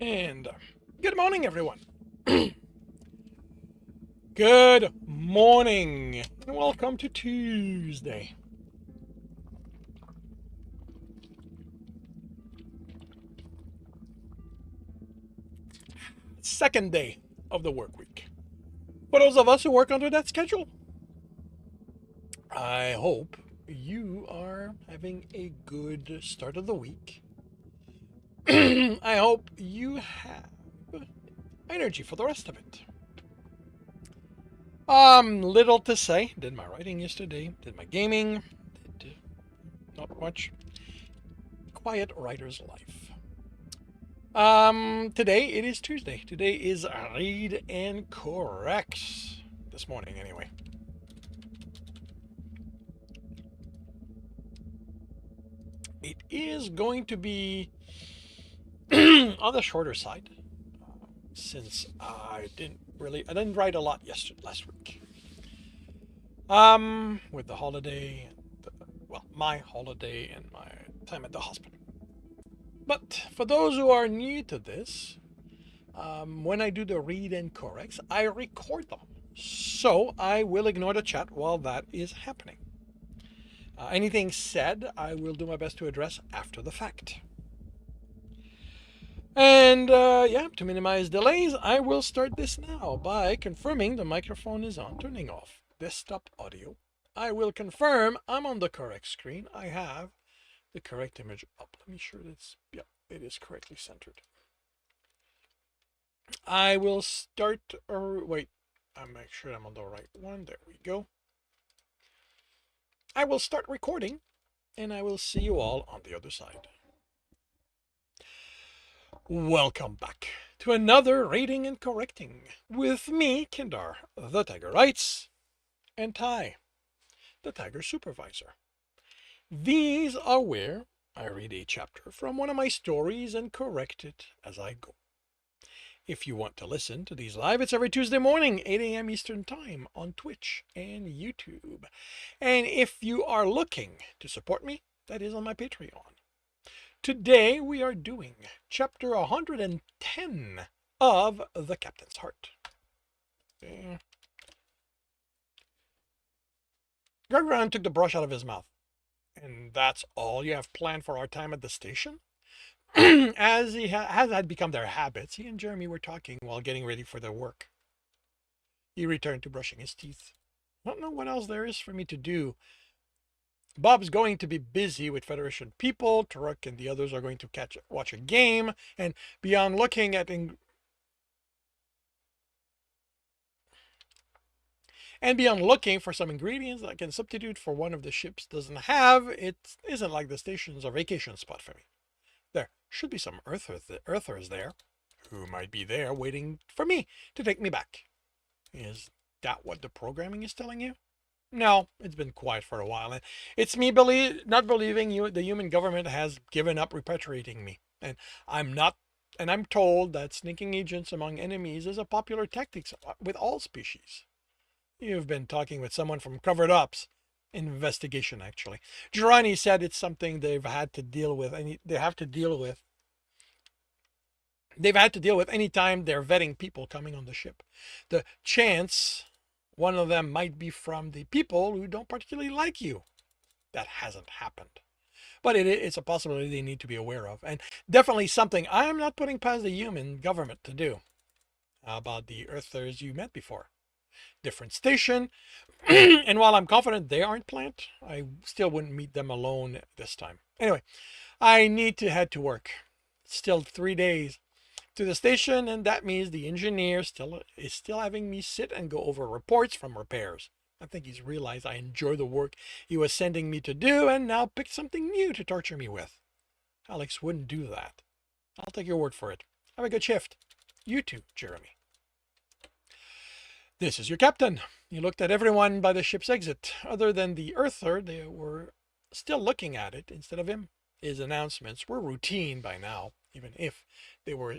And good morning, everyone. Good morning, and welcome to Tuesday. Second day of the work week. For those of us who work under that schedule, I hope you are having a good start of the week. I hope you have energy for the rest of it. Little to say. Did my writing yesterday, did my gaming, did not much. Quiet writer's life. Today it is Tuesday. Today is Read and Correct. This morning, anyway. It is going to be on the shorter side, since I didn't write a lot last week. With the holiday, my holiday and my time at the hospital. But for those who are new to this, when I do the read and corrects, I record them. So I will ignore the chat while that is happening. Anything said, I will do my best to address after the fact. And to minimize delays, I will start this now by confirming the microphone is on, turning off desktop audio. I will confirm I'm on the correct screen. I have the correct image up. Let me sure it is correctly centered. I will start, I'll make sure I'm on the right one. There we go. I will start recording, and I will see you all on the other side. Welcome back to another Reading and Correcting with me, Kindar, the Tiger Writes, and Ty, the Tiger Supervisor. These are where I read a chapter from one of my stories and correct it as I go. If you want to listen to these live, it's every Tuesday morning, 8 a.m. Eastern Time on Twitch and YouTube. And if you are looking to support me, that is on my Patreon. Today we are doing chapter 110 of The Captain's Heart. Greg took the brush out of his mouth. And that's all you have planned for our time at the station? As had become their habits, he and Jeremy were talking while getting ready for their work. He returned to brushing his teeth. I don't know what else there is for me to do. Bob's going to be busy with Federation people. Taruk and the others are going to watch a game. And beyond looking for some ingredients that I can substitute for one of the ships doesn't have, it isn't like the station's a vacation spot for me. There should be some Earthers there who might be there waiting for me to take me back. Is that what the programming is telling you? No, it's been quiet for a while, and it's me not believing the human government has given up repatriating me. And I'm told that sneaking agents among enemies is a popular tactic with all species. You've been talking with someone from Covered Up's investigation, actually. Girani said it's something they've had to deal with, and they've had to deal with any time they're vetting people coming on the ship. The chance one of them might be from the people who don't particularly like you. That hasn't happened. But it's a possibility they need to be aware of. And definitely something I'm not putting past the human government to do. How about the Earthers you met before? Different station. And while I'm confident they aren't plant, I still wouldn't meet them alone this time. Anyway, I need to head to work. It's still 3 days to the station, and that means the engineer is still having me sit and go over reports from repairs. I think he's realized I enjoy the work he was sending me to do and now picked something new to torture me with. Alex wouldn't do that. I'll take your word for it. Have a good shift. You too, Jeremy. This is your captain. He looked at everyone by the ship's exit. Other than the Earther, they were still looking at it instead of him. His announcements were routine by now, even if they were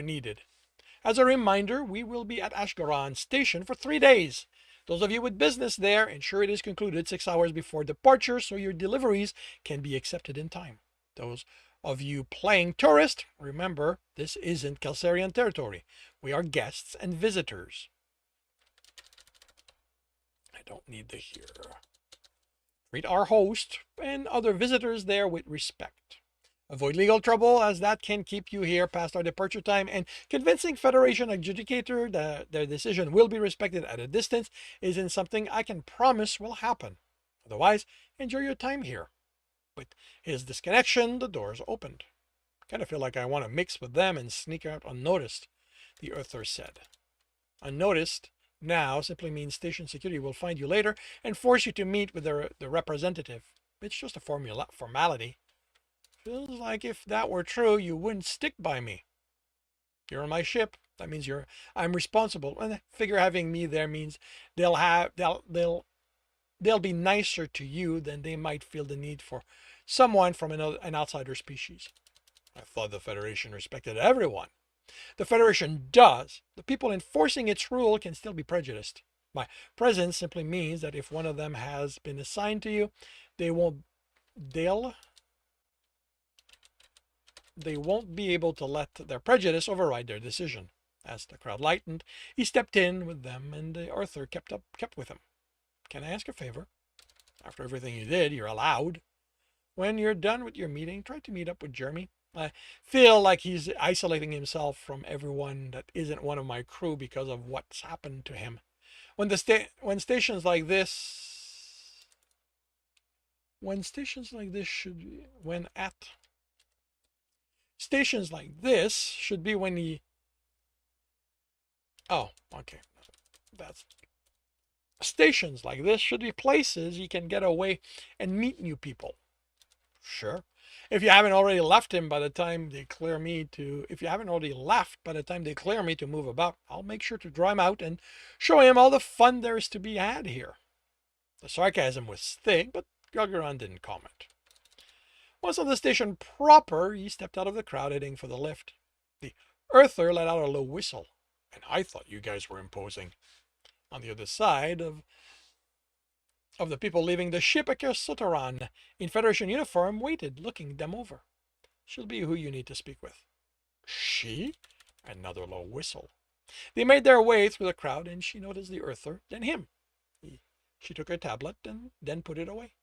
needed. As a reminder, we will be at Ashgaran Station for 3 days. Those of you with business there, ensure it is concluded 6 hours before departure so your deliveries can be accepted in time. Those of you playing tourist. Remember, this isn't Kelsarian territory. We are guests and visitors. I don't need the here. Treat our host and other visitors there with respect. Avoid legal trouble, as that can keep you here past our departure time, and convincing Federation adjudicator that their decision will be respected at a distance isn't something I can promise will happen. Otherwise, enjoy your time here. With his disconnection, the doors opened. Kind of feel like I want to mix with them and sneak out unnoticed, the Earther said. Unnoticed now simply means station security will find you later and force you to meet with the representative. It's just a formality. Feels like if that were true, you wouldn't stick by me. You're on my ship. That means I'm responsible. And I figure having me there means they'll be nicer to you than they might feel the need for someone from an outsider species. I thought the Federation respected everyone. The Federation does. The people enforcing its rule can still be prejudiced. My presence simply means that if one of them has been assigned to you, they won't be able to let their prejudice override their decision. As the crowd lightened, he stepped in with them, and the Arthur kept with him. Can I ask a favor? After everything you did, you're allowed. When you're done with your meeting, try to meet up with Jeremy. I feel like he's isolating himself from everyone that isn't one of my crew because of what's happened to him. When stations like this should be when he. Oh, okay. Stations like this should be places you can get away and meet new people. Sure. If you haven't already left by the time they clear me to move about, I'll make sure to draw him out and show him all the fun there is to be had here. The sarcasm was thick, but Galgaron didn't comment. Once on the station proper, he stepped out of the crowd heading for the lift. The Earther let out a low whistle, and I thought you guys were imposing. On the other side of the people leaving the ship, a Kersotaran in Federation uniform waited, looking them over. She'll be who you need to speak with. She? Another low whistle. They made their way through the crowd, and she noticed the Earther, then him. She took her tablet and then put it away.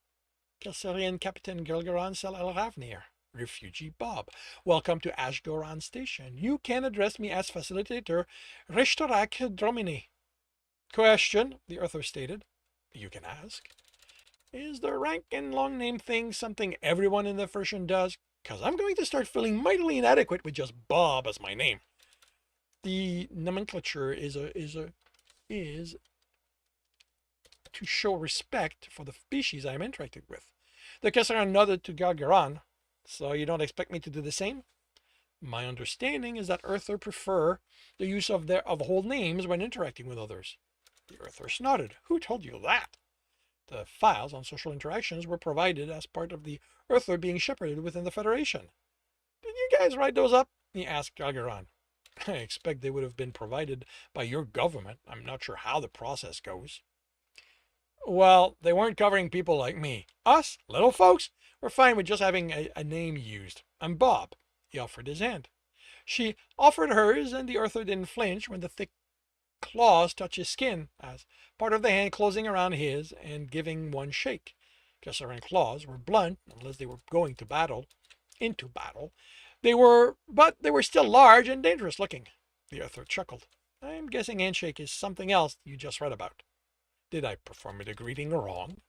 Kelsarian Captain Galgaron Sel El Ravnir, Refugee Bob. Welcome to Ashdoran Station. You can address me as Facilitator Reshtorak Dromini. Question, the Earther stated. You can ask. Is the rank and long name thing something everyone in the Federation does? Because I'm going to start feeling mightily inadequate with just Bob as my name. The nomenclature is to show respect for the species I am interacting with. The Kessaran nodded to Galgaron. So you don't expect me to do the same? My understanding is that Earther prefer the use of whole names when interacting with others. The Earther nodded. Who told you that? The files on social interactions were provided as part of the Earther being shepherded within the Federation. Did you guys write those up? He asked Galgaron. I expect they would have been provided by your government. I'm not sure how the process goes. Well, they weren't covering people like me. Us, little folks, we're fine with just having a name used. I'm Bob. He offered his hand. She offered hers, and the Earther didn't flinch when the thick claws touched his skin, as part of the hand closing around his and giving one shake. Kessaran claws were blunt unless they were going into battle. They were still large and dangerous looking. The Earther chuckled. I'm guessing handshake is something else you just read about. Did I perform the greeting wrong?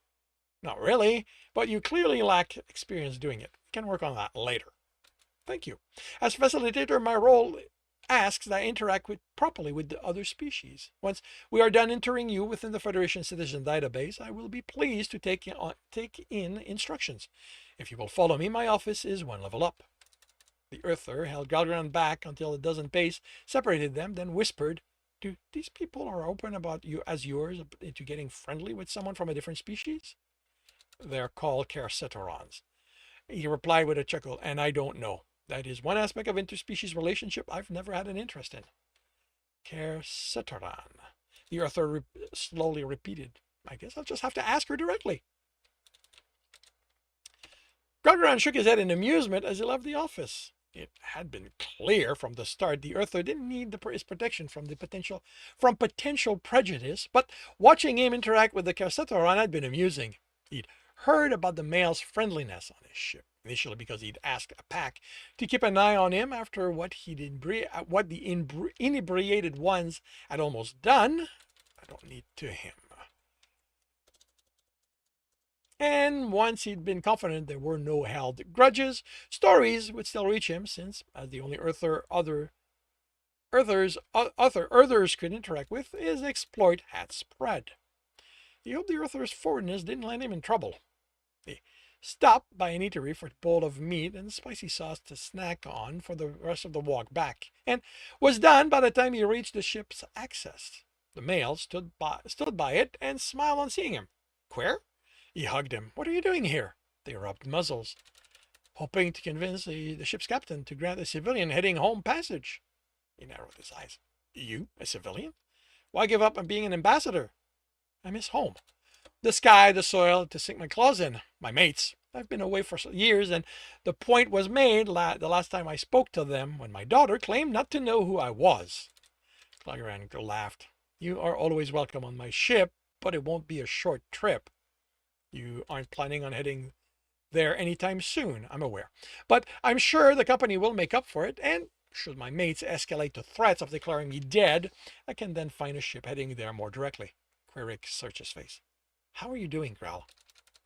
Not really, but you clearly lack experience doing it. We can work on that later. Thank you. As facilitator, my role asks that I interact properly with the other species. Once we are done entering you within the Federation Citizen Database, I will be pleased to take in instructions. If you will follow me, my office is one level up. The Earther held Galgaron back until a dozen pace separated them, then whispered, Do these people are open about you as yours into getting friendly with someone from a different species? They're called Kersetorans. He replied with a chuckle, and I don't know. That is one aspect of interspecies relationship I've never had an interest in. Kersetoran. The Earther slowly repeated. I guess I'll just have to ask her directly. Gargaran shook his head in amusement as he left the office. It had been clear from the start the Earther didn't need his protection from potential prejudice, but watching him interact with the Carcetoran had been amusing. He'd heard about the male's friendliness on his ship, initially because he'd asked a pack to keep an eye on him after what the inebriated ones had almost done. I don't need to him. And once he'd been confident there were no held grudges, stories would still reach him, since, as the only Earthers could interact with, his exploit had spread. He hoped the Earthers' forwardness didn't land him in trouble. He stopped by an eatery for a bowl of meat and spicy sauce to snack on for the rest of the walk back, and was done by the time he reached the ship's access. The male stood by it and smiled on seeing him. Queer? He hugged him. What are you doing here? They rubbed muzzles, hoping to convince the ship's captain to grant a civilian heading home passage. He narrowed his eyes. You, a civilian? Why give up on being an ambassador? I miss home. The sky, the soil, to sink my claws in. My mates. I've been away for years, and the point was made the last time I spoke to them, when my daughter claimed not to know who I was. Gargaran laughed. You are always welcome on my ship, but it won't be a short trip. You aren't planning on heading there anytime soon, I'm aware. But I'm sure the company will make up for it, and should my mates escalate to threats of declaring me dead, I can then find a ship heading there more directly. Queric searched his face. How are you doing, Growl?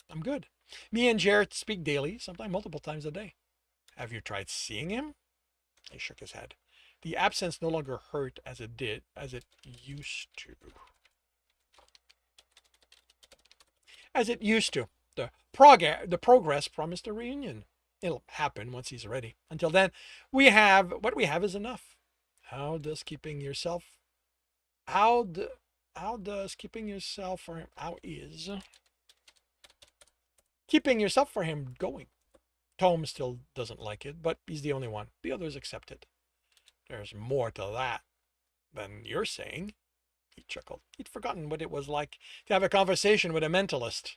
I'm good. Me and Jared speak daily, sometimes multiple times a day. Have you tried seeing him? He shook his head. The absence no longer hurt as it used to. The progress promised a reunion. It'll happen once he's ready. Until then, what we have is enough. How does keeping yourself for him going? Tom still doesn't like it, but he's the only one. The others accept it. There's more to that than you're saying. He chuckled. He'd forgotten what it was like to have a conversation with a mentalist.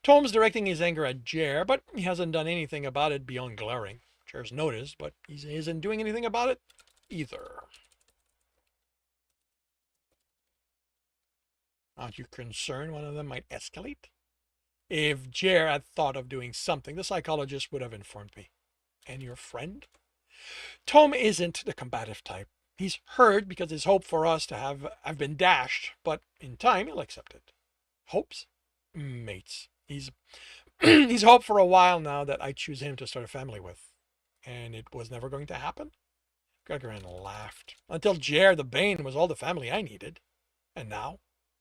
Tom's directing his anger at Jer, but he hasn't done anything about it beyond glaring. Jer's noticed, but he isn't doing anything about it either. Aren't you concerned one of them might escalate? If Jer had thought of doing something, the psychologist would have informed me. And your friend? Tom isn't the combative type. He's hurt because his hope for us to have been dashed, but in time he'll accept it. Hopes? Mates. He's hoped for a while now that I choose him to start a family with. And it was never going to happen? Gargaran laughed. Until Jer the Bane was all the family I needed. And now,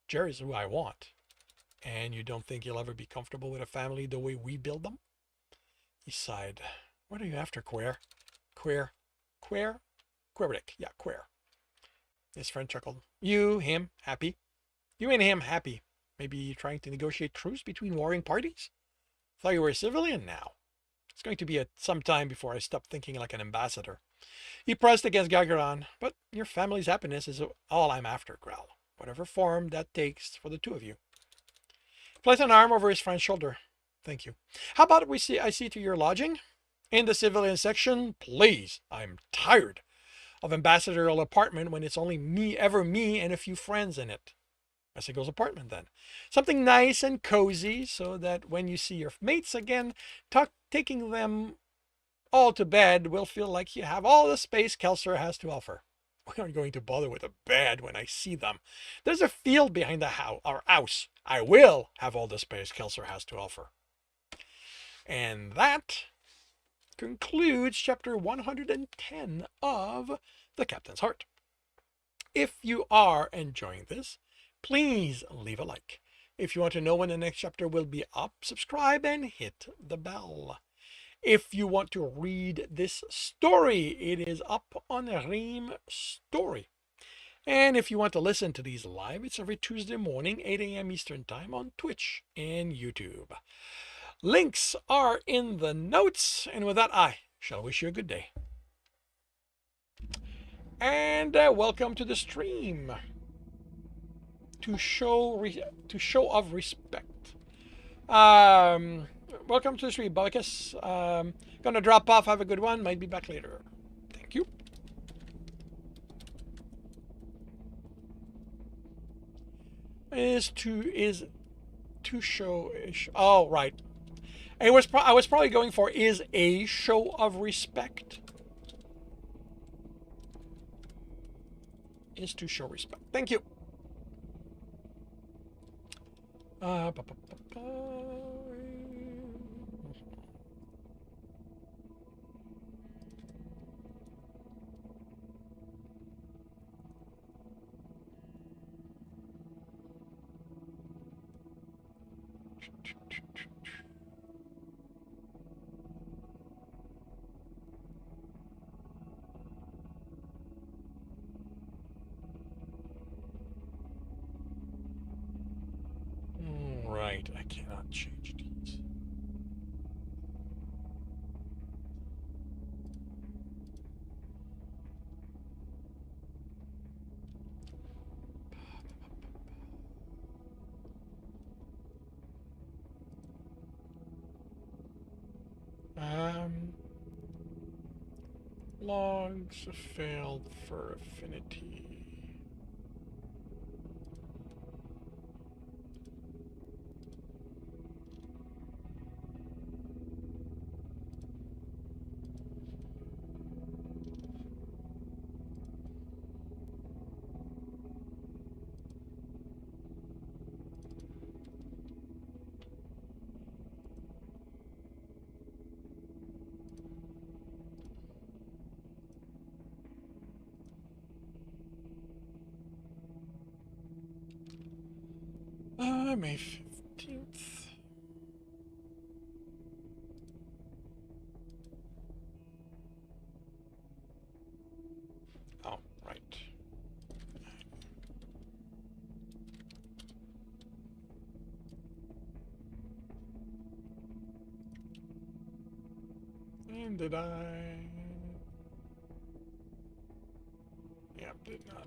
Jer is who I want. And you don't think you'll ever be comfortable with a family the way we build them? He sighed. What are you after, Queer? Queer? Queric. Yeah, Queer. His friend chuckled. You, him, happy? You and him happy. Maybe trying to negotiate truce between warring parties? Thought you were a civilian now. It's going to be some time before I stop thinking like an ambassador. He pressed against Gargaran, but your family's happiness is all I'm after, Growl. Whatever form that takes for the two of you. He placed an arm over his friend's shoulder. Thank you. How about I see to your lodging? In the civilian section, please. I'm tired of ambassadorial apartment when it's only me and a few friends in it. Messigo's apartment, then. Something nice and cozy, so that when you see your mates again, taking them all to bed will feel like you have all the space Kelsier has to offer. We aren't going to bother with a bed when I see them. There's a field behind our house. I will have all the space Kelsier has to offer. And that concludes chapter 110 of The Captain's Heart. If you are enjoying this, please leave a like. If you want to know when the next chapter will be up, subscribe and hit the bell. If you want to read this story, it is up on Ream Story. And if you want to listen to these live, it's every Tuesday morning, 8 a.m. Eastern Time on Twitch and YouTube. Links are in the notes, and with that, I shall wish you a good day. And welcome to the stream. To show of respect. welcome to the stream, Bubacus. Gonna drop off. Have a good one. Might be back later. Thank you. Is to show. Oh, right. I was probably going for is a show of respect. Is to show respect. Thank you. Ba, ba, ba, ba. Right, I cannot change these. Logs failed for affinity. May 15th. Oh, right. And did I? Yeah, did not.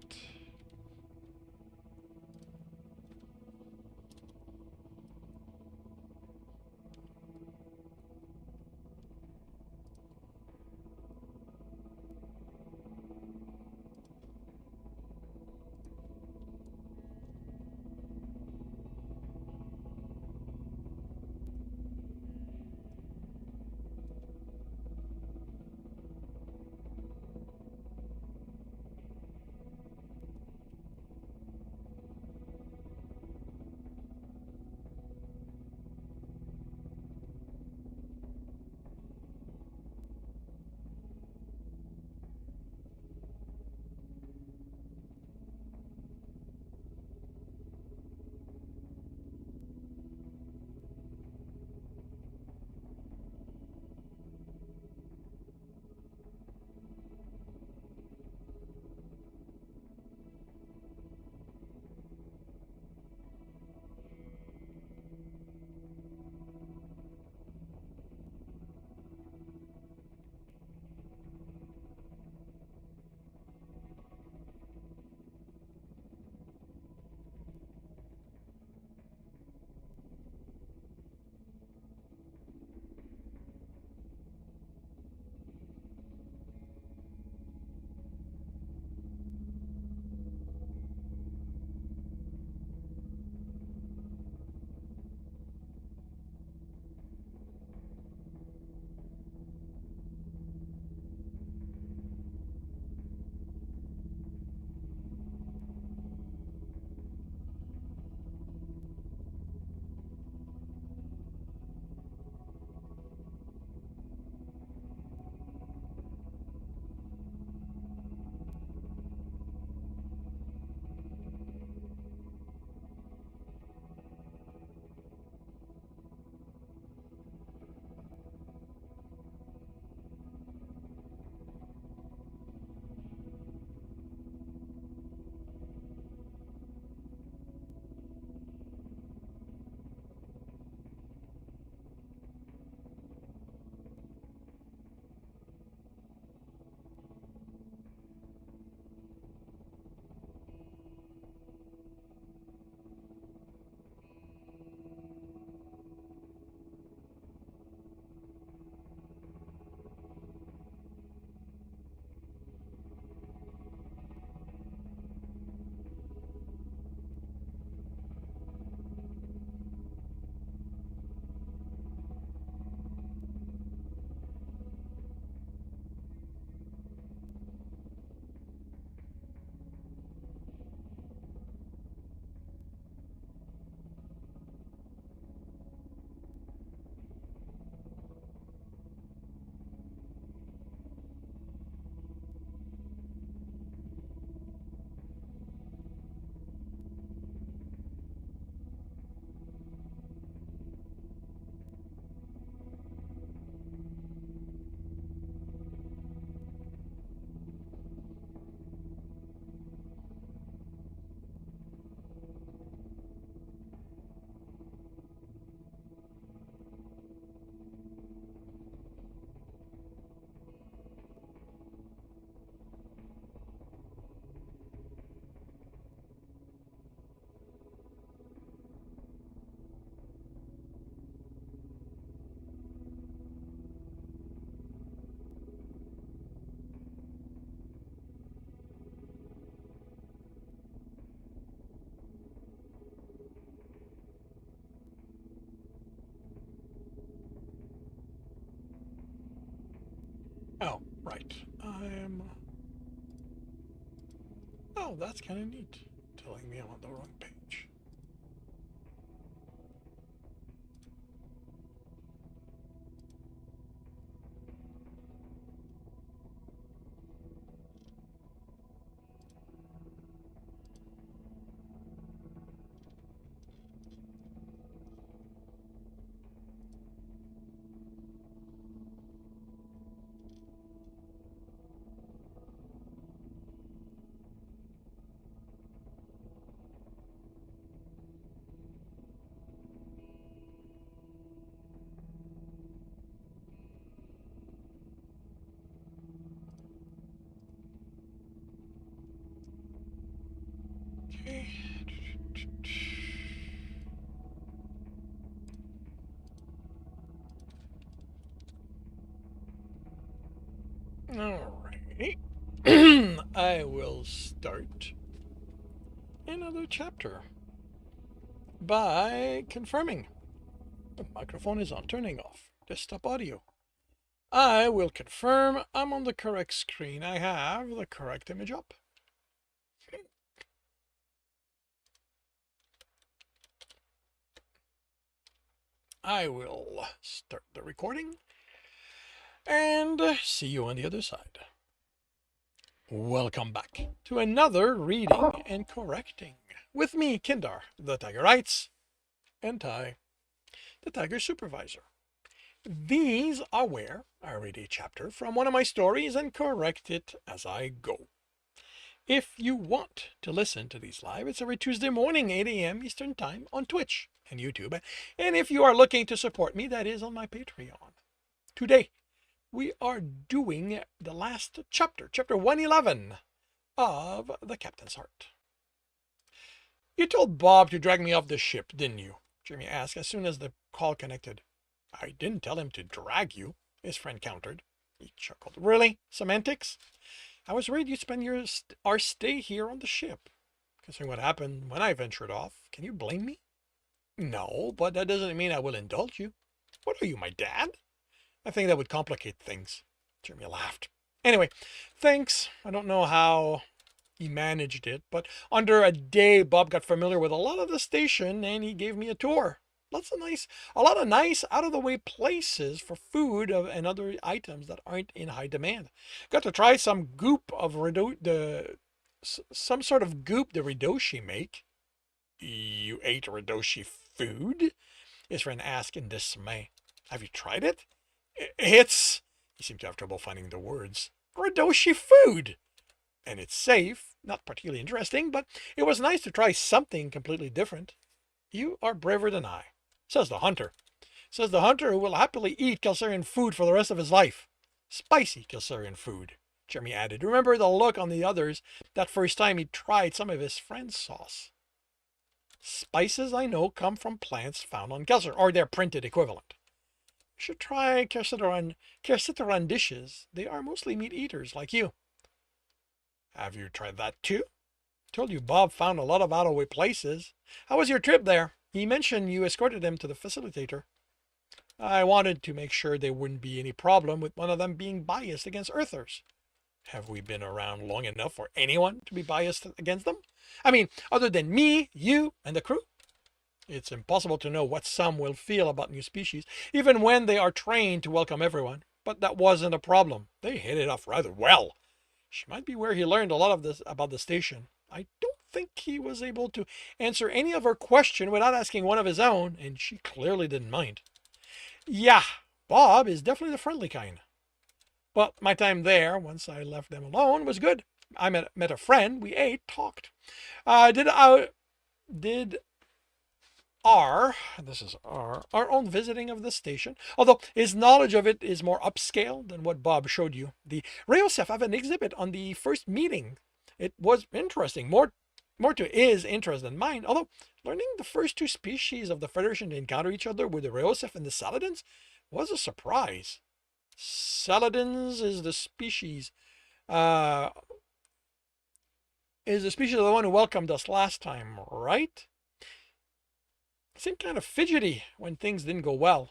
Oh, right. Oh, that's kind of neat. Telling me I'm on the wrong page. Okay. Alrighty. I will start another chapter by confirming the microphone is on, turning off desktop audio. I will confirm I'm on the correct screen. I have the correct image up. I will start the recording and see you on the other side. Welcome back to another reading and correcting with me, Kindar, the Tiger Writes, and Ty, the Tiger Supervisor. These are where I read a chapter from one of my stories and correct it as I go. If you want to listen to these live, it's every Tuesday morning, 8 a.m. Eastern Time on Twitch and YouTube. And if you are looking to support me, that is on my Patreon. Today, we are doing the last chapter, chapter 111 of The Captain's Heart. You told Bob to drag me off the ship, didn't you? Jimmy asked as soon as the call connected. I didn't tell him to drag you, his friend countered. He chuckled. Really? Semantics? I was worried you'd spend our stay here on the ship. Considering what happened when I ventured off, can you blame me? No, but that doesn't mean I will indulge you. What are you, my dad? I think that would complicate things. Jeremy laughed. Anyway, thanks. I don't know how he managed it, but under a day, Bob got familiar with a lot of the station and he gave me a tour. A lot of nice, out-of-the-way places for food and other items that aren't in high demand. Got to try some goop of some sort of goop the Ridoshi make. You ate Ridoshi food? His friend asked in dismay. Have you tried it? It's... He seemed to have trouble finding the words. Ridoshi food! And it's safe. Not particularly interesting, but it was nice to try something completely different. You are braver than I, says the hunter. Says the hunter who will happily eat Kelsarian food for the rest of his life. Spicy Kelsarian food, Jeremy added. Remember the look on the others that first time he tried some of his friend's sauce. Spices, I know, come from plants found on Kelsier, or their printed equivalent. You should try quercitaran dishes. They are mostly meat eaters like you. Have you tried that too? Told you Bob found a lot of out-of-way places. How was your trip there? He mentioned you escorted him to the facilitator. I wanted to make sure there wouldn't be any problem with one of them being biased against Earthers. Have we been around long enough for anyone to be biased against them? I mean, other than me, you, and the crew? It's impossible to know what some will feel about new species, even when they are trained to welcome everyone. But that wasn't a problem. They hit it off rather well. She might be where he learned a lot of this about the station. I don't think he was able to answer any of her question without asking one of his own, and she clearly didn't mind. Yeah, Bob is definitely the friendly kind. But my time there, once I left them alone, was good. I met a friend, we ate, talked. Did our own visiting of the station, although his knowledge of it is more upscale than what Bob showed you. The Rayosef have an exhibit on the first meeting. It was interesting, more to his interest than mine, although learning the first two species of the Federation to encounter each other with the Rayosef and the Saladins was a surprise. Saladins is the species of the one who welcomed us last time, right? Seemed kind of fidgety when things didn't go well.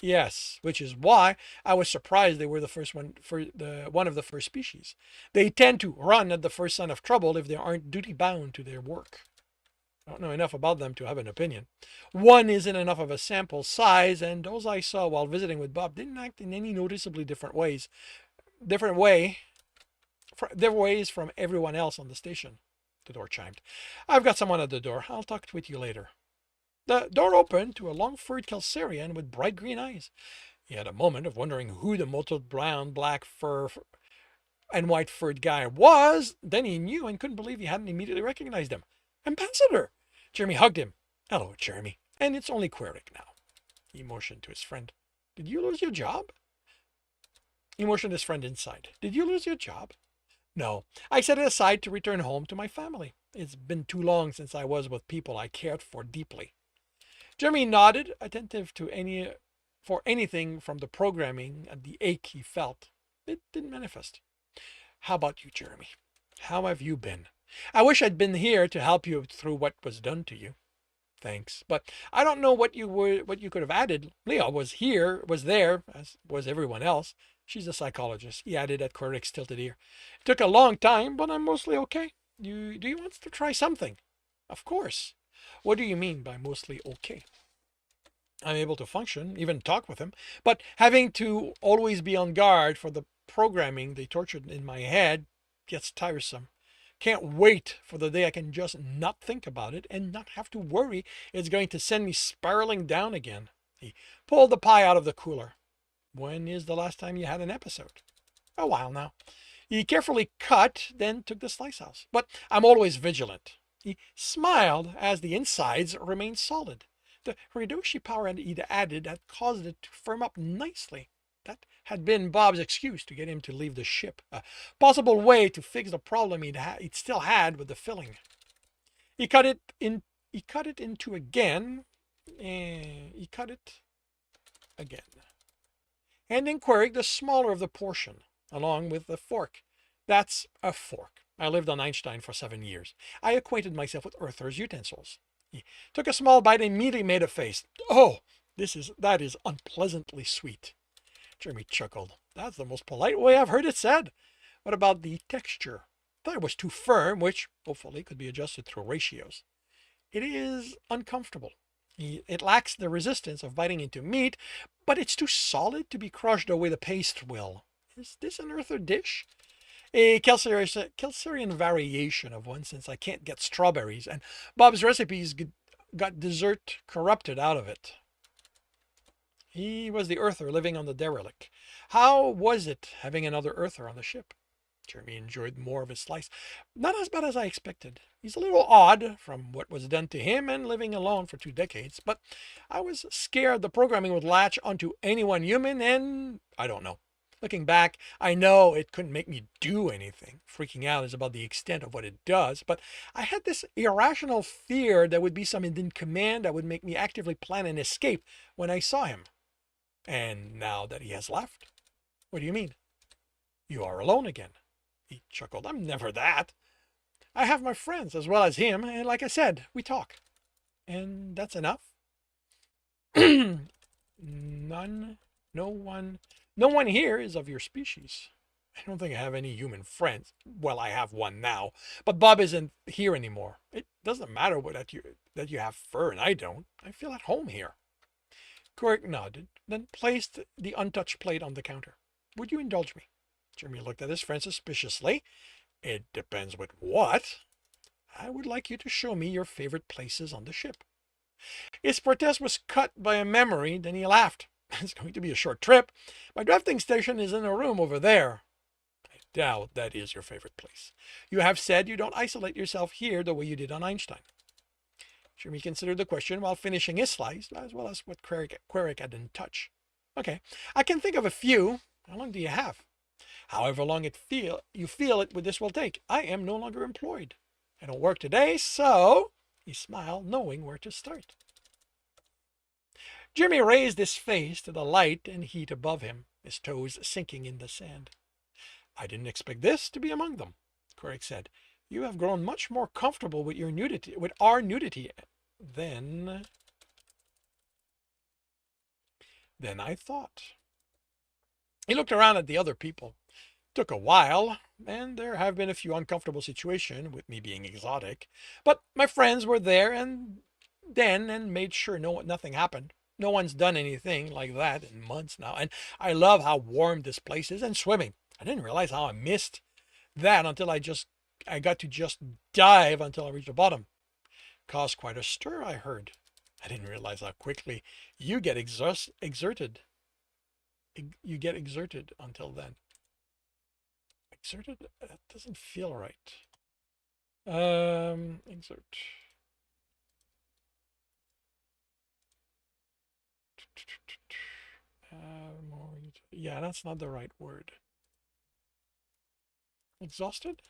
Yes, which is why I was surprised they were the first one for the one of the first species. They tend to run at the first sign of trouble if they aren't duty bound to their work. I don't know enough about them to have an opinion. One isn't enough of a sample size, and those I saw while visiting with Bob didn't act in any noticeably different way, different ways from everyone else on the station. The door chimed. I've got someone at the door. I'll talk with you later. The door opened to a long-furred Kelsarian with bright green eyes. He had a moment of wondering who the mottled brown, black fur and white-furred guy was. Then he knew and couldn't believe he hadn't immediately recognized him. Ambassador! Jeremy hugged him. Hello, Jeremy. And it's only Queric now. He motioned to his friend. Did you lose your job? He motioned his friend inside. Did you lose your job? No. I set it aside to return home to my family. It's been too long since I was with people I cared for deeply. Jeremy nodded, attentive to anything from the programming and the ache he felt. It didn't manifest. How about you, Jeremy? How have you been? I wish I'd been here to help you through what was done to you. Thanks, but I don't know what you could have added. Leah was there, as was everyone else. She's a psychologist, he added at Queric's tilted ear. It took a long time, but I'm mostly okay. Do you want to try something? Of course. What do you mean by mostly okay? I'm able to function, even talk with him, but having to always be on guard for the programming they tortured in my head gets tiresome. Can't wait for the day I can just not think about it and not have to worry it's going to send me spiraling down again. He pulled the pie out of the cooler. When is the last time you had an episode? A while now. He carefully cut, then took the slice out. But I'm always vigilant. He smiled as the insides remained solid. The Horidoshi power he'd added had caused it to firm up nicely. That had been Bob's excuse to get him to leave the ship, a possible way to fix the problem he'd still had with the filling. He cut it into again, and he cut it again, handing Queric the smaller of the portion, along with the fork. That's a fork. I lived on Einstein for 7 years. I acquainted myself with Earthers' utensils. He took a small bite and immediately made a face. Oh, that is unpleasantly sweet. Jeremy chuckled. That's the most polite way I've heard it said. What about the texture? Thought it was too firm, which hopefully could be adjusted through ratios. It is uncomfortable. It lacks the resistance of biting into meat, but it's too solid to be crushed the way the paste will. Is this an Earther dish? A Kelsarian variation of one, since I can't get strawberries, and Bob's recipes got dessert corrupted out of it. He was the Earther living on the derelict. How was it having another Earther on the ship? Jeremy enjoyed more of his slice. Not as bad as I expected. He's a little odd from what was done to him and living alone for 2 decades, but I was scared the programming would latch onto anyone human, and I don't know. Looking back, I know it couldn't make me do anything. Freaking out is about the extent of what it does, but I had this irrational fear there would be some in command that would make me actively plan an escape when I saw him. And now that he has left? What do you mean? You are alone again. He chuckled. I'm never that. I have my friends as well as him, and like I said, we talk. And that's enough? No one here is of your species. I don't think I have any human friends. Well, I have one now, but Bob isn't here anymore. It doesn't matter that you have fur and I don't. I feel at home here. Queric nodded, then placed the untouched plate on the counter. Would you indulge me? Jeremy looked at his friend suspiciously. It depends with what. I would like you to show me your favorite places on the ship. His protest was cut by a memory, then he laughed. It's going to be a short trip. My drafting station is in a room over there. I doubt that is your favorite place. You have said you don't isolate yourself here the way you did on Einstein. Jeremy considered the question while finishing his slice, as well as what Queric had in touch. Okay, I can think of a few. How long do you have? However long you feel this will take. I am no longer employed. I don't work today, so... He smiled, knowing where to start. Jeremy raised his face to the light and heat above him, his toes sinking in the sand. I didn't expect this to be among them, Queric said. You have grown much more comfortable with our nudity. Then... than I thought. He looked around at the other people. Took a while, and there have been a few uncomfortable situations with me being exotic, but my friends were there and made sure nothing happened. No one's done anything like that in months now, and I love how warm this place is and swimming. I didn't realize how I missed that until I got to just dive until I reached the bottom. Caused quite a stir, I heard. I didn't realize how quickly you get exerted. You get exerted until then. Exerted? That doesn't feel right. Exert. Yeah, that's not the right word. Exhausted?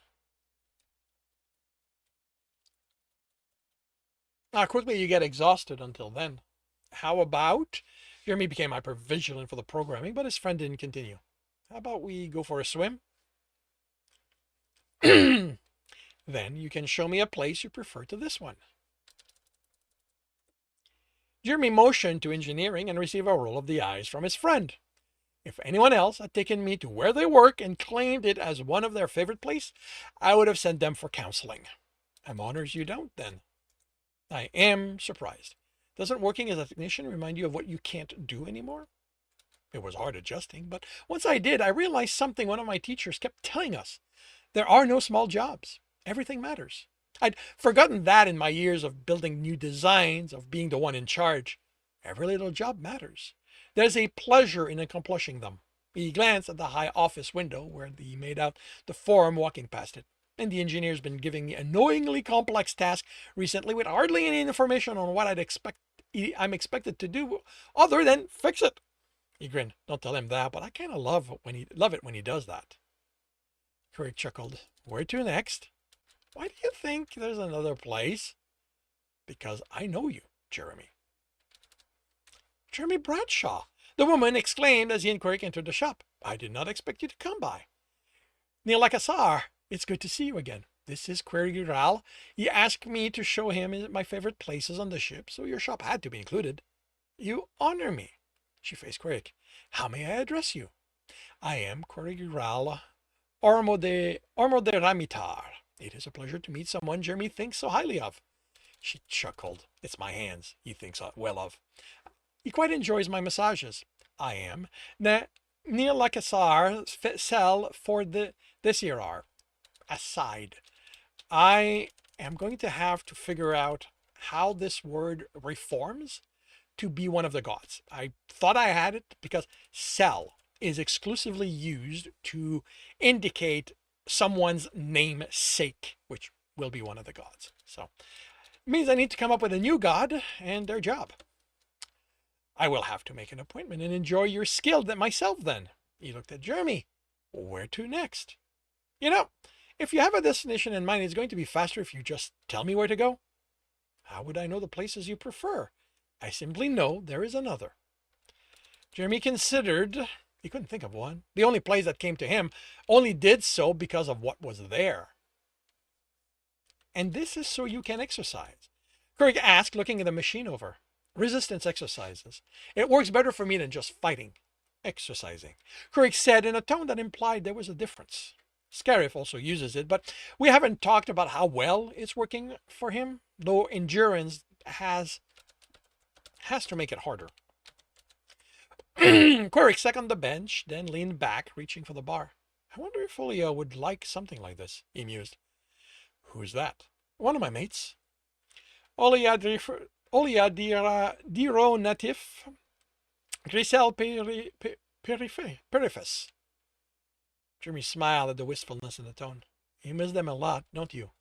Quickly you get exhausted until then. How about Jeremy became hyper-vigilant for the programming, but his friend didn't continue. How about we go for a swim? Then you can show me a place you prefer to this one. Jeremy motioned to engineering and received a roll of the eyes from his friend. If anyone else had taken me to where they work and claimed it as one of their favorite places, I would have sent them for counseling. I'm honored you don't, then. I am surprised. Doesn't working as a technician remind you of what you can't do anymore? It was hard adjusting, but once I did, I realized something one of my teachers kept telling us. There are no small jobs. Everything matters. I'd forgotten that in my years of building new designs, of being the one in charge. Every little job matters. There's a pleasure in accomplishing them. He glanced at the high office window where he made out the form walking past it. And the engineer's been giving me annoyingly complex tasks recently with hardly any information on what I'm expected to do other than fix it. He grinned. Don't tell him that, but I kind of love it when he does that. Craig chuckled. Where to next? Why do you think there's another place? Because I know you, Jeremy. Jeremy Bradshaw, the woman exclaimed as he and Craig entered the shop. I did not expect you to come by. Neil Lackassar, it's good to see you again. This is Craig Ural. He asked me to show him my favorite places on the ship, so your shop had to be included. You honor me. She faced Craig. How may I address you? I am Craig Ural, Ormo de Ramitar. It is a pleasure to meet someone Jeremy thinks so highly of. She chuckled. It's my hands he thinks well of. He quite enjoys my massages. I am. Neil Lackassar sell for this year are. Aside. I am going to have to figure out how this word reforms to be one of the gods. I thought I had it because sell is exclusively used to indicate someone's namesake, which will be one of the gods. So it means I need to come up with a new god and their job. I will have to make an appointment and enjoy your skill myself then. He looked at Jeremy. Where to next? You know, if you have a destination in mind, it's going to be faster if you just tell me where to go. How would I know the places you prefer? I simply know there is another. Jeremy considered. He couldn't think of one. The only place that came to him only did so because of what was there. And this is so you can exercise. Craig asked, looking at the machine over. Resistance exercises. It works better for me than just fighting. Exercising. Craig said in a tone that implied there was a difference. Scarif also uses it, but we haven't talked about how well it's working for him, though endurance has to make it harder. Queric sat on the bench, then leaned back, reaching for the bar. I wonder if Olia would like something like this, he mused. Who's that? One of my mates. Olia Diro Natif, Grisel Perifes. Jeremy smiled at the wistfulness in the tone. You miss them a lot, don't you?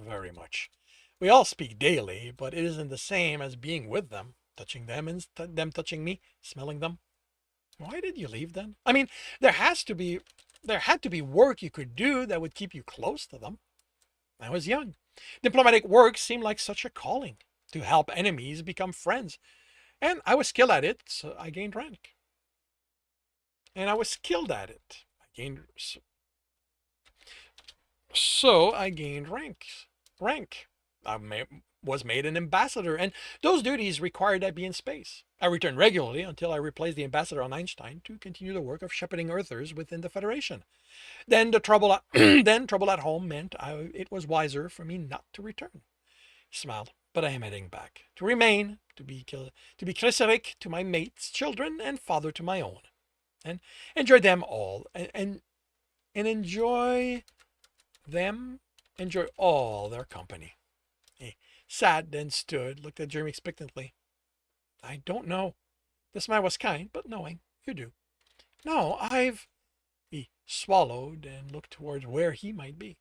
Very much. We all speak daily, but it isn't the same as being with them, touching them and them touching me, smelling them. Why did you leave then? I mean, there had to be work you could do that would keep you close to them. I was young. Diplomatic work seemed like such a calling, to help enemies become friends. And I was skilled at it, so I gained rank. And I was skilled at it. So I gained rank. I was made an ambassador, and those duties required I be in space. I returned regularly until I replaced the ambassador on Einstein to continue the work of shepherding Earthers within the Federation. Then trouble at home meant it was wiser for me not to return. He smiled, but I am heading back to remain, to be Chrysarik to my mate's children and father to my own, and enjoy them all, and enjoy them, enjoy all their company. He sat, then stood, looked at Jeremy expectantly. I don't know. The smile was kind, but knowing. You do. No, He swallowed and looked towards where he might be.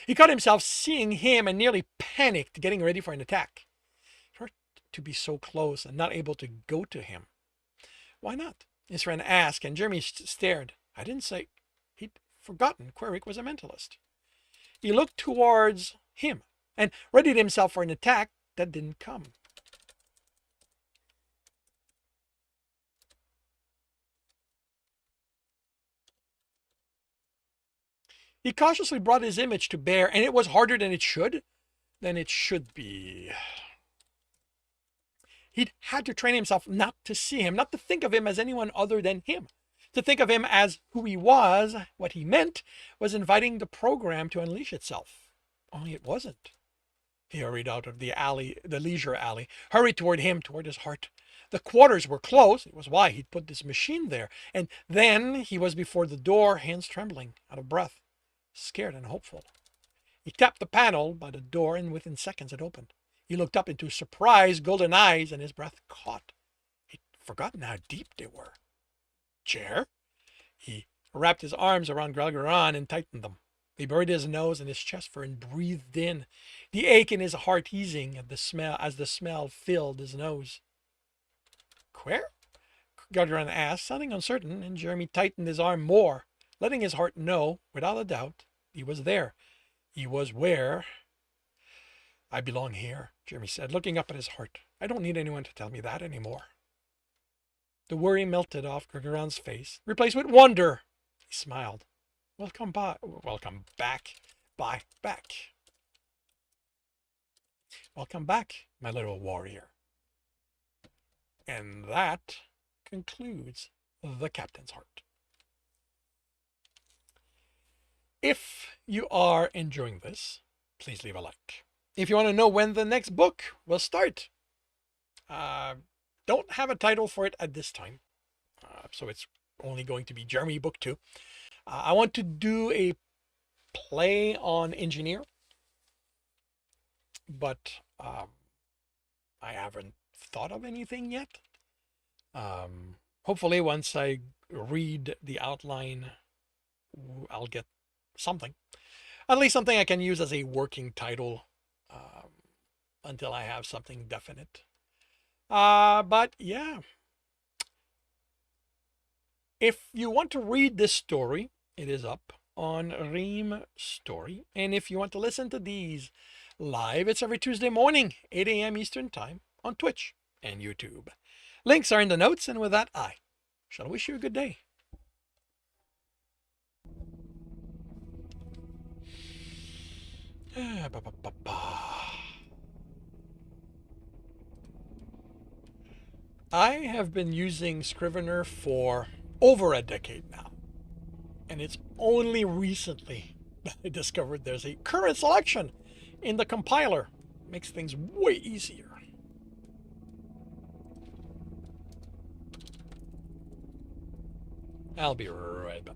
He caught himself seeing him and nearly panicked, getting ready for an attack. It hurt to be so close and not able to go to him. Why not? His friend asked, and Jeremy stared. I didn't say. He'd forgotten Queric was a mentalist. He looked towards him and readied himself for an attack that didn't come. He cautiously brought his image to bear, and it was harder than it should be. He'd had to train himself not to see him, not to think of him as anyone other than him. To think of him as who he was, what he meant, was inviting the program to unleash itself. Only it wasn't. He hurried out of the alley, the leisure alley, hurried toward him, toward his heart. The quarters were close. It was why he'd put this machine there. And then he was before the door, hands trembling, out of breath, scared and hopeful. He tapped the panel by the door, and within seconds it opened. He looked up into surprised golden eyes, and his breath caught. He'd forgotten how deep they were. Chair? He wrapped his arms around Grelgaran and tightened them. He buried his nose in his chest and breathed in, the ache in his heart easing at the smell as the smell filled his nose. Where? Grelgaran asked, sounding uncertain, and Jeremy tightened his arm more, letting his heart know, without a doubt, he was there. He was where. I belong here, Jeremy said, looking up at his heart. I don't need anyone to tell me that anymore. The worry melted off Grelgaran's face, replaced with wonder. He smiled. Welcome back. Welcome back. Back. Welcome back, my little warrior. And that concludes The Captain's Heart. If you are enjoying this, please leave a like. If you want to know when the next book will start, don't have a title for it at this time, so it's only going to be Jeremy Book 2. I want to do a play on Engineer, but I haven't thought of anything yet. Hopefully once I read the outline, I'll get something. At least something I can use as a working title until I have something definite. But yeah. If you want to read this story, it is up on Ream Story. And if you want to listen to these live, it's every Tuesday morning, 8 a.m. Eastern Time on Twitch and YouTube. Links are in the notes, and with that, I shall wish you a good day. I have been using Scrivener for over a decade now, and it's only recently that I discovered there's a current selection in the compiler. It makes things way easier. I'll be right back.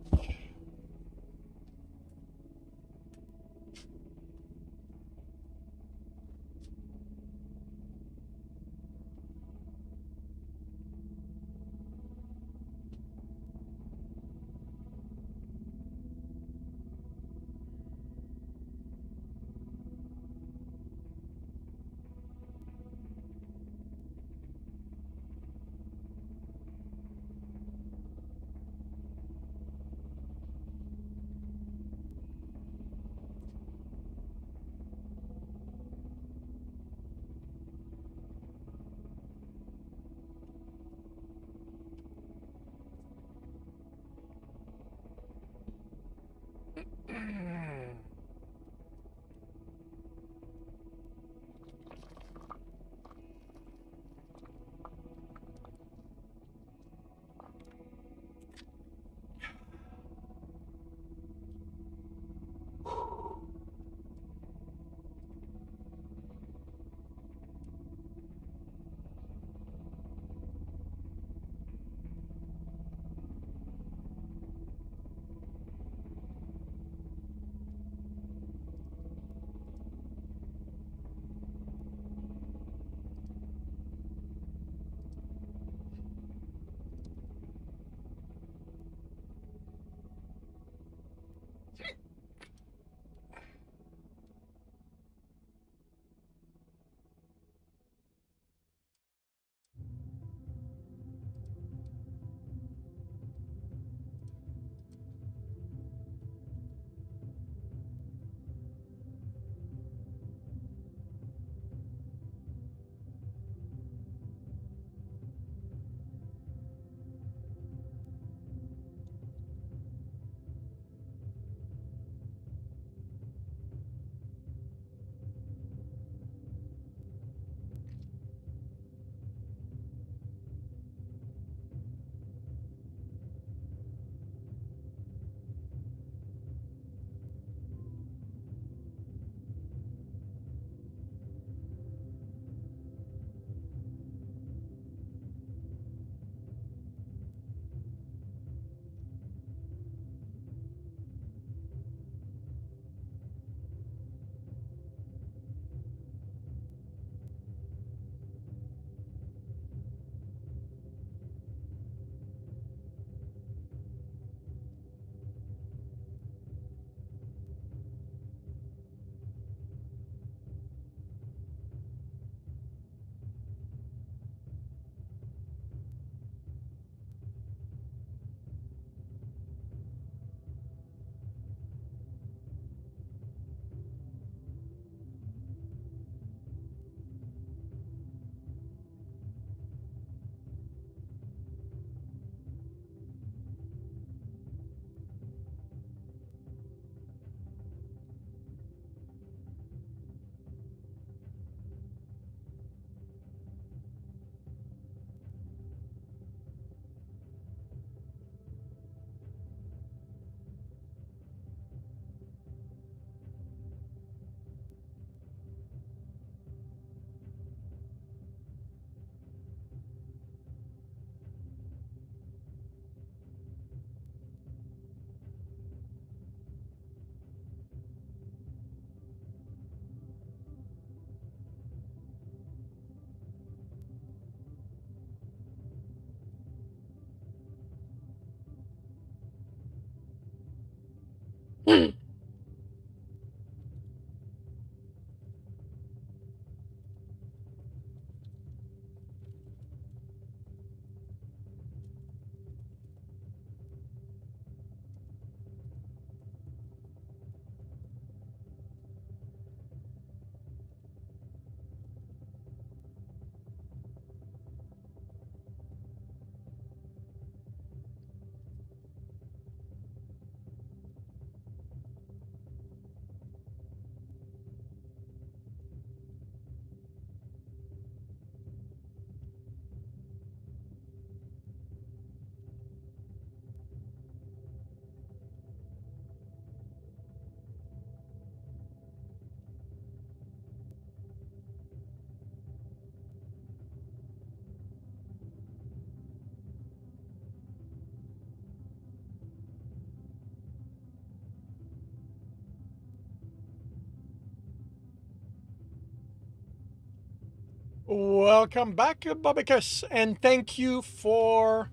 Welcome back, Bubicus, and thank you for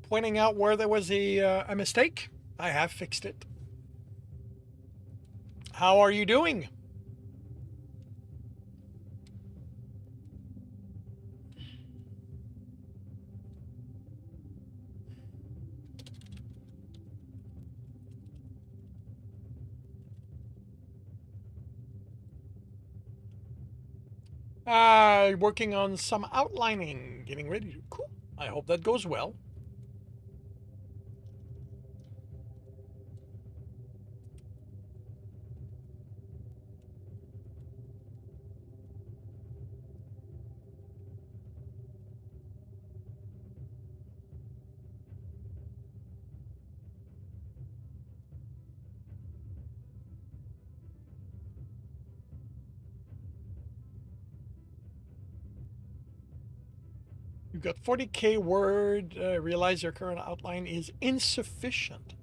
pointing out where there was a mistake. I have fixed it. How are you doing? Working on some outlining, getting ready to. Cool. I hope that goes well. You've got 40K word. Realize your current outline is insufficient.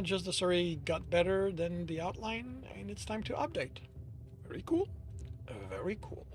Just the story got better than the outline, and it's time to update. Very cool. Very cool.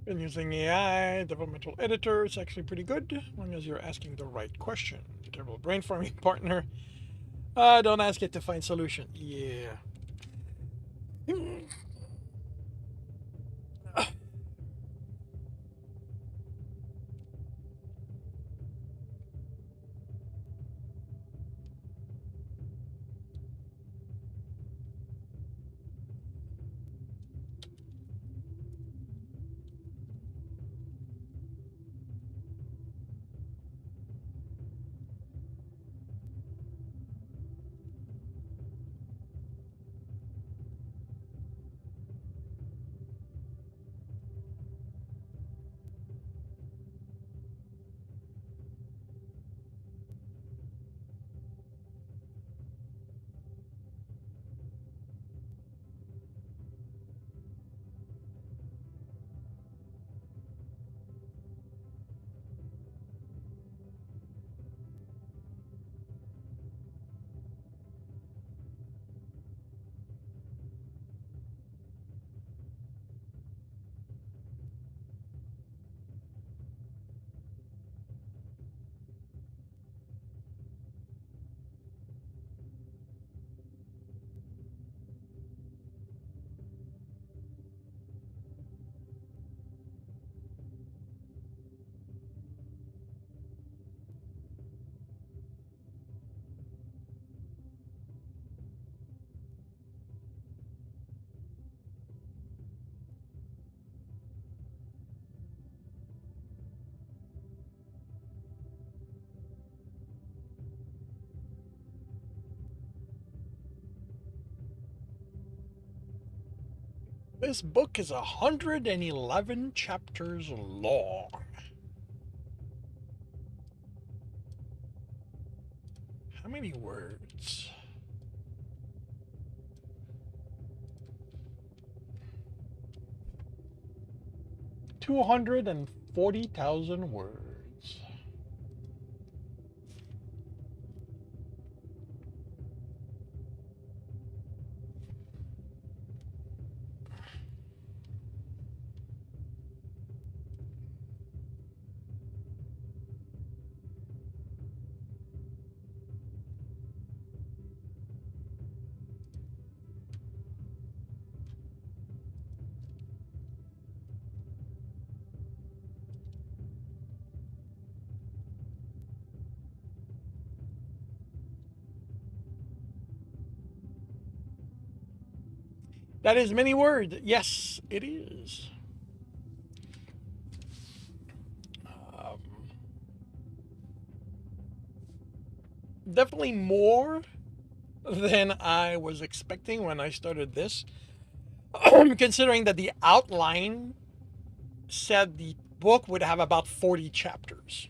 Been using AI, developmental editor. It's actually pretty good, as long as you're asking the right question. Terrible brainstorming partner. Don't ask it to find solution. Yeah. This book is 111 chapters long. How many words? $240,000 words. That is many words. Yes, it is. Um, Definitely more than I was expecting when I started this. Considering that the outline said the book would have about 40 chapters.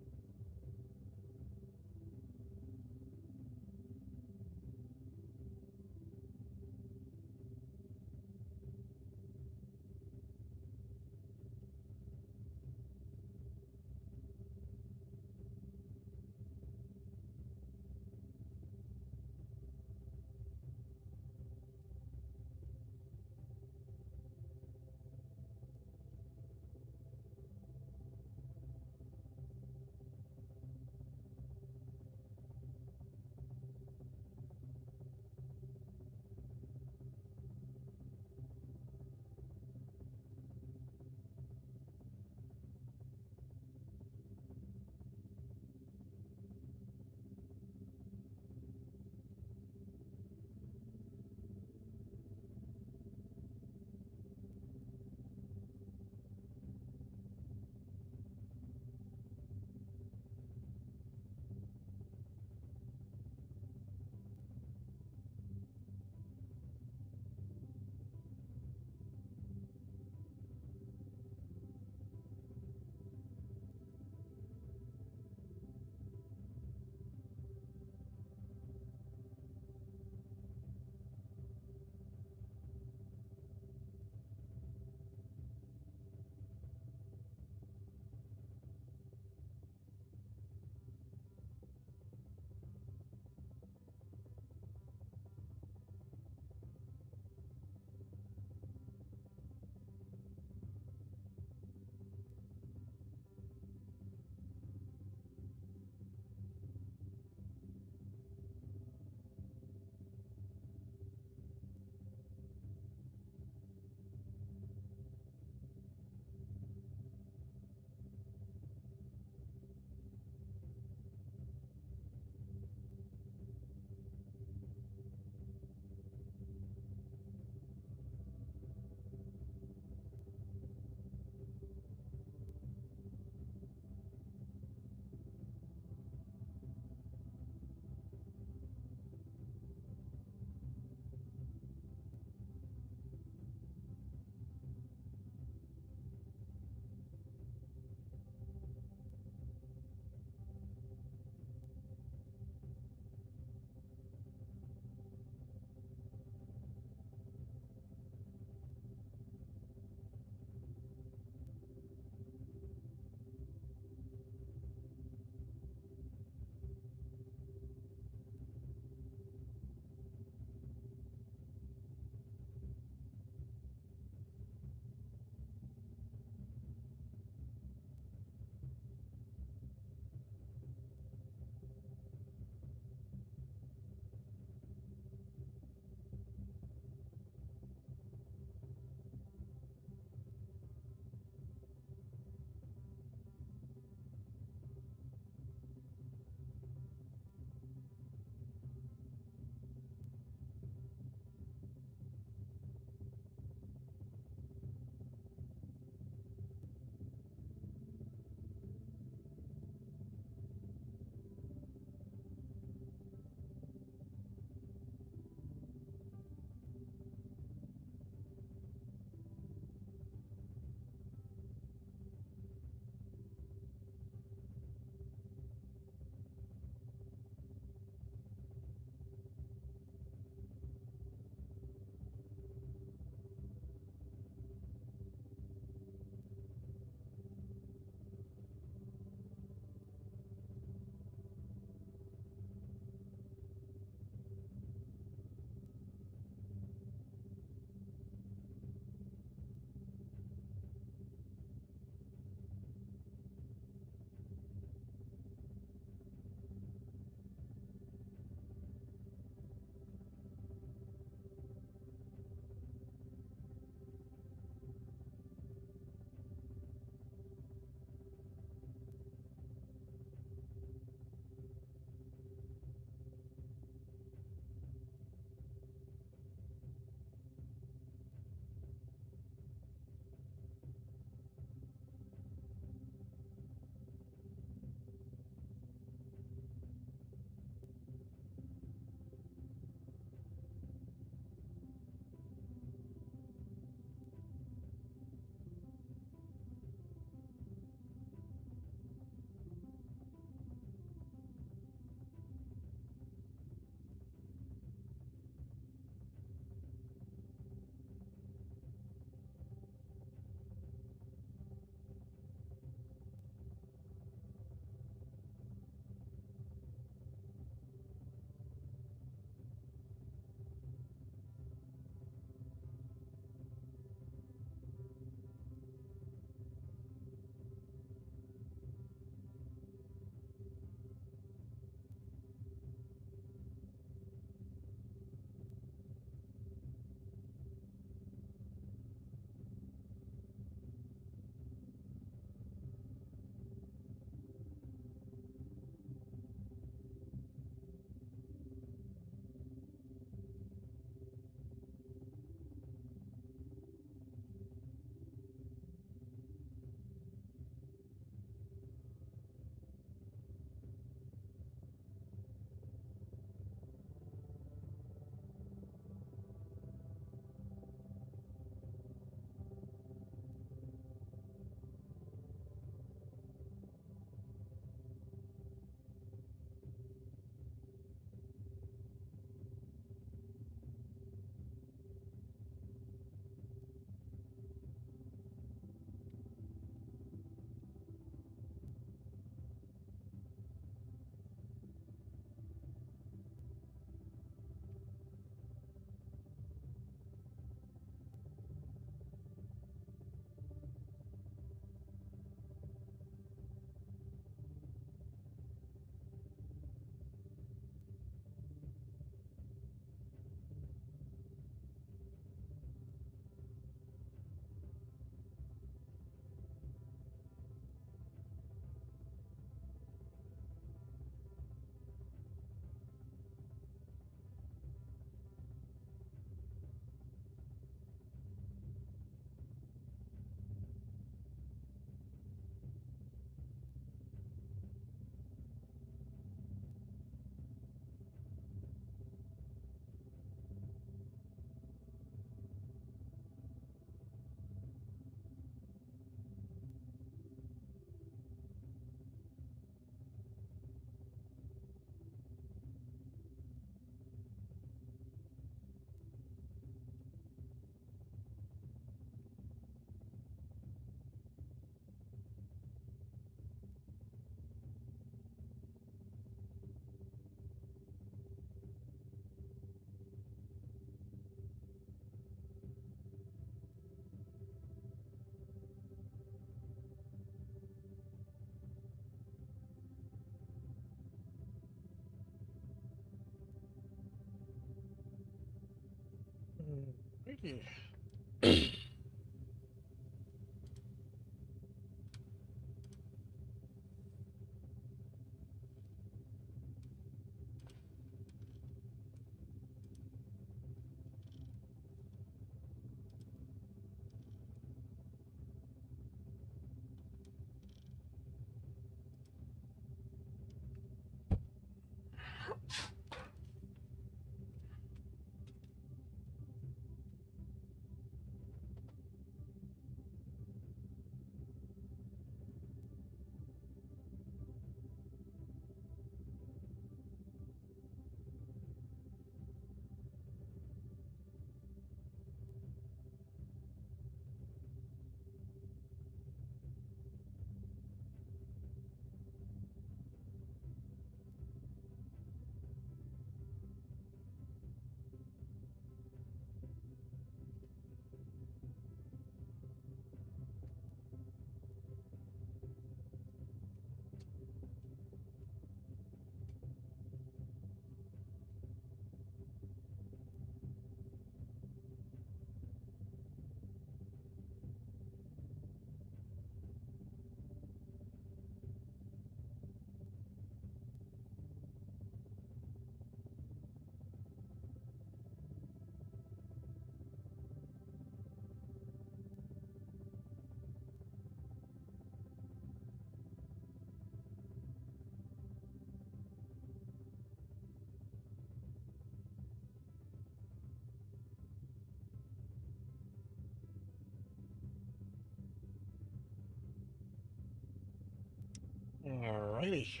Alrighty.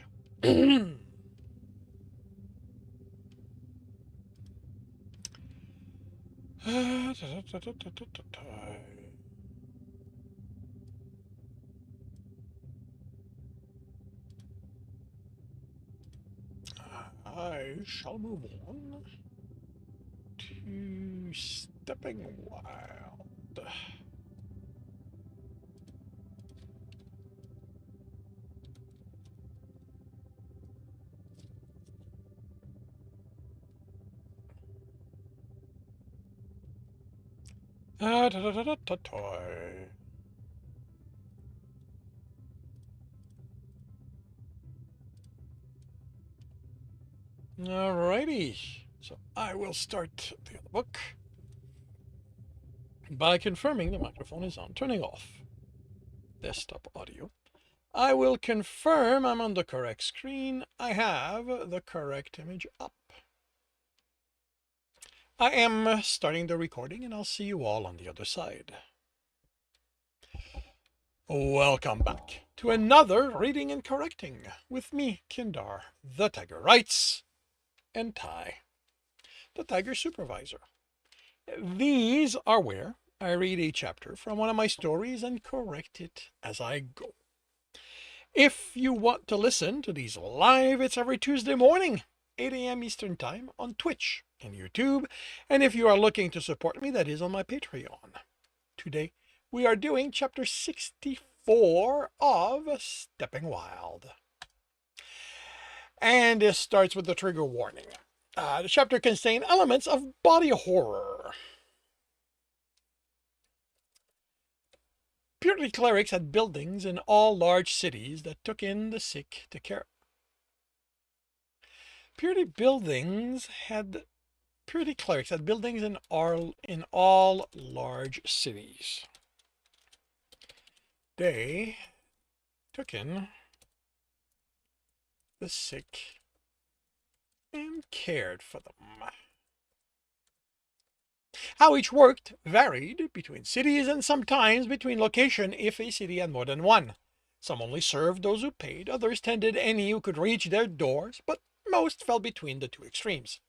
I shall move on to Stepping Wild. Toy. Alrighty. So I will start the other book by confirming the microphone is on, turning off desktop audio. I will confirm I'm on the correct screen. I have the correct image up. I am starting the recording and I'll see you all on the other side. Welcome back to another Reading and Correcting with me, Kindar, the Tiger Writes, and Ty, the Tiger Supervisor. These are where I read a chapter from one of my stories and correct it as I go. If you want to listen to these live, it's every Tuesday morning, 8 a.m. Eastern Time on Twitch and YouTube. And if you are looking to support me, that is on my Patreon. Today, we are doing chapter 64 of Stepping Wild. And this starts with the trigger warning. The chapter contains elements of body horror. Purity clerics had buildings in all large cities that took in the sick to care. Purity clerics had buildings in all large cities. They took in the sick and cared for them. How each worked varied between cities and sometimes between location if a city had more than one. Some only served those who paid, others tended any who could reach their doors, but most fell between the two extremes.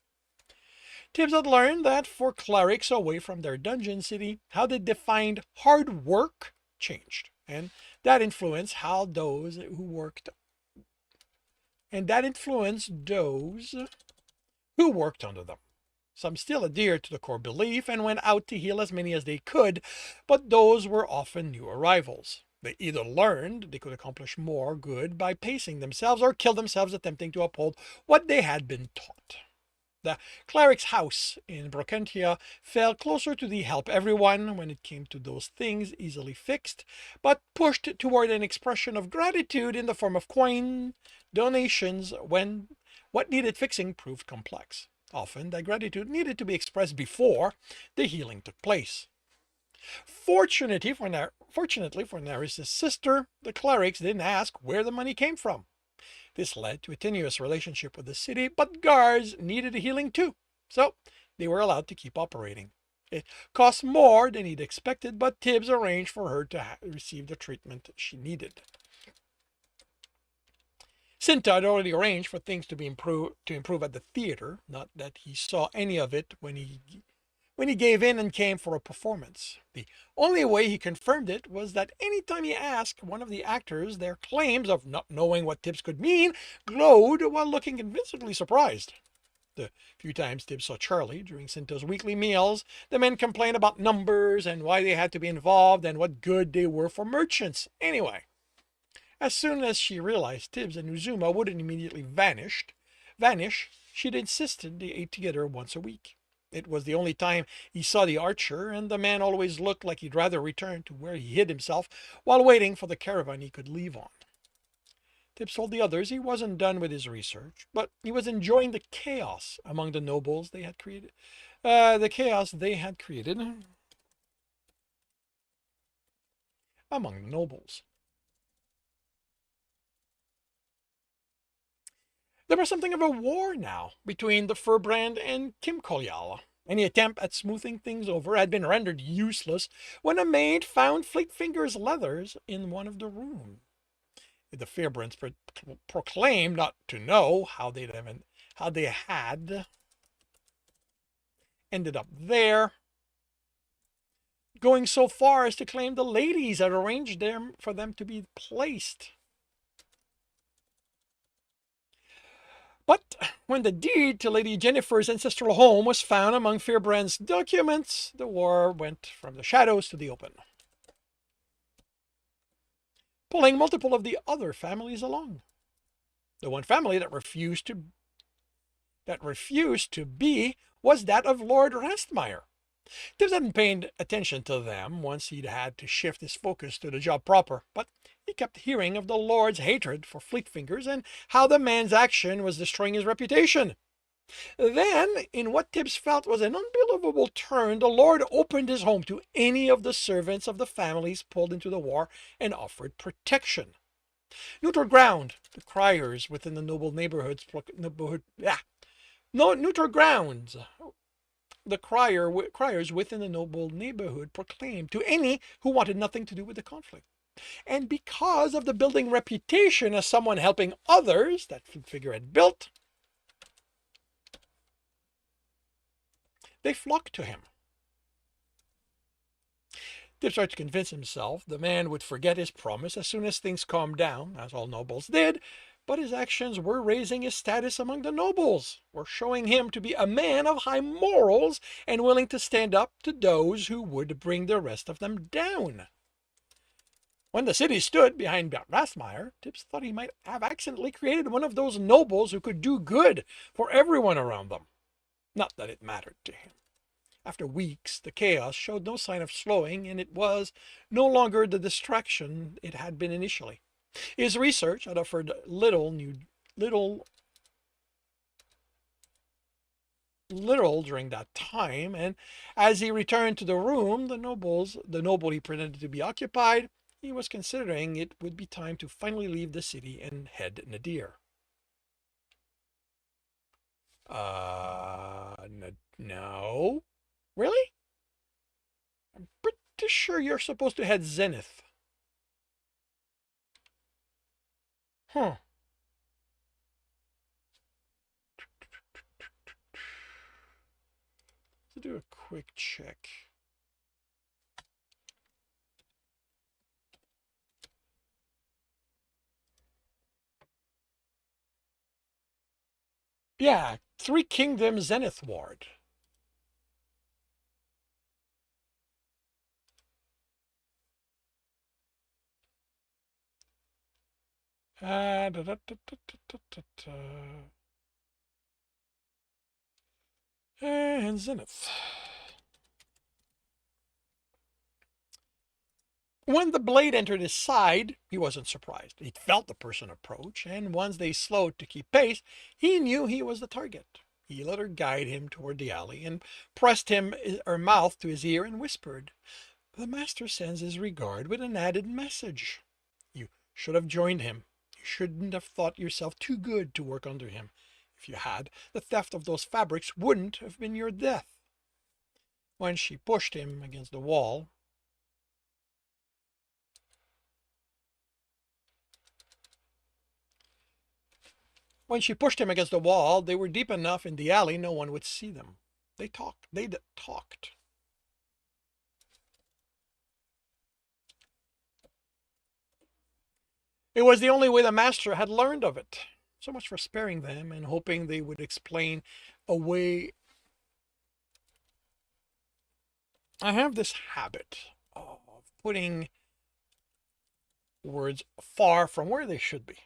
Tibbs had learned that for clerics away from their dungeon city, how they defined hard work changed, and that influenced how those who worked under them. Some still adhered to the core belief and went out to heal as many as they could, but those were often new arrivals. They either learned they could accomplish more good by pacing themselves or kill themselves attempting to uphold what they had been taught. The cleric's house in Brokentia fell closer to the help everyone when it came to those things easily fixed, but pushed toward an expression of gratitude in the form of coin donations when what needed fixing proved complex. Often, that gratitude needed to be expressed before the healing took place. Fortunately for Neris' sister, the clerics didn't ask where the money came from. This led to a tenuous relationship with the city, but guards needed a healing too, so they were allowed to keep operating. It cost more than he'd expected, but Tibbs arranged for her to receive the treatment she needed. Cinta had already arranged for things to improve at the theater, not that he saw any of it when he gave in and came for a performance. The only way he confirmed it was that any time he asked one of the actors, their claims of not knowing what Tibbs could mean glowed while looking convincingly surprised. The few times Tibbs saw Charlie during Cinta's weekly meals, the men complained about numbers and why they had to be involved and what good they were for merchants. Anyway, as soon as she realized Tibbs and Uzuma wouldn't immediately vanish, she'd insisted they ate together once a week. It was the only time he saw the archer, and the man always looked like he'd rather return to where he hid himself while waiting for the caravan he could leave on. Tibbs told the others he wasn't done with his research, but he was enjoying the chaos among the nobles they had created. Among the nobles. There was something of a war now between the Furbrand and Kim Kolyal. Any attempt at smoothing things over had been rendered useless when a maid found Fleetfinger's leathers in one of the rooms. The Fairbrands proclaimed not to know how they had ended up there, going so far as to claim the ladies had arranged them for them to be placed. But when the deed to Lady Jennifer's ancestral home was found among Fairbrand's documents, the war went from the shadows to the open, pulling multiple of the other families along. The one family that refused to be was that of Lord Rastmeyer. Tibbs hadn't paid attention to them once he'd had to shift his focus to the job proper, but he kept hearing of the Lord's hatred for Fleetfingers and how the man's action was destroying his reputation. Then, in what Tibbs felt was an unbelievable turn, the Lord opened his home to any of the servants of the families pulled into the war and offered protection. Neutral ground, the criers within the noble neighborhoods, neutral grounds, the criers within the noble neighborhood proclaimed to any who wanted nothing to do with the conflict. And because of the building reputation as someone helping others that Fleetfinger had built, they flocked to him. Tibbs tried to convince himself the man would forget his promise as soon as things calmed down, as all nobles did, but his actions were raising his status among the nobles, were showing him to be a man of high morals and willing to stand up to those who would bring the rest of them down. When the city stood behind Rastmeyer, Tibbs thought he might have accidentally created one of those nobles who could do good for everyone around them. Not that it mattered to him. After weeks, the chaos showed no sign of slowing, and it was no longer the distraction it had been initially. His research had offered little during that time, and as he returned to the room, the noble he pretended to be occupied, he was considering it would be time to finally leave the city and head Nadir. No? Really? I'm pretty sure you're supposed to head Zenith. Huh. Let's do a quick check. Yeah, Three Kingdoms Zenith Ward. Da, da, da, da, da, da, da. And Zenith. When the blade entered his side, he wasn't surprised. He felt the person approach, and once they slowed to keep pace, he knew he was the target. He let her guide him toward the alley and pressed her mouth to his ear and whispered, "The master sends his regard with an added message. You should have joined him. You shouldn't have thought yourself too good to work under him. If you had, the theft of those fabrics wouldn't have been your death." When she pushed him against the wall, they were deep enough in the alley no one would see them. They talked. It was the only way the master had learned of it. So much for sparing them and hoping they would explain away. I have this habit of putting words far from where they should be.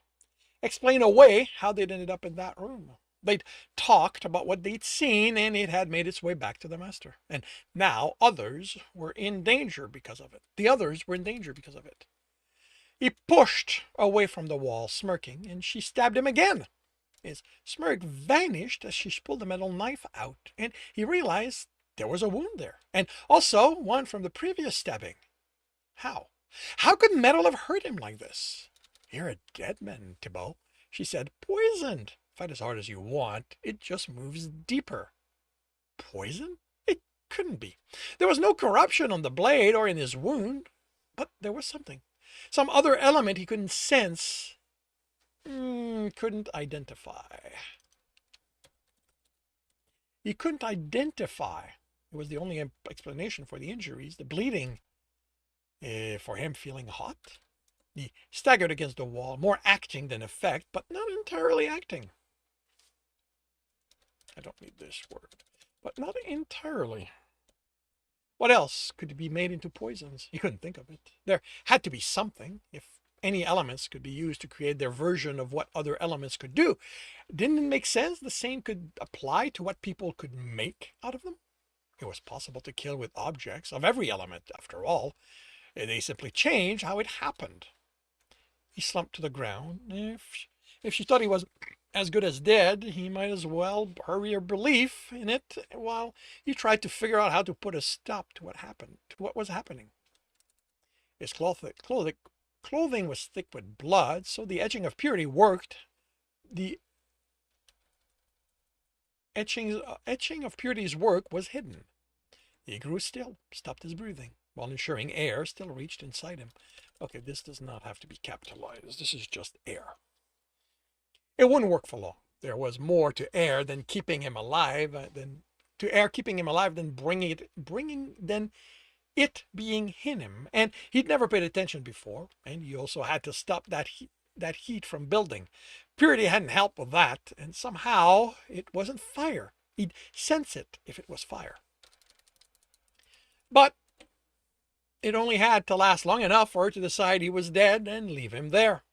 Explain away how they'd ended up in that room. They'd talked about what they'd seen, and it had made its way back to the master. And now others were in danger because of it. The others were in danger because of it. He pushed away from the wall, smirking, and she stabbed him again. His smirk vanished as she pulled the metal knife out, and he realized there was a wound there, and also one from the previous stabbing. How? How could metal have hurt him like this? "You're a dead man, Thibault," she said. "Poisoned. Fight as hard as you want. It just moves deeper." Poison? It couldn't be. There was no corruption on the blade or in his wound, but there was something. Some other element he couldn't sense, couldn't identify. He couldn't identify. It was the only explanation for the injuries, the bleeding, for him feeling hot. He staggered against the wall, more acting than effect, but not entirely acting. I don't need this word, but not entirely. What else could be made into poisons? He couldn't think of it. There had to be something. If any elements could be used to create their version of what other elements could do, didn't it make sense the same could apply to what people could make out of them? It was possible to kill with objects of every element, after all. They simply changed how it happened. He slumped to the ground. If she thought he was as good as dead, he might as well hurry her belief in it while he tried to figure out how to put a stop to what was happening. His clothing was thick with blood, so the etching of purity worked. The etching of purity's work was hidden. He grew still, stopped his breathing, while ensuring air still reached inside him. Okay, this does not have to be capitalized. This is just air. It wouldn't work for long. There was more to air than keeping him alive, than bringing it being in him. And he'd never paid attention before, and he also had to stop that heat from building. Purity hadn't helped with that, and somehow it wasn't fire. He'd sense it if it was fire. But it only had to last long enough for her to decide he was dead and leave him there.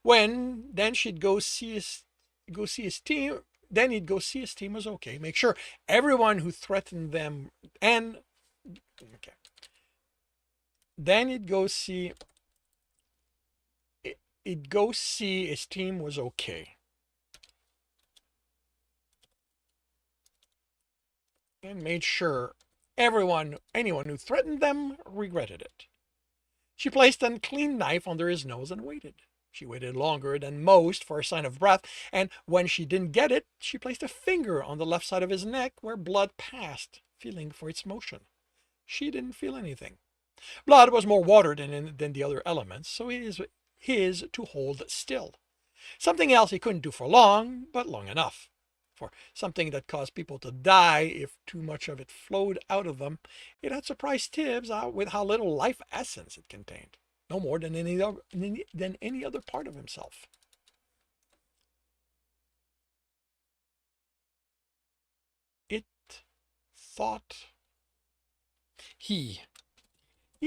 Then she'd go see his team. Then he'd go see his team was okay. Make sure everyone who threatened them Then he'd go see his team was okay. And made sure anyone who threatened them regretted it. She placed a clean knife under his nose and waited. She waited longer than most for a sign of breath, and when she didn't get it, she placed a finger on the left side of his neck where blood passed, feeling for its motion. She didn't feel anything. Blood was more water than the other elements, so it is his to hold still. Something else he couldn't do for long, but long enough. For something that caused people to die if too much of it flowed out of them, it had surprised Tibbs with how little life essence it contained. No more than any other part of himself. It thought he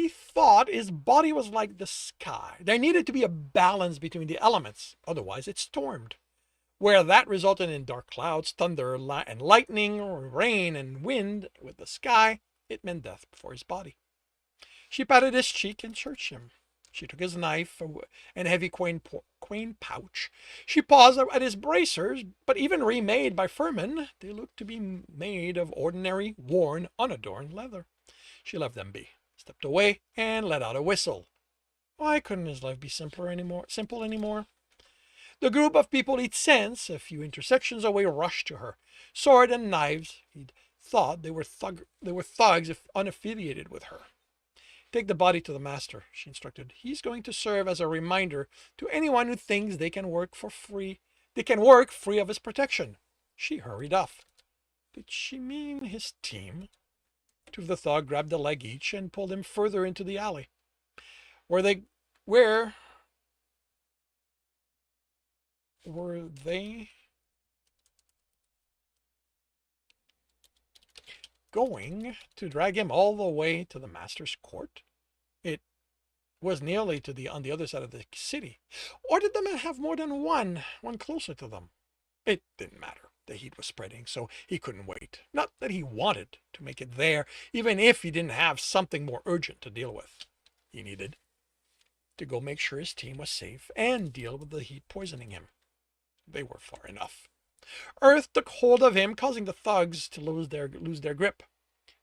thought his body was like the sky. There needed to be a balance between the elements, otherwise it stormed. Where that resulted in dark clouds, thunder, and lightning, rain and wind with the sky, it meant death before his body. She patted his cheek and searched him. She took his knife and heavy quain pouch. She paused at his bracers, but even remade by Furman, they looked to be made of ordinary, worn, unadorned leather. She left them be, stepped away, and let out a whistle. Why couldn't his life be simple anymore? The group of people he'd sensed a few intersections away rushed to her, sword and knives. He'd thought they were thugs if unaffiliated with her. Take the body to the master, she instructed. He's going to serve as a reminder to anyone who thinks they can work for free. They can work free of his protection. She hurried off. Did she mean his team? Two of the thugs grabbed a leg each and pulled him further into the alley. Where were they going to drag him all the way to the master's court? It was nearly on the other side of the city. Or did the men have more than one closer to them? It didn't matter. The heat was spreading, so he couldn't wait. Not that he wanted to make it there, even if he didn't have something more urgent to deal with. He needed to go make sure his team was safe and deal with the heat poisoning him. They were far enough. Earth took hold of him, causing the thugs to lose their grip.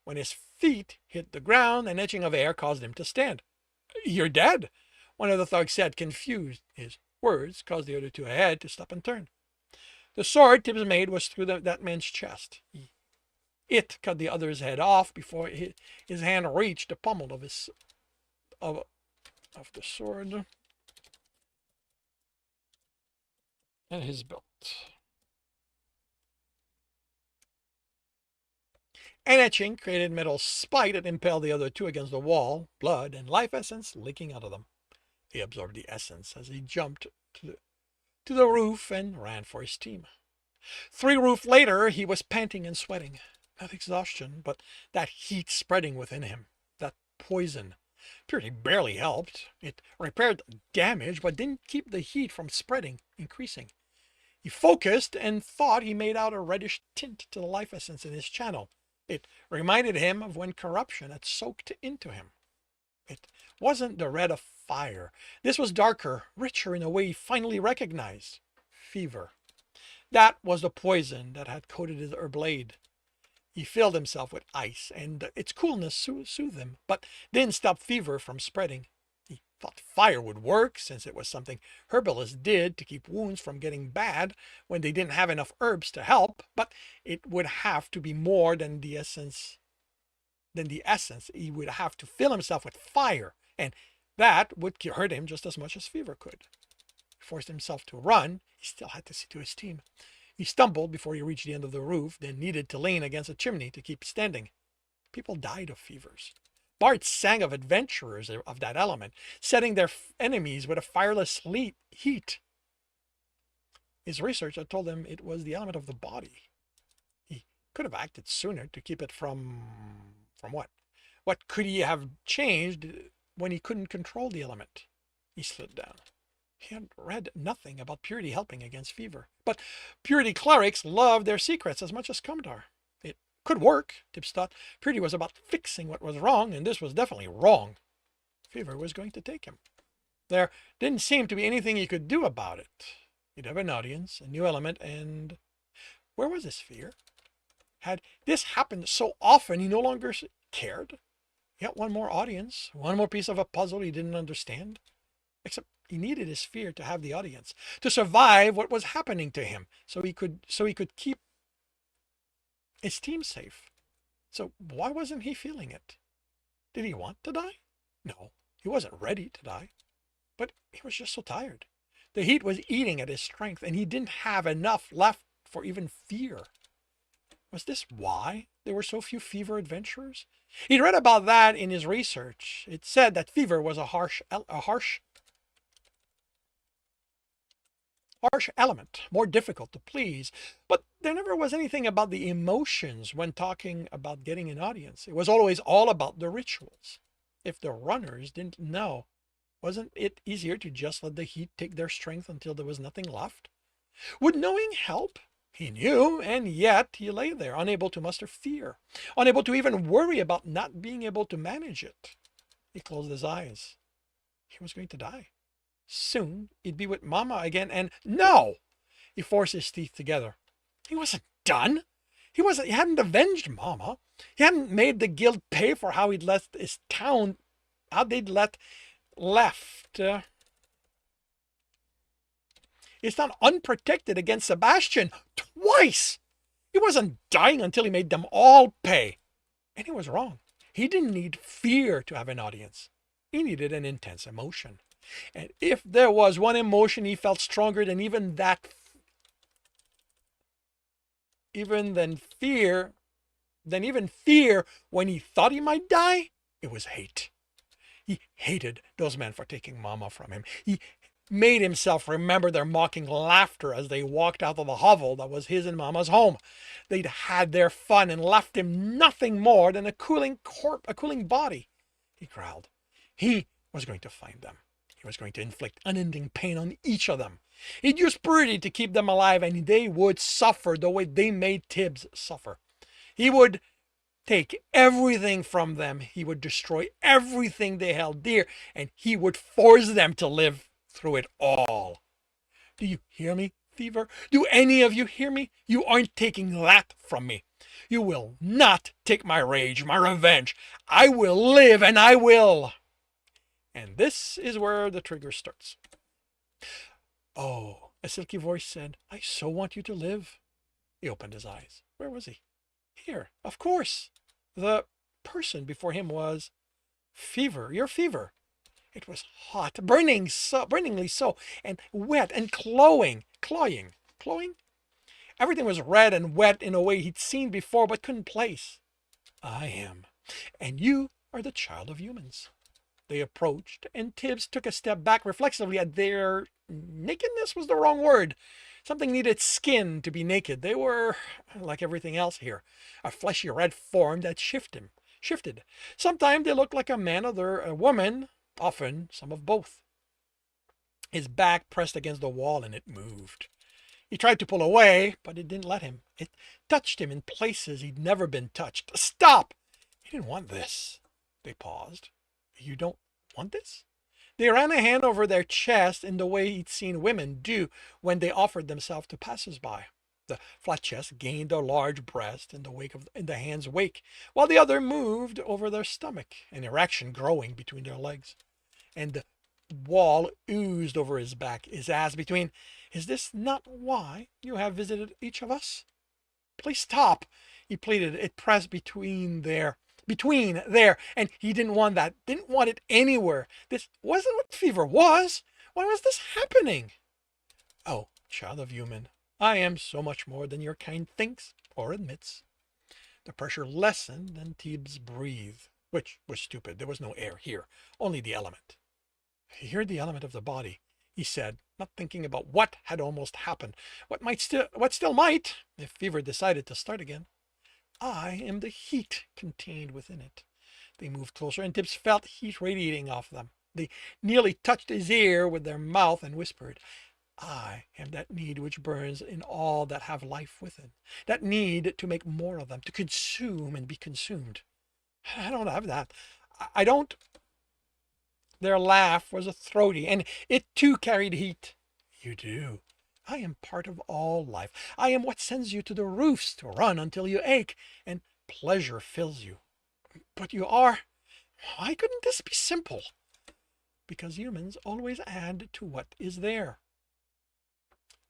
When his feet hit the ground, an etching of air caused him to stand. "You're dead," one of the thugs said, confused. His words caused the other two ahead to stop and turn. The sword Tibbs made was through that man's chest. It cut the other's head off before his hand reached the pommel of the sword and his belt. An etching created metal spike that impaled the other two against the wall, blood and life essence leaking out of them. He absorbed the essence as he jumped to the roof and ran for his team. 3 roofs later, he was panting and sweating. Not exhaustion, but that heat spreading within him. That poison. Purity barely helped. It repaired damage, but didn't keep the heat from spreading, increasing. He focused and thought he made out a reddish tint to the life essence in his channel. It reminded him of when corruption had soaked into him. It wasn't the red of fire. This was darker, richer in a way he finally recognized. Fever. That was the poison that had coated her blade. He filled himself with ice, and its coolness soothed him, but didn't stop fever from spreading. He thought fire would work, since it was something herbalists did to keep wounds from getting bad when they didn't have enough herbs to help, but it would have to be more than the essence. He would have to fill himself with fire, and that would hurt him just as much as fever could. He forced himself to run. He still had to see to his team. He stumbled before he reached the end of the roof, then needed to lean against a chimney to keep standing. People died of fevers. Bart sang of adventurers of that element, setting their enemies with a fireless heat. His research had told him it was the element of the body. He could have acted sooner to keep it from what? What could he have changed when he couldn't control the element? He slid down. He had read nothing about purity helping against fever, but purity clerics loved their secrets as much as Kumdar. It could work, Tibbs thought. Purity was about fixing what was wrong, and this was definitely wrong. Fever was going to take him. There didn't seem to be anything he could do about it. He'd have an audience, a new element, and where was his fear? Had this happened so often he no longer cared? Yet one more audience, one more piece of a puzzle he didn't understand. Except he needed his fear to have the audience, to survive what was happening to him, so he could keep his team safe. So why wasn't he feeling it? Did he want to die? No, he wasn't ready to die. But he was just so tired. The heat was eating at his strength, and he didn't have enough left for even fear. Was this why there were so few fever adventurers? He'd read about that in his research. It said that fever was a harsh element, more difficult to please, but there never was anything about the emotions when talking about getting an audience. It was always all about the rituals. If the runners didn't know, wasn't it easier to just let the heat take their strength until there was nothing left? Would knowing help? He knew, and yet he lay there, unable to muster fear, unable to even worry about not being able to manage it. He closed his eyes. He was going to die. Soon he'd be with Mama again, and no! He forced his teeth together. He wasn't done. He hadn't avenged Mama. He hadn't made the guild pay for how he'd left his town, how they'd left his town unprotected against Sebastian twice. He wasn't dying until he made them all pay. And he was wrong. He didn't need fear to have an audience. He needed an intense emotion. And if there was one emotion he felt stronger than even fear when he thought he might die, it was hate. He hated those men for taking Mama from him. He made himself remember their mocking laughter as they walked out of the hovel that was his and Mama's home. They'd had their fun and left him nothing more than a cooling body. He growled. He was going to find them. He was going to inflict unending pain on each of them. He'd use Prudy to keep them alive, and they would suffer the way they made Tibbs suffer. He would take everything from them. He would destroy everything they held dear, and he would force them to live through it all. Do you hear me, Fever? Do any of you hear me? You aren't taking that from me. You will not take my rage, my revenge. I will live, and I will. And this is where the trigger starts. Oh, a silky voice said, I so want you to live. He opened his eyes. Where was he? Here, of course. The person before him was Fever, your Fever. It was hot, burningly so, and wet and cloying. Everything was red and wet in a way he'd seen before but couldn't place. I am, and you are the child of humans. They approached, and Tibbs took a step back reflexively at their nakedness was the wrong word. Something needed skin to be naked. They were, like everything else here, a fleshy red form that shifted. Sometimes they looked like a man or a woman, often some of both. His back pressed against the wall, and it moved. He tried to pull away, but it didn't let him. It touched him in places he'd never been touched. Stop! He didn't want this. They paused. You don't want this? They ran a hand over their chest in the way he'd seen women do when they offered themselves to passers-by. The flat chest gained a large breast in the hand's wake, while the other moved over their stomach, an erection growing between their legs. And the wall oozed over his back, his ass between. Is this not why you have visited each of us? Please stop, he pleaded. It pressed between there, and he didn't want that, didn't want it anywhere. This wasn't what Fever was. Why was this happening? Oh, child of human, I am so much more than your kind thinks or admits. The pressure lessened, and Tibbs breathed, which was stupid. There was no air here, only the element. You're the element of the body, he said, not thinking about what had almost happened, what still might, if Fever decided to start again. I am the heat contained within it. They moved closer, and Tibbs felt heat radiating off them. They nearly touched his ear with their mouth and whispered, I am that need which burns in all that have life within, that need to make more of them, to consume and be consumed. I don't have that. I don't. Their laugh was a throaty, and it too carried heat. You do. I am part of all life. I am what sends you to the roofs to run until you ache, and pleasure fills you. But you are. Why couldn't this be simple? Because humans always add to what is there.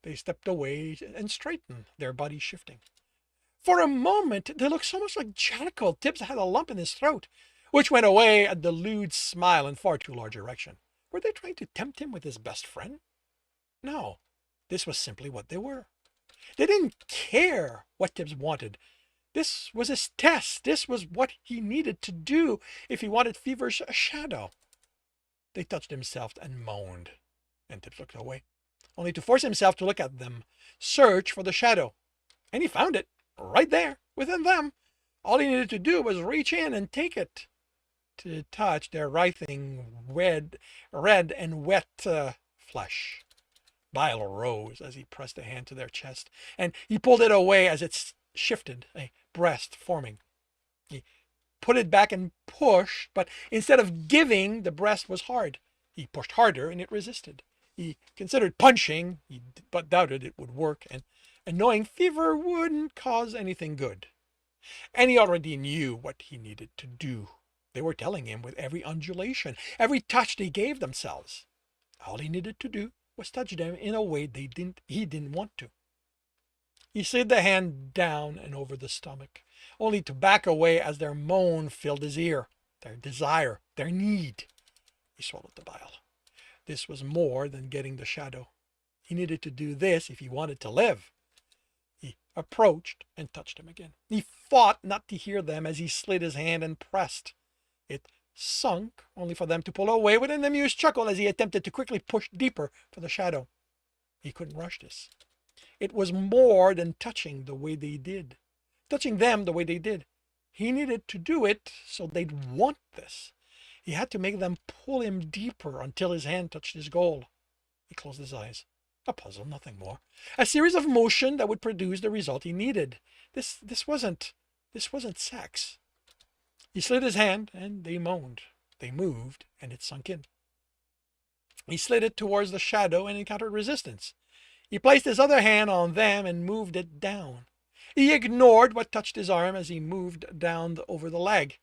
They stepped away and straightened, their bodies shifting. For a moment, they looked so much like Jackal. Tibbs had a lump in his throat, which went away at the lewd smile in far too large erection. Were they trying to tempt him with his best friend? No. This was simply what they were. They didn't care what Tibbs wanted. This was his test. This was what he needed to do if he wanted Fever's shadow. They touched himself and moaned, and Tibbs looked away, only to force himself to look at them, search for the shadow. And he found it, right there, within them. All he needed to do was reach in and take it, to touch their writhing, red and wet flesh. Bile rose as he pressed a hand to their chest, and he pulled it away as it shifted, a breast forming. He put it back and pushed, but instead of giving, the breast was hard. He pushed harder, and it resisted. He considered punching, but doubted it would work, and knowing fever wouldn't cause anything good. And he already knew what he needed to do. They were telling him with every undulation, every touch they gave themselves. All he needed to do was touch them in a way he didn't want to. He slid the hand down and over the stomach, only to back away as their moan filled his ear, their desire, their need. He swallowed the bile. This was more than getting the shadow. He needed to do this if he wanted to live. He approached and touched him again. He fought not to hear them as he slid his hand and pressed. It sunk, only for them to pull away with an amused chuckle as he attempted to quickly push deeper for the shadow. He couldn't rush this. It was more than touching the way they did. Touching them the way they did. He needed to do it so they'd want this. He had to make them pull him deeper until his hand touched his goal. He closed his eyes. A puzzle, nothing more. A series of motion that would produce the result he needed. This wasn't sex. He slid his hand, and they moaned. They moved, and it sunk in. He slid it towards the shadow and encountered resistance. He placed his other hand on them and moved it down. He ignored what touched his arm as he moved down over the leg.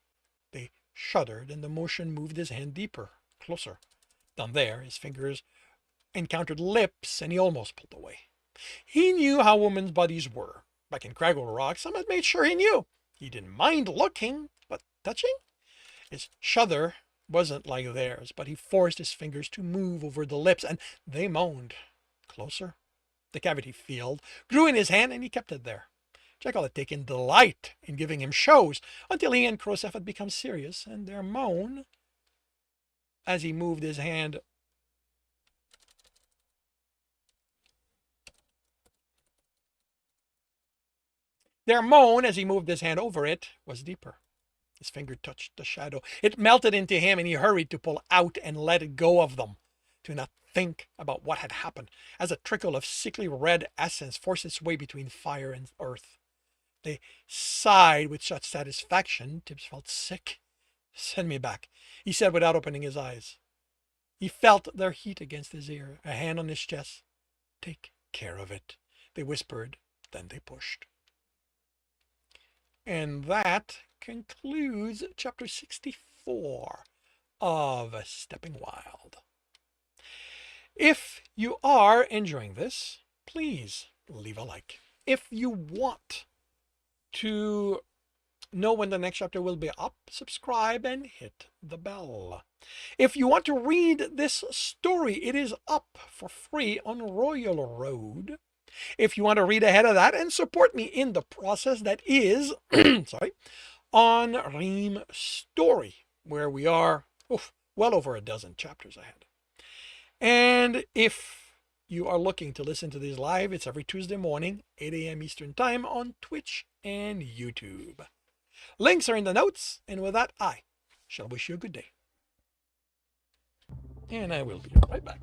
They shuddered, and the motion moved his hand deeper, closer. Down there, his fingers encountered lips, and he almost pulled away. He knew how women's bodies were. Back in Craggle Rock, some had made sure he knew. He didn't mind looking, but touching? His shudder wasn't like theirs, but he forced his fingers to move over the lips, and they moaned. Closer. The cavity filled, grew in his hand, and he kept it there. Jekyll had taken delight in giving him shows until he and Krosef had become serious, and their moan, as he moved his hand over it was deeper. His finger touched the shadow. It melted into him, and he hurried to pull out and let go of them, to not think about what had happened, as a trickle of sickly red essence forced its way between fire and earth. They sighed with such satisfaction, Tibbs felt sick. Send me back, he said without opening his eyes. He felt their heat against his ear, a hand on his chest. Take care of it, they whispered, then they pushed. And that concludes chapter 64 of Stepping Wild. If you are enjoying this, please leave a like. If you want to know when the next chapter will be up, subscribe and hit the bell. If you want to read this story, it is up for free on Royal Road. If you want to read ahead of that and support me in the process, that is on Ream Story, where we are well over a dozen chapters ahead. And if you are looking to listen to these live, it's every Tuesday morning, 8 a.m. Eastern Time on Twitch and YouTube. Links are in the notes, and with that, I shall wish you a good day. And I will be right back.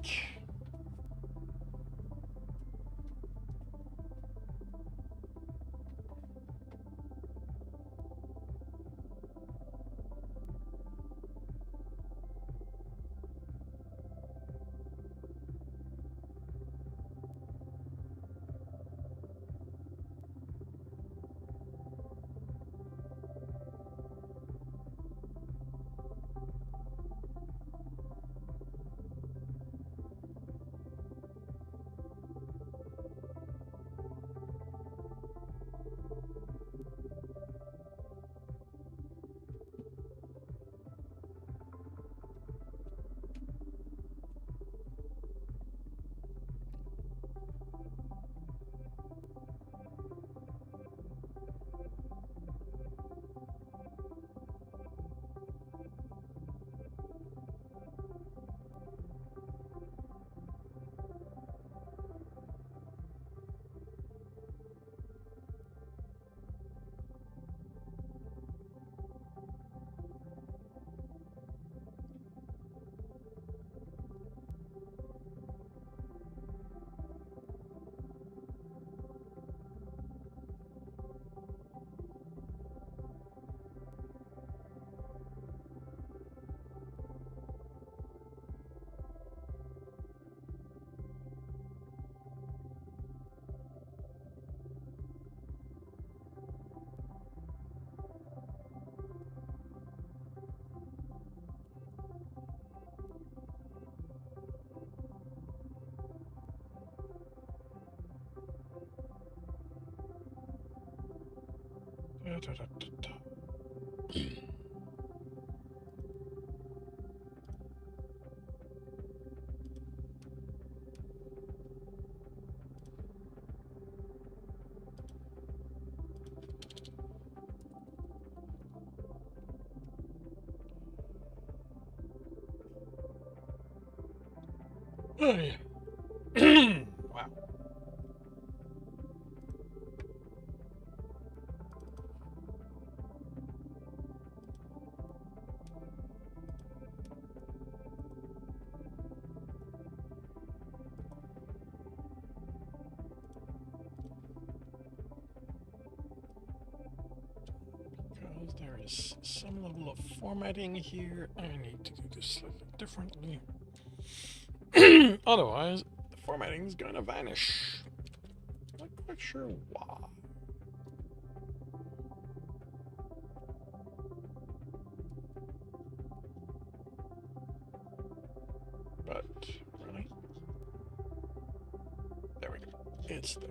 Oh, yeah. Wow. Because there is some level of formatting here, I need to do this slightly differently. Otherwise, the formatting is gonna vanish. Not quite sure why. But really, there we go. It's there.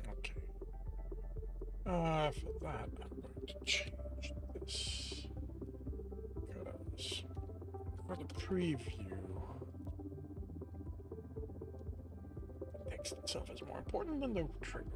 Okay. For that, I'm going to change this because for the preview, the text itself is more important than the trigger.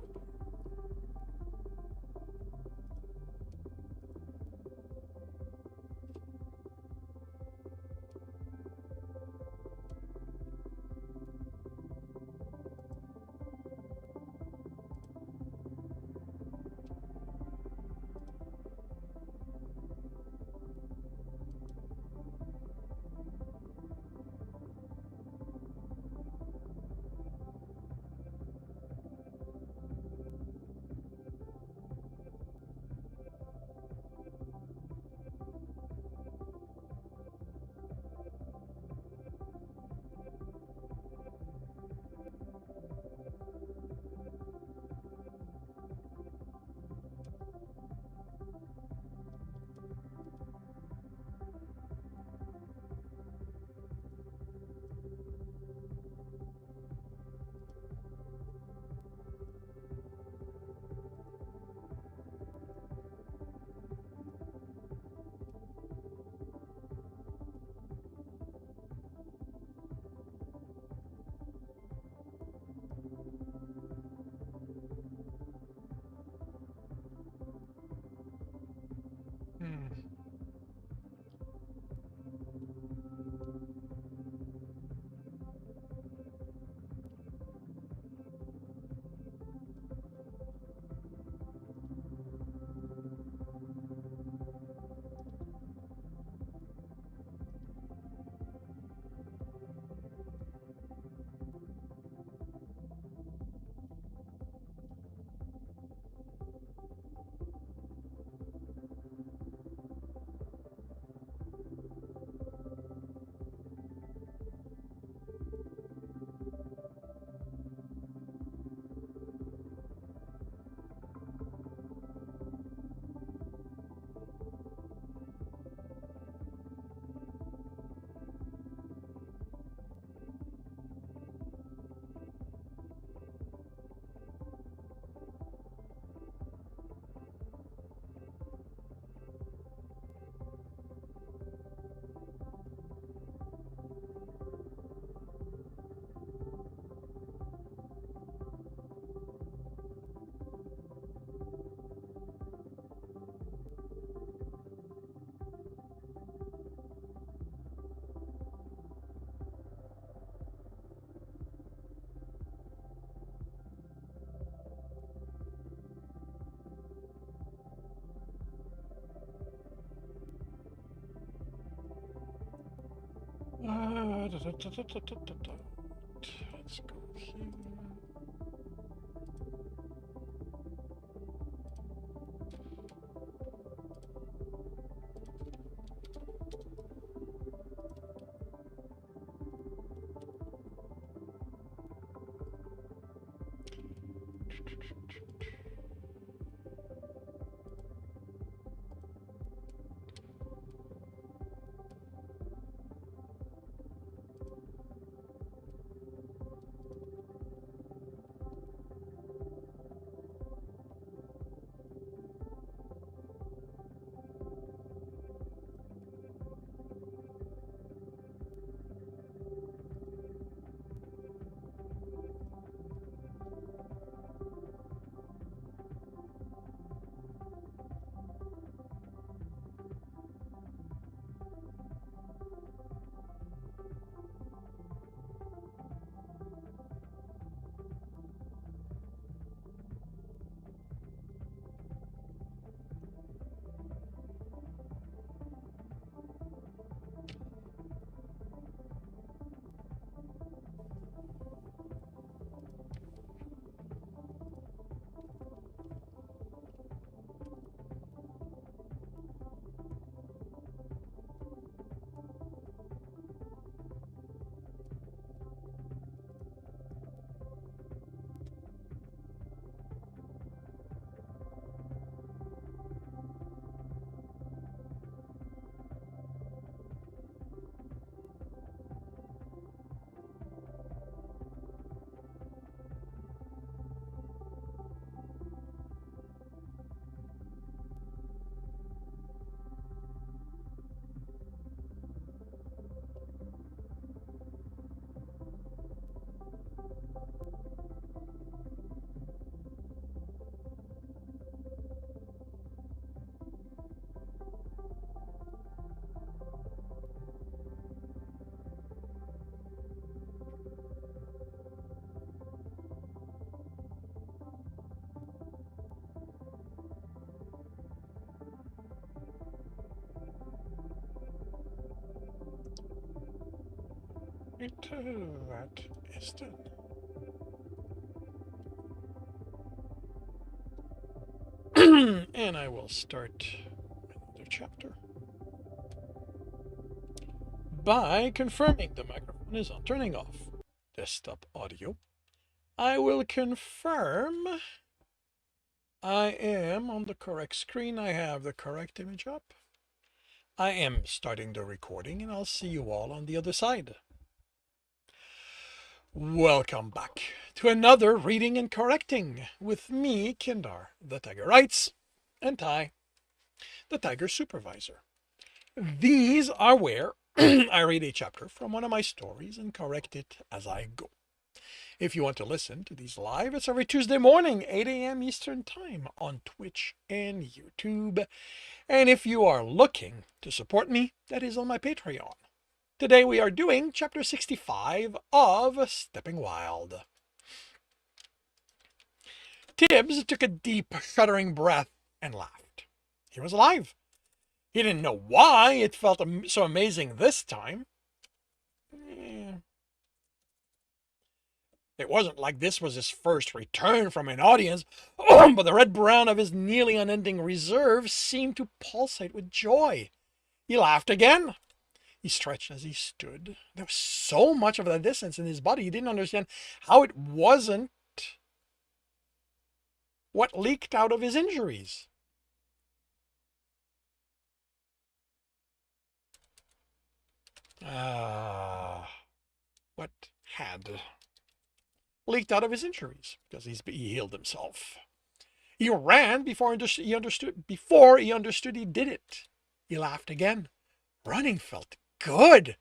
Let's go here. Right, that is done. And I will start another chapter by confirming the microphone is on, turning off desktop audio. I will confirm I am on the correct screen. I have the correct image up. I am starting the recording, and I'll see you all on the other side. Welcome back to another reading and correcting with me, Kindar, the Tiger Writes, and Ty, the Tiger Supervisor. These are where I read a chapter from one of my stories and correct it as I go. If you want to listen to these live, it's every Tuesday morning, 8 a.m. Eastern Time on Twitch and YouTube. And if you are looking to support me, that is on my Patreon. Today we are doing chapter 65 of Stepping Wild. Tibbs took a deep, shuddering breath and laughed. He was alive. He didn't know why it felt so amazing this time. It wasn't like this was his first return from an audience, but the red-brown of his nearly unending reserve seemed to pulsate with joy. He laughed again. He stretched as he stood. There was so much of that distance in his body, he didn't understand how it wasn't what leaked out of his injuries. What had leaked out of his injuries, because he healed himself. He ran before he understood he did it. He laughed again. Running felt good.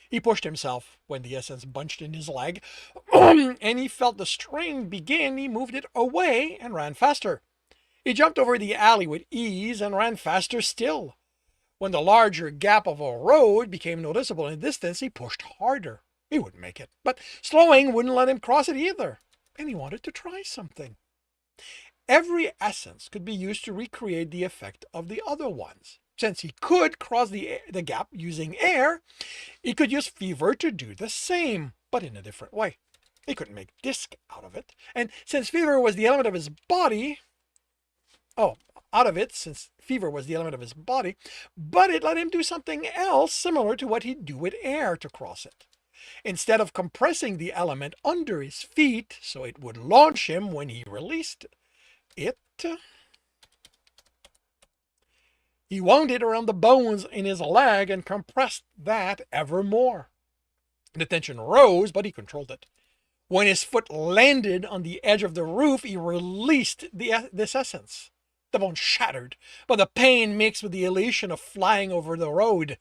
He pushed himself when the essence bunched in his leg, and he felt the strain begin. He moved it away and ran faster. He jumped over the alley with ease and ran faster still. When the larger gap of a road became noticeable in the distance, he pushed harder. He wouldn't make it, but slowing wouldn't let him cross it either, and he wanted to try something. Every essence could be used to recreate the effect of the other ones. Since he could cross the gap using air, he could use fever to do the same, but in a different way. He couldn't make disc out of it, and since fever was the element of his body, since fever was the element of his body, but it let him do something else similar to what he'd do with air to cross it. Instead of compressing the element under his feet so it would launch him when he released it, he wound it around the bones in his leg and compressed that ever more. The tension rose, but he controlled it. When his foot landed on the edge of the roof, he released this essence. The bone shattered, but the pain mixed with the elation of flying over the road.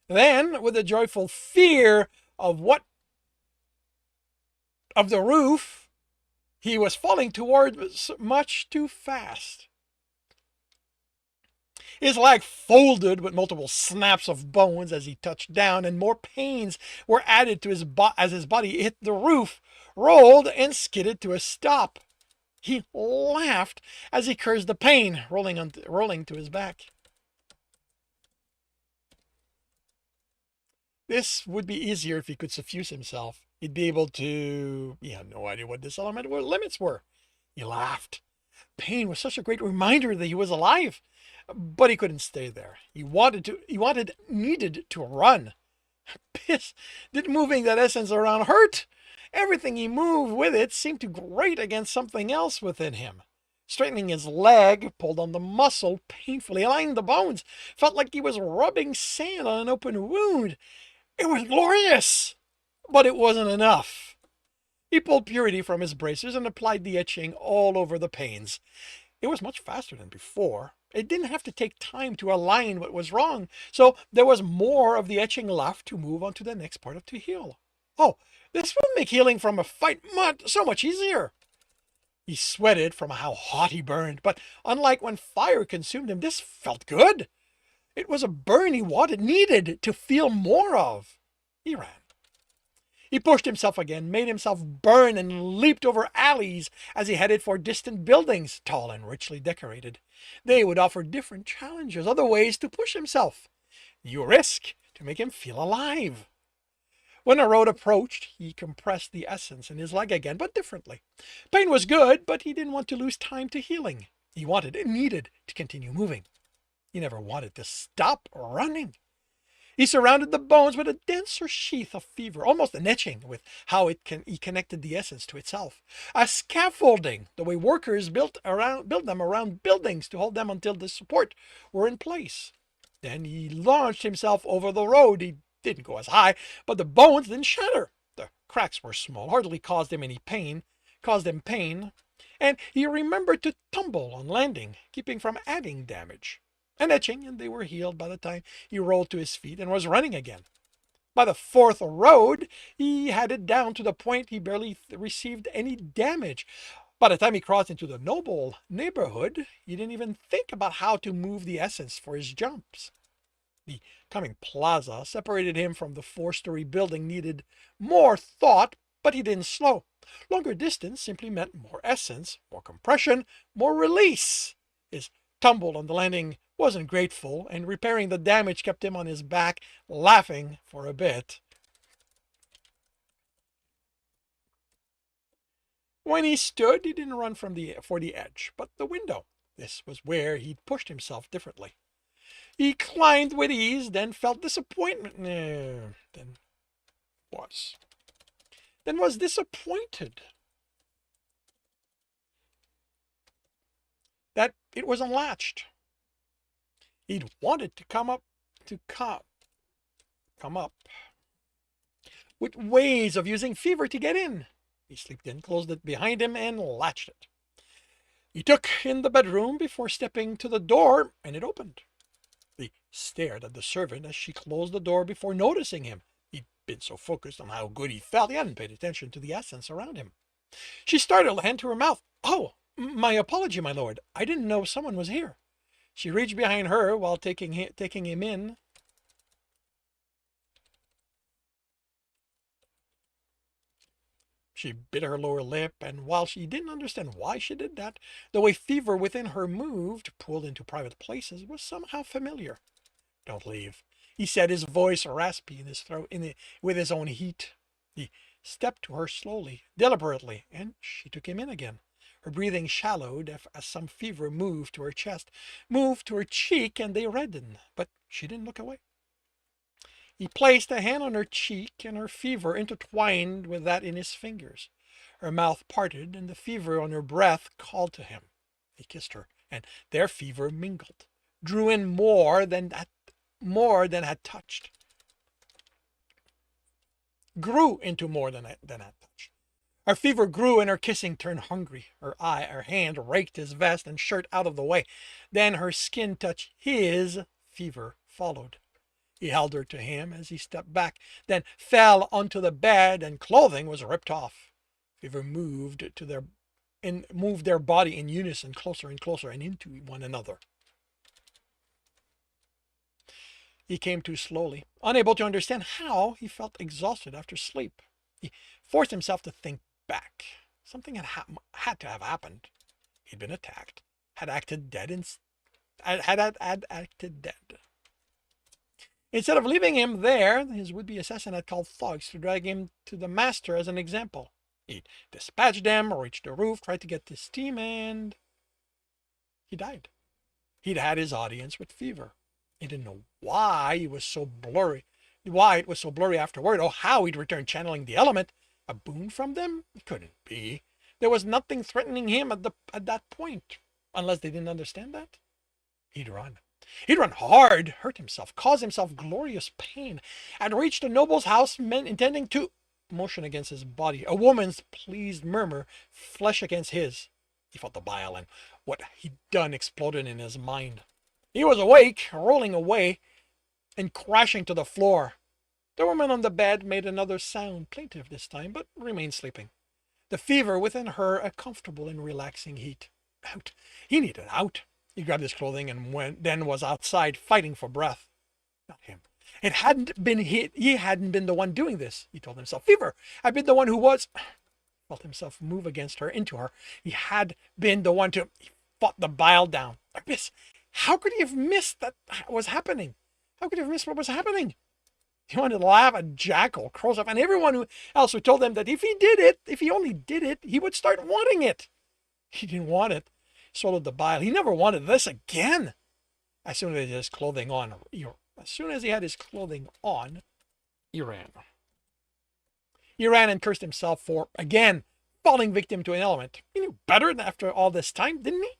Then, with the joyful fear of the roof he was falling toward much too fast. His leg folded with multiple snaps of bones as he touched down, and more pains were added to as his body hit the roof, rolled, and skidded to a stop. He laughed as he cursed the pain rolling to his back. This would be easier if he could suffuse himself. He'd be able to... He had no idea what this element limits were. He laughed. Pain was such a great reminder that he was alive. But he couldn't stay there. He needed to run. Piss, did moving that essence around hurt? Everything he moved with it seemed to grate against something else within him. Straightening his leg, pulled on the muscle, painfully aligned the bones. Felt like he was rubbing sand on an open wound. It was glorious, but it wasn't enough. He pulled Purity from his bracers and applied the etching all over the pains. It was much faster than before. It didn't have to take time to align what was wrong, so there was more of the etching left to move on to the next part to heal. Oh, this would make healing from a fight so much easier. He sweated from how hot he burned, but unlike when fire consumed him, this felt good. It was a burn he needed to feel more of. He ran. He pushed himself again, made himself burn, and leaped over alleys as he headed for distant buildings, tall and richly decorated. They would offer different challenges, other ways to push himself. New risk to make him feel alive. When a road approached, he compressed the essence in his leg again, but differently. Pain was good, but he didn't want to lose time to healing. He wanted and needed to continue moving. He never wanted to stop running. He surrounded the bones with a denser sheath of fever, almost an etching with how he connected the essence to itself. A scaffolding, the way workers build them around buildings to hold them until the support were in place. Then he launched himself over the road. He didn't go as high, but the bones didn't shatter. The cracks were small, hardly caused him pain, and he remembered to tumble on landing, keeping from adding damage. An etching, and they were healed by the time he rolled to his feet and was running again. By the fourth road, he had it down to the point he barely received any damage. By the time he crossed into the noble neighborhood, he didn't even think about how to move the essence for his jumps. The coming plaza separated him from the four-story building needed more thought, but he didn't slow. Longer distance simply meant more essence, more compression, more release. His tumble on the landing wasn't grateful, and repairing the damage kept him on his back, laughing for a bit. When he stood, he didn't run for the edge, but the window. This was where he'd pushed himself differently. He climbed with ease, then felt disappointment. Then was disappointed that it was unlatched. He'd wanted to come up with ways of using fever to get in. He slipped in, closed it behind him, and latched it. He took in the bedroom before stepping to the door, and it opened. He stared at the servant as she closed the door before noticing him. He'd been so focused on how good he felt, he hadn't paid attention to the essence around him. She started a hand to her mouth. "Oh, my apology, my lord. I didn't know someone was here." She reached behind her while taking him in. She bit her lower lip, and while she didn't understand why she did that, the way fever within her moved, pulled into private places, was somehow familiar. "Don't leave," he said, his voice raspy in his throat with his own heat. He stepped to her slowly, deliberately, and she took him in again. Her breathing shallowed as some fever moved to her chest, moved to her cheek, and they reddened, but she didn't look away. He placed a hand on her cheek, and her fever intertwined with that in his fingers. Her mouth parted, and the fever on her breath called to him. He kissed her, and their fever mingled, drew in more than had touched, grew into more than had touched. Her fever grew, and her kissing turned hungry. Her hand raked his vest and shirt out of the way. Then her skin touched his. Fever followed. He held her to him as he stepped back, then fell onto the bed, and clothing was ripped off. Fever moved their body in unison, closer and closer, and into one another. He came to slowly, unable to understand how. He felt exhausted after sleep. He forced himself to think back. Something had to have happened. He'd been attacked, had acted dead. Instead of leaving him there, his would-be assassin had called thugs to drag him to the master as an example. He dispatched them, reached the roof, tried to get this team, and he died. He'd had his audience with fever. He didn't know why it was so blurry afterward, or how he'd returned channeling the element. A boon from them? It couldn't be. There was nothing threatening him at that point, unless they didn't understand that. He'd run. He'd run hard, hurt himself, cause himself glorious pain, and reach the noble's house, intending to motion against his body, a woman's pleased murmur, flesh against his. He felt the bile, and what he'd done exploded in his mind. He was awake, rolling away, and crashing to the floor. The woman on the bed made another sound, plaintive this time, but remained sleeping. The fever within her a comfortable and relaxing heat. Out. He needed out. He grabbed his clothing and then was outside, fighting for breath. Not him. It hadn't been he hadn't been the one doing this, he told himself. Fever had been the one who was. Felt himself move against her, into her. He had been the one to. He fought the bile down. Abyss. How could he have missed that was happening? How could he have missed what was happening? He wanted to laugh at Jackal, Krosov, and everyone else who told him that if he only did it, he would start wanting it. He didn't want it. He swallowed the bile. He never wanted this again. As soon as he had his clothing on, he ran. He ran and cursed himself for, again, falling victim to an element. He knew better after all this time, didn't he?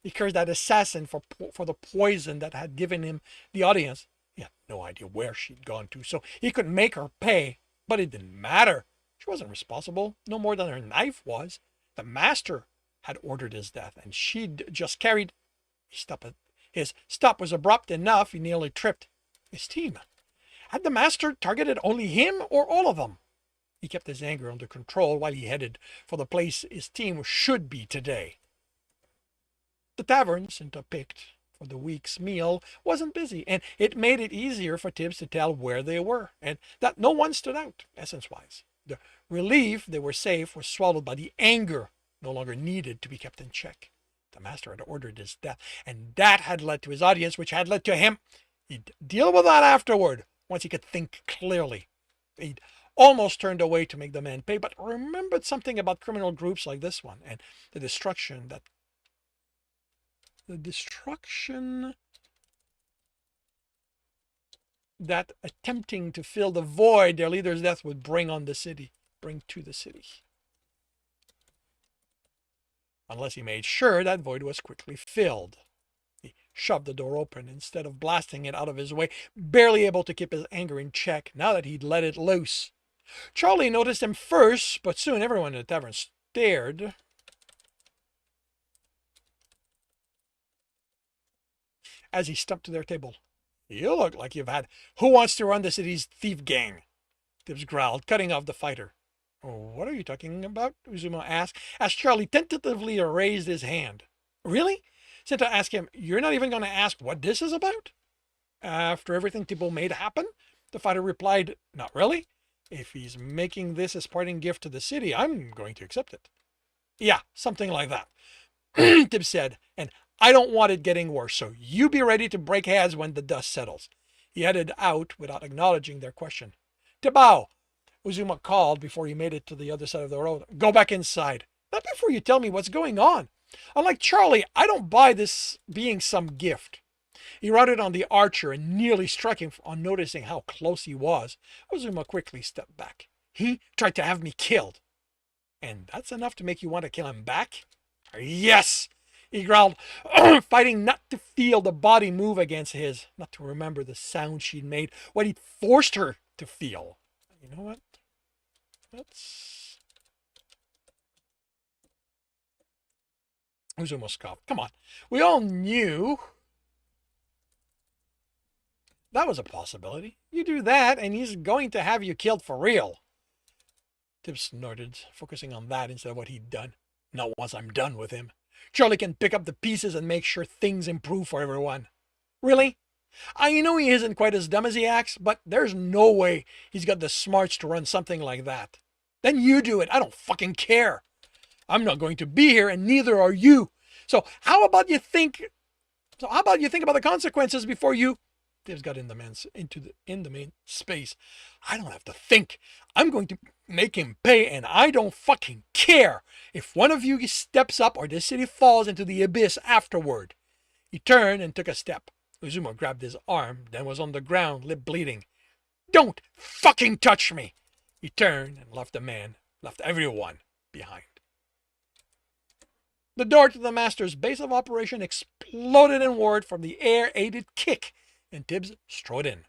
He cursed that assassin for the poison that had given him the audience. He had no idea where she'd gone to, so he could make her pay. But it didn't matter. She wasn't responsible, no more than her knife was. The master had ordered his death, and she'd just carried. His stop was abrupt enough, he nearly tripped. His team. Had the master targeted only him or all of them? He kept his anger under control while he headed for the place his team should be today. The tavern, Cinta picked for the week's meal, wasn't busy, and it made it easier for Tibbs to tell where they were, and that no one stood out, essence-wise. The relief they were safe was swallowed by the anger no longer needed to be kept in check. The master had ordered his death, and that had led to his audience, which had led to him. He'd deal with that afterward, once he could think clearly. He'd almost turned away to make the man pay, but remembered something about criminal groups like this one, and the destruction that attempting to fill the void their leader's death would bring to the city. Unless he made sure that void was quickly filled. He shoved the door open instead of blasting it out of his way, barely able to keep his anger in check now that he'd let it loose. Charlie noticed him first, but soon everyone in the tavern stared. As he stepped to their table. You look like you've had Who Wants to Run the City's Thief Gang? Tibbs growled, cutting off the fighter. What are you talking about? Uzuma asked, as Charlie tentatively raised his hand. Really? Cinta asked him, you're not even going to ask what this is about? After everything Thibault made happen? The fighter replied, not really. If he's making this as parting gift to the city, I'm going to accept it. Yeah, something like that. Tibbs said, and I don't want it getting worse, so you be ready to break heads when the dust settles. He headed out without acknowledging their question. Thibault, Uzuma called before he made it to the other side of the road. Go back inside. Not before you tell me what's going on. Unlike Charlie, I don't buy this being some gift. He rounded on the archer and nearly struck him on noticing how close he was. Uzuma quickly stepped back. He tried to have me killed. And that's enough to make you want to kill him back? Yes! He growled, fighting not to feel the body move against his, not to remember the sound she'd made, what he'd forced her to feel. You know what? Uzuma scoffed. Come on. We all knew that was a possibility. You do that, and he's going to have you killed for real. Tibbs snorted, focusing on that instead of what he'd done. Not once I'm done with him. Charlie can pick up the pieces and make sure things improve for everyone. Really? I know he isn't quite as dumb as he acts, but there's no way he's got the smarts to run something like that. Then you do it. I don't fucking care. I'm not going to be here, and neither are you. So how about you think about the consequences before you... Tibbs got in the main space. I don't have to think. I'm going to make him pay, and I don't fucking care if one of you steps up or this city falls into the abyss afterward. He turned and took a step. Uzuma grabbed his arm, then was on the ground, lip bleeding. Don't fucking touch me! He turned and left everyone behind. The door to the master's base of operation exploded inward from the air-aided kick, and Tibbs strode in.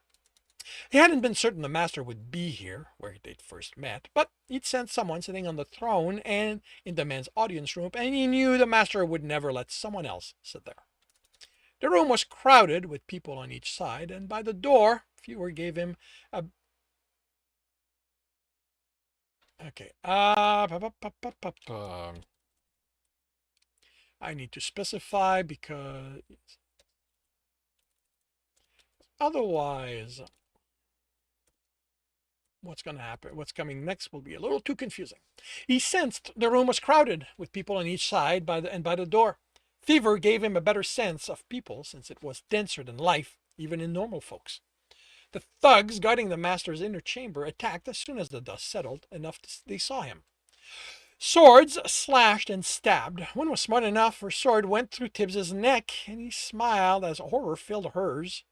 He hadn't been certain the master would be here, where they'd first met, but he'd sensed someone sitting on the throne and in the men's audience room, and he knew the master would never let someone else sit there. The room was crowded with people on each side, and by the door, fewer gave him a... Okay, I need to specify because... Otherwise, what's going to happen? What's coming next will be a little too confusing. He sensed the room was crowded with people on each side by the door. Fever gave him a better sense of people since it was denser than life, even in normal folks. The thugs guarding the master's inner chamber attacked as soon as the dust settled enough they saw him. Swords slashed and stabbed. One was smart enough, her sword went through Tibbs's neck, and he smiled as horror filled hers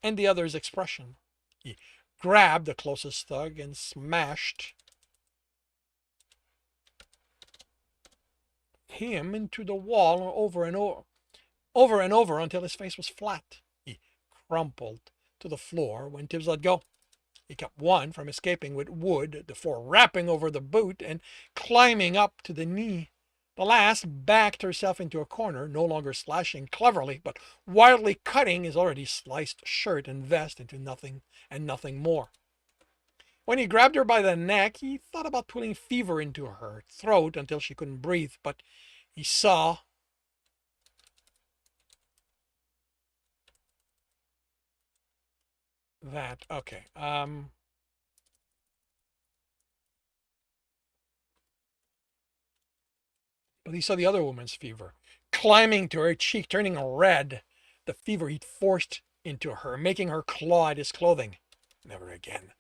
and the other's expression. He grabbed the closest thug and smashed him into the wall over and over until his face was flat. He crumpled to the floor when Tibbs let go. He kept one from escaping with wood, the four wrapping over the boot and climbing up to the knee. The last backed herself into a corner, no longer slashing cleverly, but wildly cutting his already sliced shirt and vest into nothing and nothing more. When he grabbed her by the neck, he thought about pulling fever into her throat until she couldn't breathe, but he saw that. Okay. But he saw the other woman's fever, climbing to her cheek, turning red. The fever he'd forced into her, making her claw at his clothing. Never again.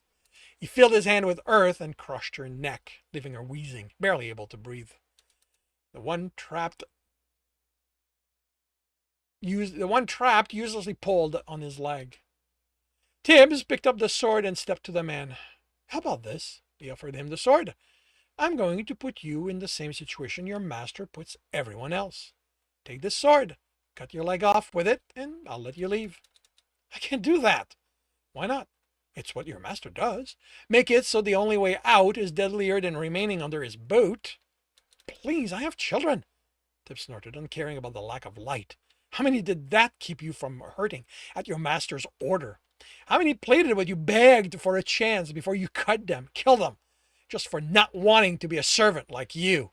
He filled his hand with earth and crushed her neck, leaving her wheezing, barely able to breathe. The one trapped uselessly pulled on his leg. Tibbs picked up the sword and stepped to the man. How about this? He offered him the sword. I'm going to put you in the same situation your master puts everyone else. Take this sword, cut your leg off with it, and I'll let you leave. I can't do that. Why not? It's what your master does. Make it so the only way out is deadlier than remaining under his boot. Please, I have children. Tibbs snorted, uncaring about the lack of light. How many did that keep you from hurting at your master's order? How many pleaded with you, begged for a chance before you cut them, killed them, just for not wanting to be a servant like you?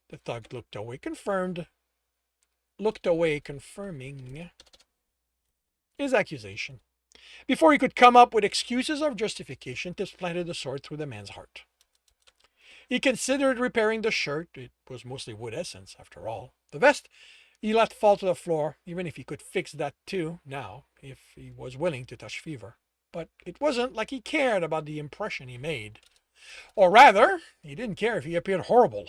The thug looked away, confirming his accusation. Before he could come up with excuses or justification, Tibbs planted the sword through the man's heart. He considered repairing the shirt. It was mostly wood essence, after all. The vest he let fall to the floor, even if he could fix that too, now, if he was willing to touch fever. But it wasn't like he cared about the impression he made. Or rather, he didn't care if he appeared horrible.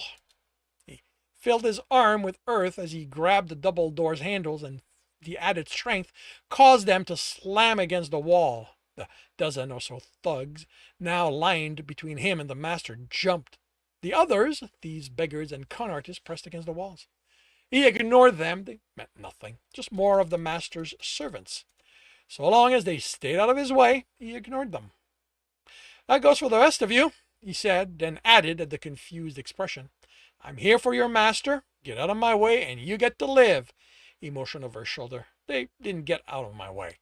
He filled his arm with earth as he grabbed the double door's handles, and the added strength caused them to slam against the wall. The dozen or so thugs, now lined between him and the master, jumped. The others, these beggars and con artists, pressed against the walls. He ignored them. They meant nothing. Just more of the master's servants. So long as they stayed out of his way, he ignored them. That goes for the rest of you, he said, then added at the confused expression. I'm here for your master. Get out of my way and you get to live. He motioned over his shoulder. They didn't get out of my way.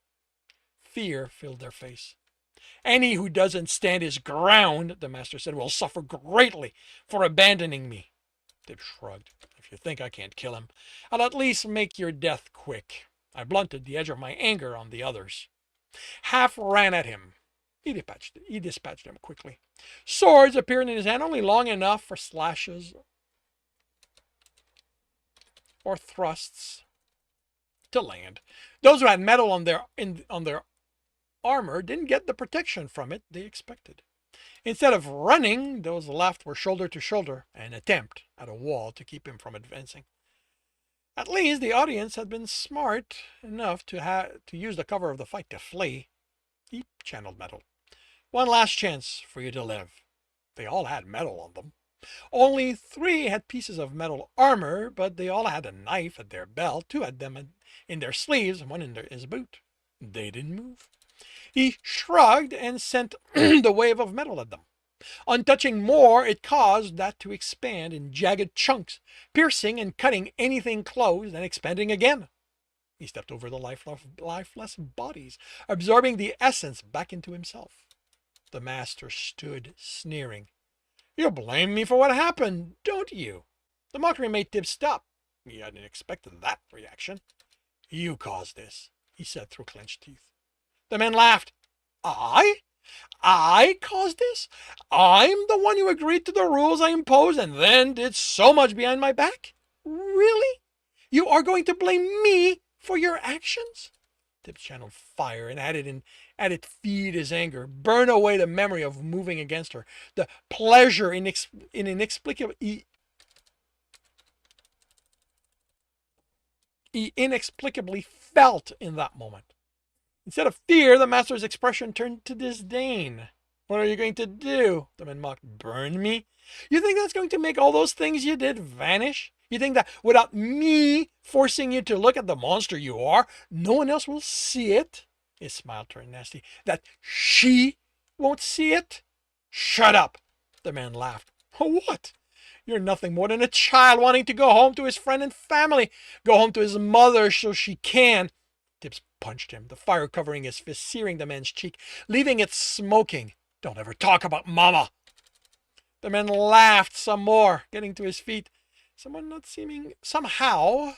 Fear filled their face. Any who doesn't stand his ground, the master said, will suffer greatly for abandoning me. Tibbs shrugged. If you think I can't kill him, I'll at least make your death quick. I blunted the edge of my anger on the others. Half ran at him. He dispatched them quickly. Swords appeared in his hand only long enough for slashes or thrusts to land. Those who had metal on their armor didn't get the protection from it they expected. Instead of running, those left were shoulder to shoulder, an attempt at a wall to keep him from advancing. At least the audience had been smart enough to use the cover of the fight to flee. He channeled metal. One last chance for you to live. They all had metal on them. Only 3 had pieces of metal armor, but they all had a knife at their belt. 2 had them in their sleeves and 1 in his boot. They didn't move. He shrugged and sent the wave of metal at them. On touching more, it caused that to expand in jagged chunks, piercing and cutting anything close and expanding again. He stepped over the lifeless bodies, absorbing the essence back into himself. The master stood, sneering. You blame me for what happened, don't you? The mockery made Tibbs stop. He hadn't expected that reaction. You caused this, he said through clenched teeth. The men laughed. I? I caused this? I'm the one who agreed to the rules I imposed and then did so much behind my back? Really? You are going to blame me for your actions? Tibbs channeled fire and added feed his anger, burn away the memory of moving against her, the pleasure he inexplicably felt in that moment. Instead of fear, the master's expression turned to disdain. What are you going to do? The man mocked. Burn me? You think that's going to make all those things you did vanish? You think that without me forcing you to look at the monster you are, no one else will see it? His smile turned nasty. That she won't see it? Shut up! The man laughed. What? You're nothing more than a child wanting to go home to his friend and family. Go home to his mother so she can. Tibbs punched him, the fire covering his fist, searing the man's cheek, leaving it smoking. Don't ever talk about Mama. The man laughed some more, getting to his feet. Somehow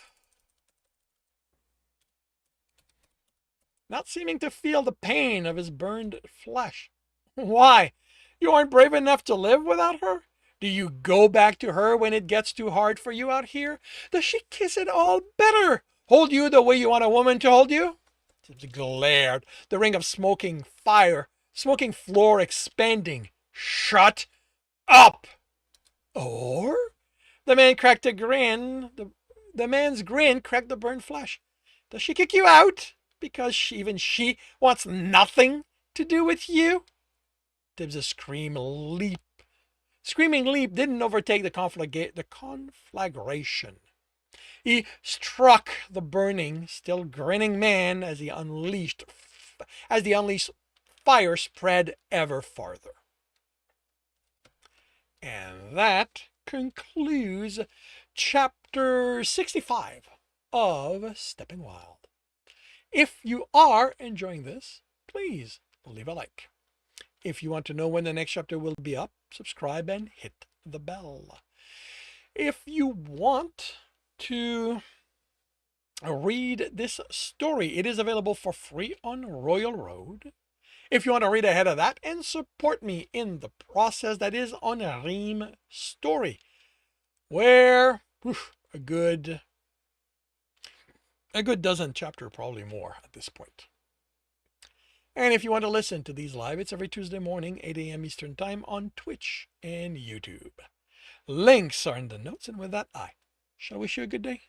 not seeming to feel the pain of his burned flesh. Why? You aren't brave enough to live without her? Do you go back to her when it gets too hard for you out here? Does she kiss it all better? Hold you the way you want a woman to hold you? Tibbs glared, the ring of smoking floor expanding. Shut up! Or? The man cracked a grin. The man's grin cracked the burned flesh. Does she kick you out? Because even she wants nothing to do with you? Tibbs' screaming leap didn't overtake the conflagration. He struck the burning, still grinning man as the unleashed fire spread ever farther. And that concludes chapter 65 of Stepping Wild. If you are enjoying this, please leave a like. If you want to know when the next chapter will be up, subscribe and hit the bell. If you want to read this story, it is available for free on Royal Road. If you want to read ahead of that and support me in the process, that is on Ream Story, where a good dozen chapter, probably more at this point. And if you want to listen to these live, it's every Tuesday morning, 8 a.m. Eastern Time on Twitch and YouTube. Links are in the notes, and with that, I shall wish you a good day.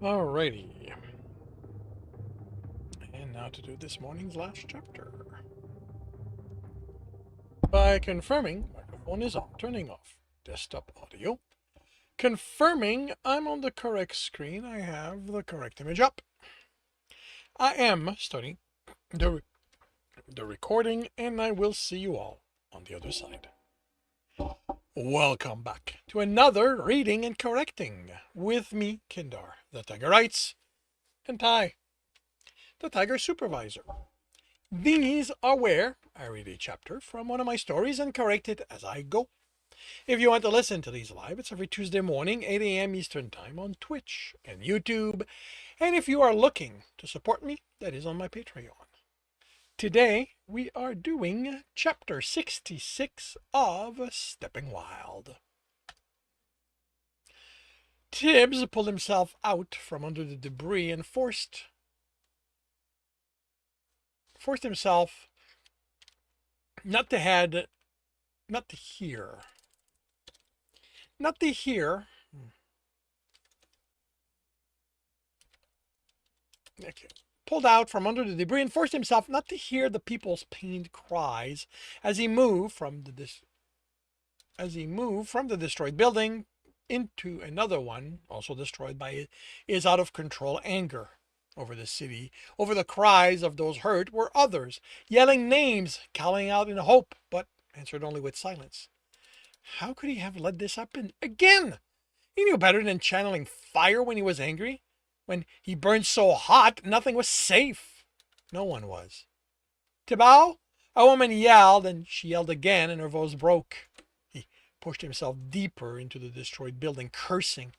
Alrighty. And now to do this morning's last chapter. By confirming microphone is on, turning off desktop audio. Confirming I'm on the correct screen, I have the correct image up. I am starting the recording, and I will see you all on the other side. Welcome back to another reading and correcting with me, Kindar, the Tiger Writes, and Ty, the Tiger Supervisor. These are where I read a chapter from one of my stories and correct it as I go. If you want to listen to these live, it's every Tuesday morning, 8 a.m. Eastern Time on Twitch and YouTube. And if you are looking to support me, that is on my Patreon. Today, we are doing chapter 66 of Stepping Wild. Tibbs pulled himself out from under the debris and forced himself not to hear. Okay. Pulled out from under the debris and forced himself not to hear the people's pained cries as he moved from the destroyed building into another one, also destroyed by his out of control anger over the city. Over the cries of those hurt were others, yelling names, calling out in hope, but answered only with silence. How could he have let this happen again? He knew better than channeling fire when he was angry. When he burned so hot, nothing was safe. No one was. Thibault? A woman yelled, and she yelled again, and her voice broke. He pushed himself deeper into the destroyed building, cursing.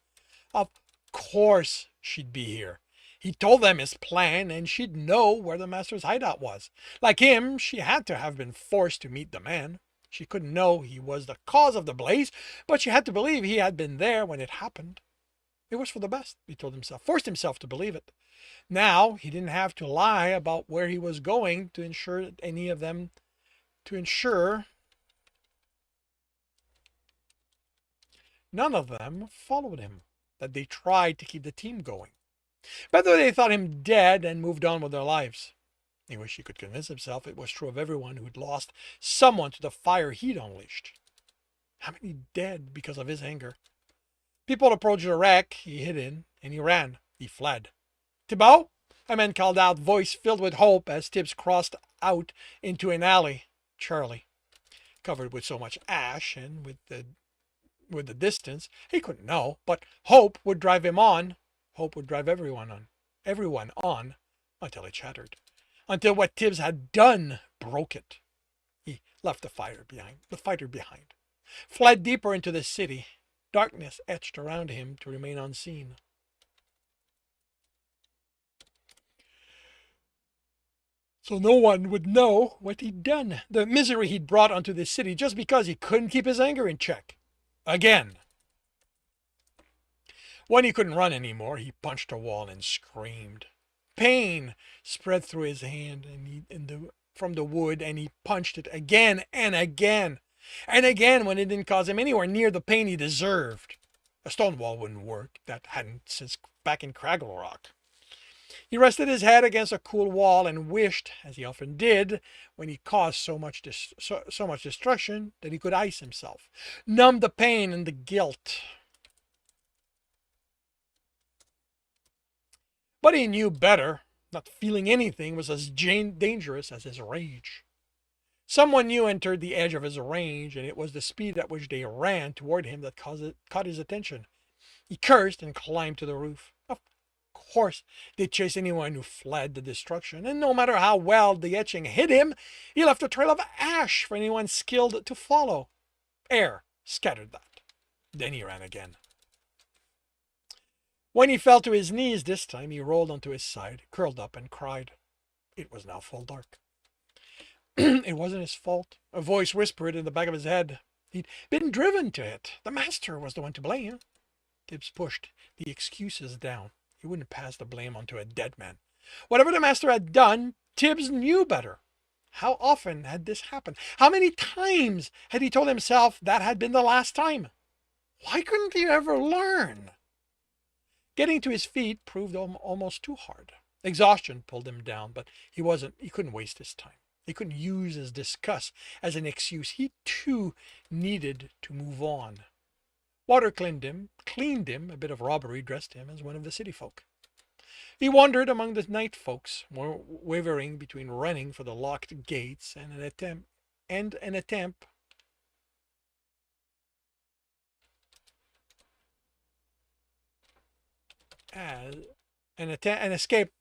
Of course she'd be here. He told them his plan, and she'd know where the master's hideout was. Like him, she had to have been forced to meet the man. She couldn't know he was the cause of the blaze, but she had to believe he had been there when it happened. It was for the best, he told himself, forced himself to believe it. Now he didn't have to lie about where he was going to ensure none of them followed him, that they tried to keep the team going. Better they thought him dead and moved on with their lives. He wished he could convince himself it was true of everyone who'd lost someone to the fire he'd unleashed. How many dead because of his anger? People approached the wreck he hid in, and he ran. He fled. Thibault? A man called out, voice filled with hope as Tibbs crossed out into an alley. Charlie. Covered with so much ash and with the distance, he couldn't know, but hope would drive him on. Hope would drive everyone on, until it shattered. Until what Tibbs had done broke it. He left the fighter behind. Fled deeper into the city. Darkness etched around him to remain unseen. So no one would know what he'd done, the misery he'd brought onto the city just because he couldn't keep his anger in check. Again. When he couldn't run anymore, he punched a wall and screamed. Pain spread through his hand from the wood, and he punched it again and again. And again when it didn't cause him anywhere near the pain he deserved. A stone wall wouldn't work. That hadn't since back in Craggle Rock. He rested his head against a cool wall and wished, as he often did, when he caused so much destruction, that he could ice himself, numb the pain and the guilt. But he knew better. Not feeling anything was as dangerous as his rage. Someone new entered the edge of his range, and it was the speed at which they ran toward him that caught his attention. He cursed and climbed to the roof. Of course, they'd chase anyone who fled the destruction, and no matter how well the etching hid him, he left a trail of ash for anyone skilled to follow. Air scattered that. Then he ran again. When he fell to his knees this time, he rolled onto his side, curled up, and cried. It was now full dark. It wasn't his fault. A voice whispered in the back of his head. He'd been driven to it. The master was the one to blame. Tibbs pushed the excuses down. He wouldn't pass the blame onto a dead man. Whatever the master had done, Tibbs knew better. How often had this happened? How many times had he told himself that had been the last time? Why couldn't he ever learn? Getting to his feet proved almost too hard. Exhaustion pulled him down, but he couldn't waste his time. He couldn't use his disgust as an excuse. He too needed to move on. Water cleaned him, a bit of robbery dressed him as one of the city folk. He wandered among the night folks, wavering between running for the locked gates and an attempt as an escape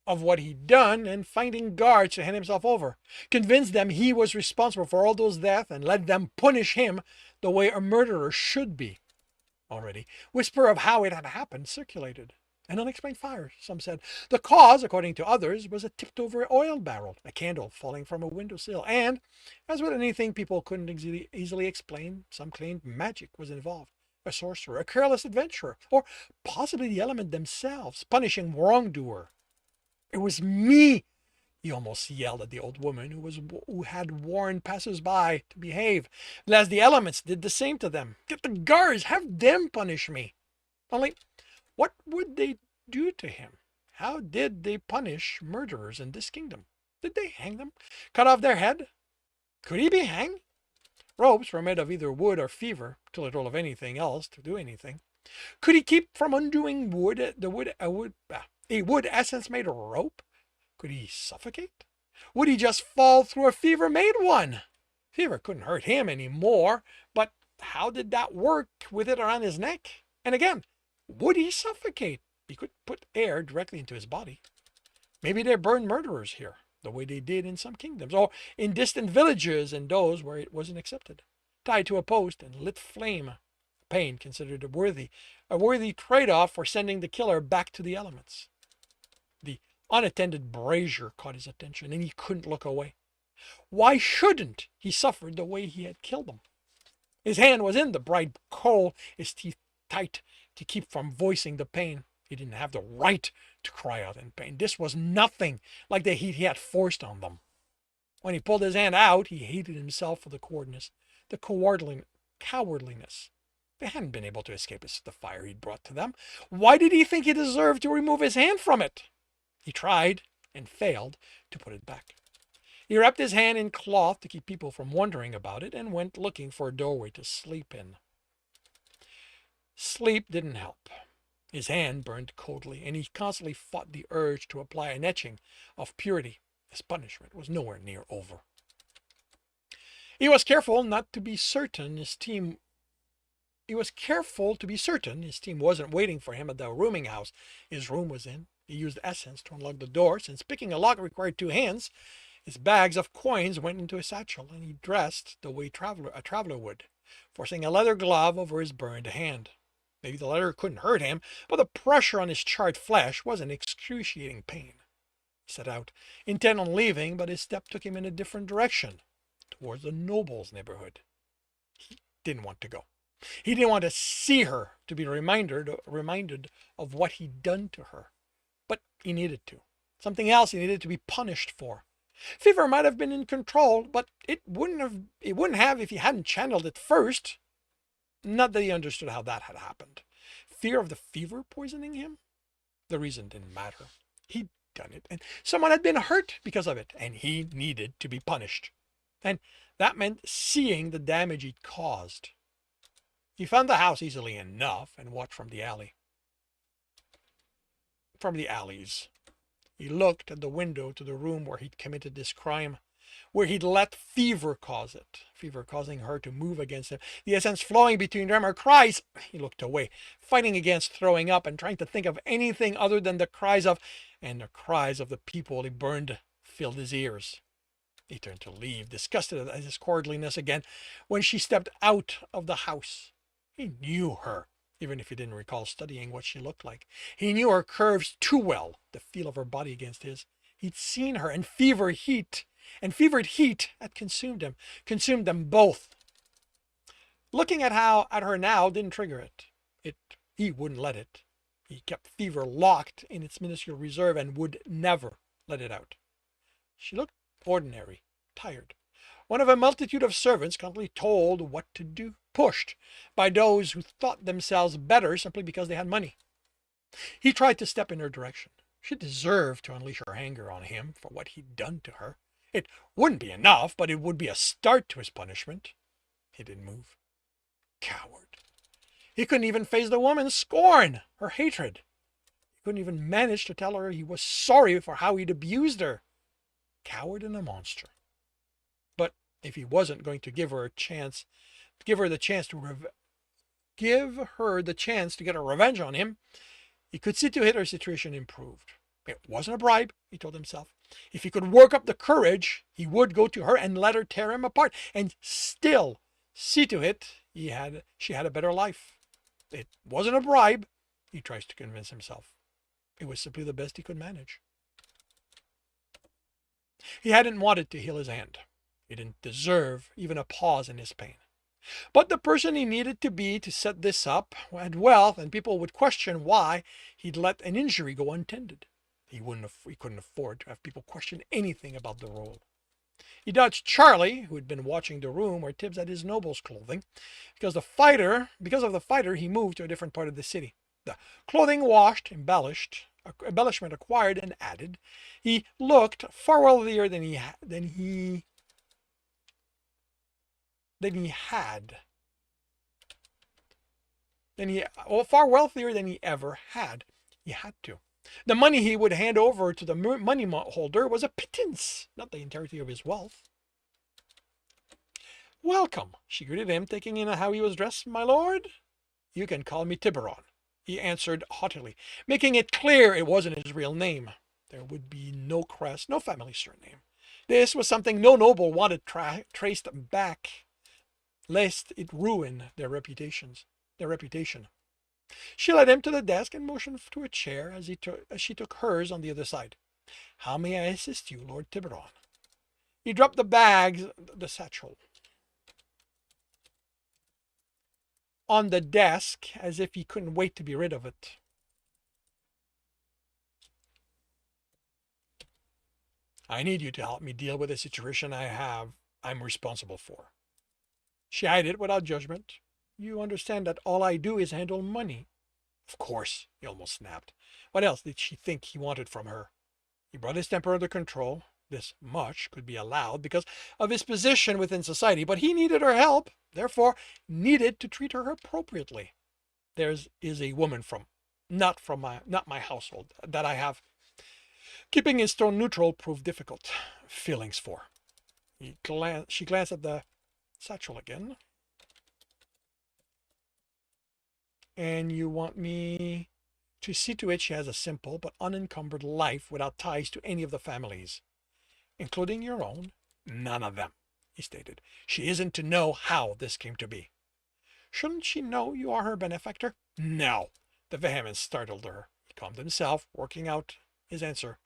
of what he'd done and finding guards to hand himself over, convinced them he was responsible for all those deaths and let them punish him the way a murderer should be. Already, whisper of how it had happened circulated. An unexplained fire, some said. The cause, according to others, was a tipped-over oil barrel, a candle falling from a windowsill, and, as with anything people couldn't easily explain, some claimed magic was involved. A sorcerer, a careless adventurer, or possibly the element themselves, punishing wrongdoer. It was me, he almost yelled at the old woman who had warned passers-by to behave, as the elements did the same to them. Get the guards, have them punish me. Only, what would they do to him? How did they punish murderers in this kingdom? Did they hang them? Cut off their head? Could he be hanged? Ropes were made of either wood or fever, too little of anything else to do anything. Could he keep from undoing a wood essence-made rope? Could he suffocate? Would he just fall through a fever-made one? Fever couldn't hurt him any more, but how did that work with it around his neck? And again, would he suffocate? He could put air directly into his body. Maybe they burned murderers here, the way they did in some kingdoms, or in distant villages and those where it wasn't accepted. Tied to a post and lit flame. Pain considered a worthy trade-off for sending the killer back to the elements. The unattended brazier caught his attention, and he couldn't look away. Why shouldn't he suffer the way he had killed them? His hand was in the bright coal, his teeth tight to keep from voicing the pain. He didn't have the right to cry out in pain. This was nothing like the heat he had forced on them. When he pulled his hand out, he hated himself for the cowardliness. They hadn't been able to escape the fire he'd brought to them. Why did he think he deserved to remove his hand from it? He tried, and failed, to put it back. He wrapped his hand in cloth to keep people from wondering about it, and went looking for a doorway to sleep in. Sleep didn't help. His hand burned coldly, and he constantly fought the urge to apply an etching of purity. His punishment was nowhere near over. He was careful to be certain his team wasn't waiting for him at the rooming house his room was in. He used essence to unlock the door, since picking a lock required 2 hands. His bags of coins went into his satchel, and he dressed the way a traveler would, forcing a leather glove over his burned hand. Maybe the leather couldn't hurt him, but the pressure on his charred flesh was an excruciating pain. He set out, intent on leaving, but his step took him in a different direction, towards the nobles' neighborhood. He didn't want to go. He didn't want to see her, to be reminded of what he'd done to her. But he needed to. Something else he needed to be punished for. Fever might have been in control, but it wouldn't have if he hadn't channeled it first. Not that he understood how that had happened. Fear of the fever poisoning him? The reason didn't matter. He'd done it, and someone had been hurt because of it, and he needed to be punished. And that meant seeing the damage he'd caused. He found the house easily enough and watched from the alleys. He looked at the window to the room where he'd committed this crime, where he'd let fever cause it, fever causing her to move against him, the essence flowing between them, her cries. He looked away, fighting against throwing up and trying to think of anything other than the cries of the people he burned filled his ears. He turned to leave, disgusted at his cowardliness again, when she stepped out of the house. He knew her, even if he didn't recall studying what she looked like. He knew her curves too well, the feel of her body against his. He'd seen her, and fevered heat had consumed them both. Looking at her now didn't trigger it. He wouldn't let it. He kept fever locked in its minuscule reserve and would never let it out. She looked ordinary, tired. One of a multitude of servants constantly told what to do. pushed by those who thought themselves better simply because they had money. He tried to step in her direction. She deserved to unleash her anger on him for what he'd done to her. It wouldn't be enough, but it would be a start to his punishment. He didn't move. Coward. He couldn't even face the woman's scorn, her hatred. He couldn't even manage to tell her he was sorry for how he'd abused her. Coward and a monster. But if he wasn't going to give her the chance to get a revenge on him, he could see to it her situation improved. It wasn't a bribe, he told himself. If he could work up the courage, he would go to her and let her tear him apart, and still see to it she had a better life. It wasn't a bribe, he tries to convince himself. It was simply the best he could manage. He hadn't wanted to heal his hand. He didn't deserve even a pause in his pain. But the person he needed to be to set this up had wealth, and people would question why he'd let an injury go untended. He couldn't afford to have people question anything about the role. He dodged Charlie, who had been watching the room where Tibbs had his noble's clothing. Because of the fighter, he moved to a different part of the city. The clothing washed, embellishment acquired and added, he looked far wealthier than he far wealthier than he ever had. He had to. The money he would hand over to the money holder was a pittance, not the entirety of his wealth. Welcome, she greeted him, taking in how he was dressed. My lord? You can call me Tiburon, he answered haughtily, making it clear it wasn't his real name. There would be no crest, no family surname. This was something no noble wanted traced back, lest it ruin their reputation. She led him to the desk and motioned to a chair as she took hers on the other side. How may I assist you, Lord Tiburon? He dropped the satchel, on the desk as if he couldn't wait to be rid of it. I need you to help me deal with a situation I'm responsible for. She eyed it without judgment. You understand that all I do is handle money. Of course, he almost snapped. What else did she think he wanted from her? He brought his temper under control. This much could be allowed because of his position within society, but he needed her help, therefore needed to treat her appropriately. There is a woman not my household that I have. Keeping his tone neutral proved difficult. Feelings for. She glanced at the satchel again. And you want me to see to it she has a simple but unencumbered life without ties to any of the families, including your own? None of them, he stated. She isn't to know how this came to be. Shouldn't she know you are her benefactor? No. The vehemence startled her. He calmed himself, working out his answer.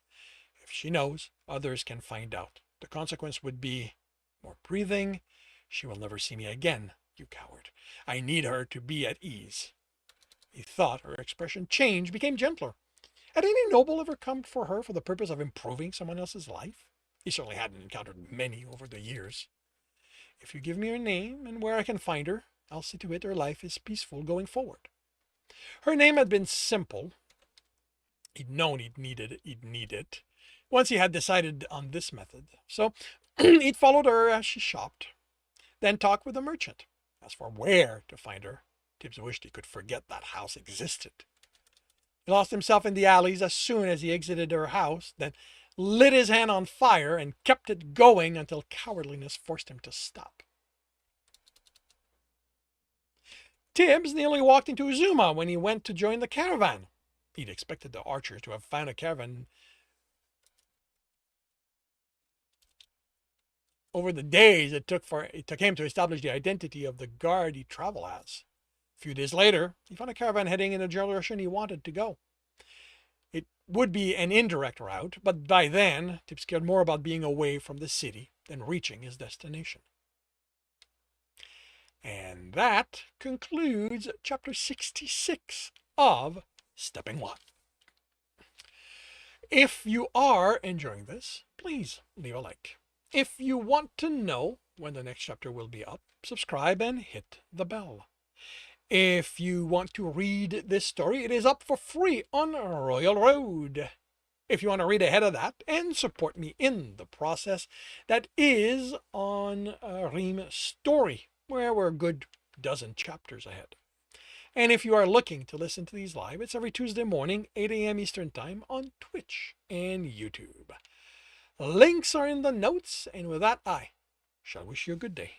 If she knows, others can find out. The consequence would be more breathing. She will never see me again, you coward. I need her to be at ease. He thought her expression changed, became gentler. Had any noble ever come for her for the purpose of improving someone else's life? He certainly hadn't encountered many over the years. If you give me her name and where I can find her, I'll see to it her life is peaceful going forward. Her name had been simple. He'd known he'd need it. Once he had decided on this method. So he'd followed her as she shopped, then talked with the merchant. As for where to find her, Tibbs wished he could forget that house existed. He lost himself in the alleys as soon as he exited her house, then lit his hand on fire and kept it going until cowardliness forced him to stop. Tibbs nearly walked into Uzuma when he went to join the caravan. He'd expected the archers to have found a caravan over the days it took him to establish the identity of the guard he'd travel as. A few days later, he found a caravan heading in the direction he wanted to go. It would be an indirect route, but by then, Tibbs cared more about being away from the city than reaching his destination. And that concludes chapter 66 of Stepping One. If you are enjoying this, please leave a like. If you want to know when the next chapter will be up, subscribe and hit the bell. If you want to read this story, it is up for free on Royal Road. If you want to read ahead of that and support me in the process, that is on Ream Story, where we're a good dozen chapters ahead. And if you are looking to listen to these live, it's every Tuesday morning, 8 a.m. Eastern Time on Twitch and YouTube. Links are in the notes, and with that, I shall wish you a good day.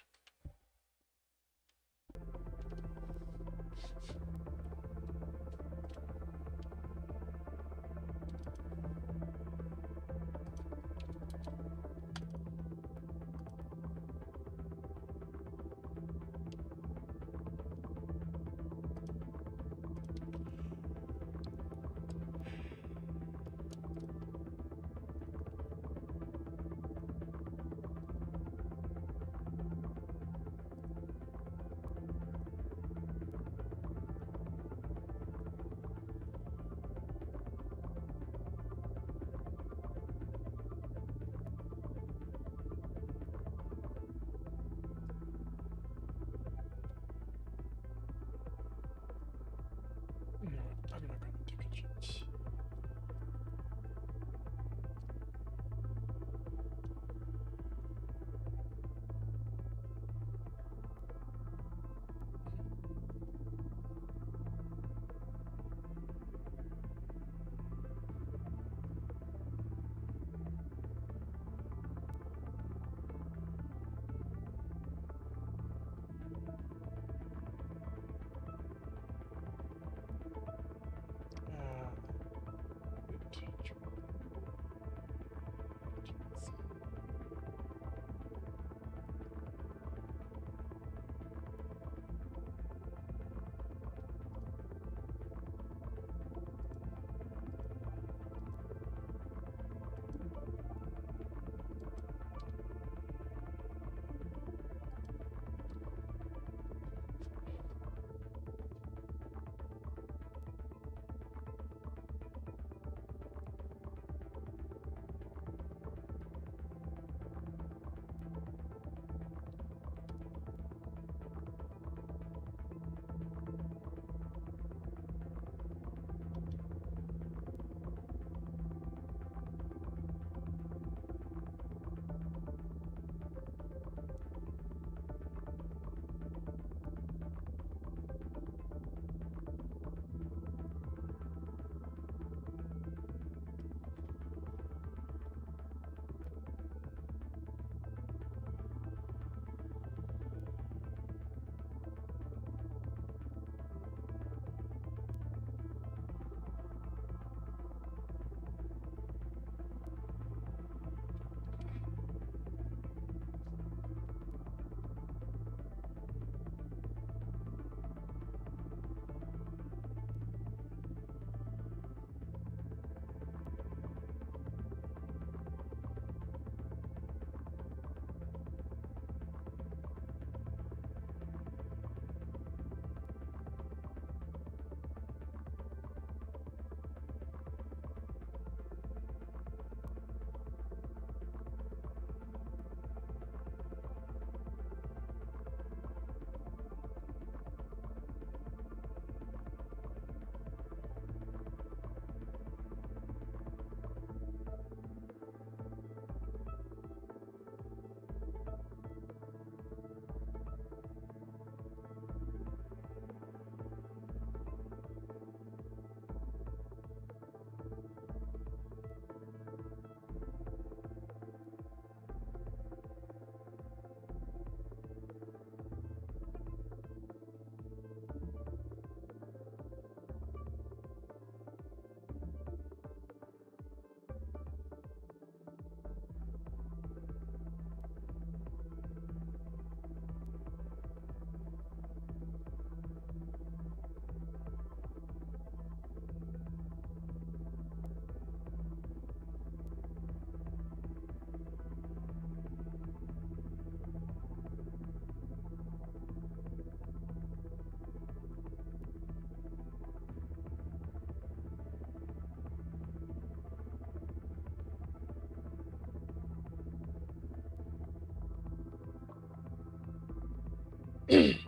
Really?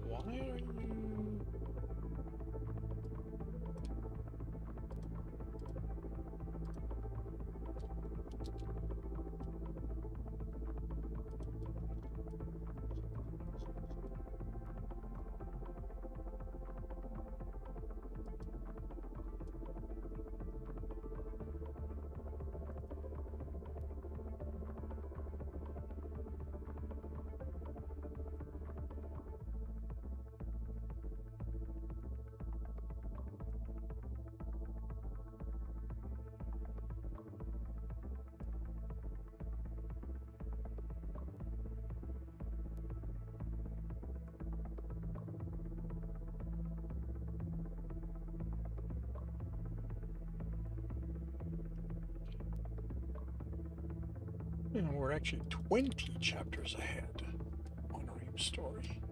Why are you... You know, we're actually 20 chapters ahead on Reem's story.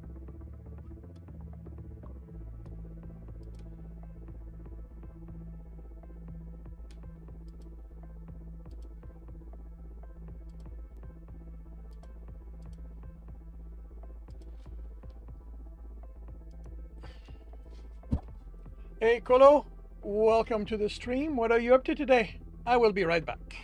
Hey, Kolo, welcome to the stream. What are you up to today? I will be right back.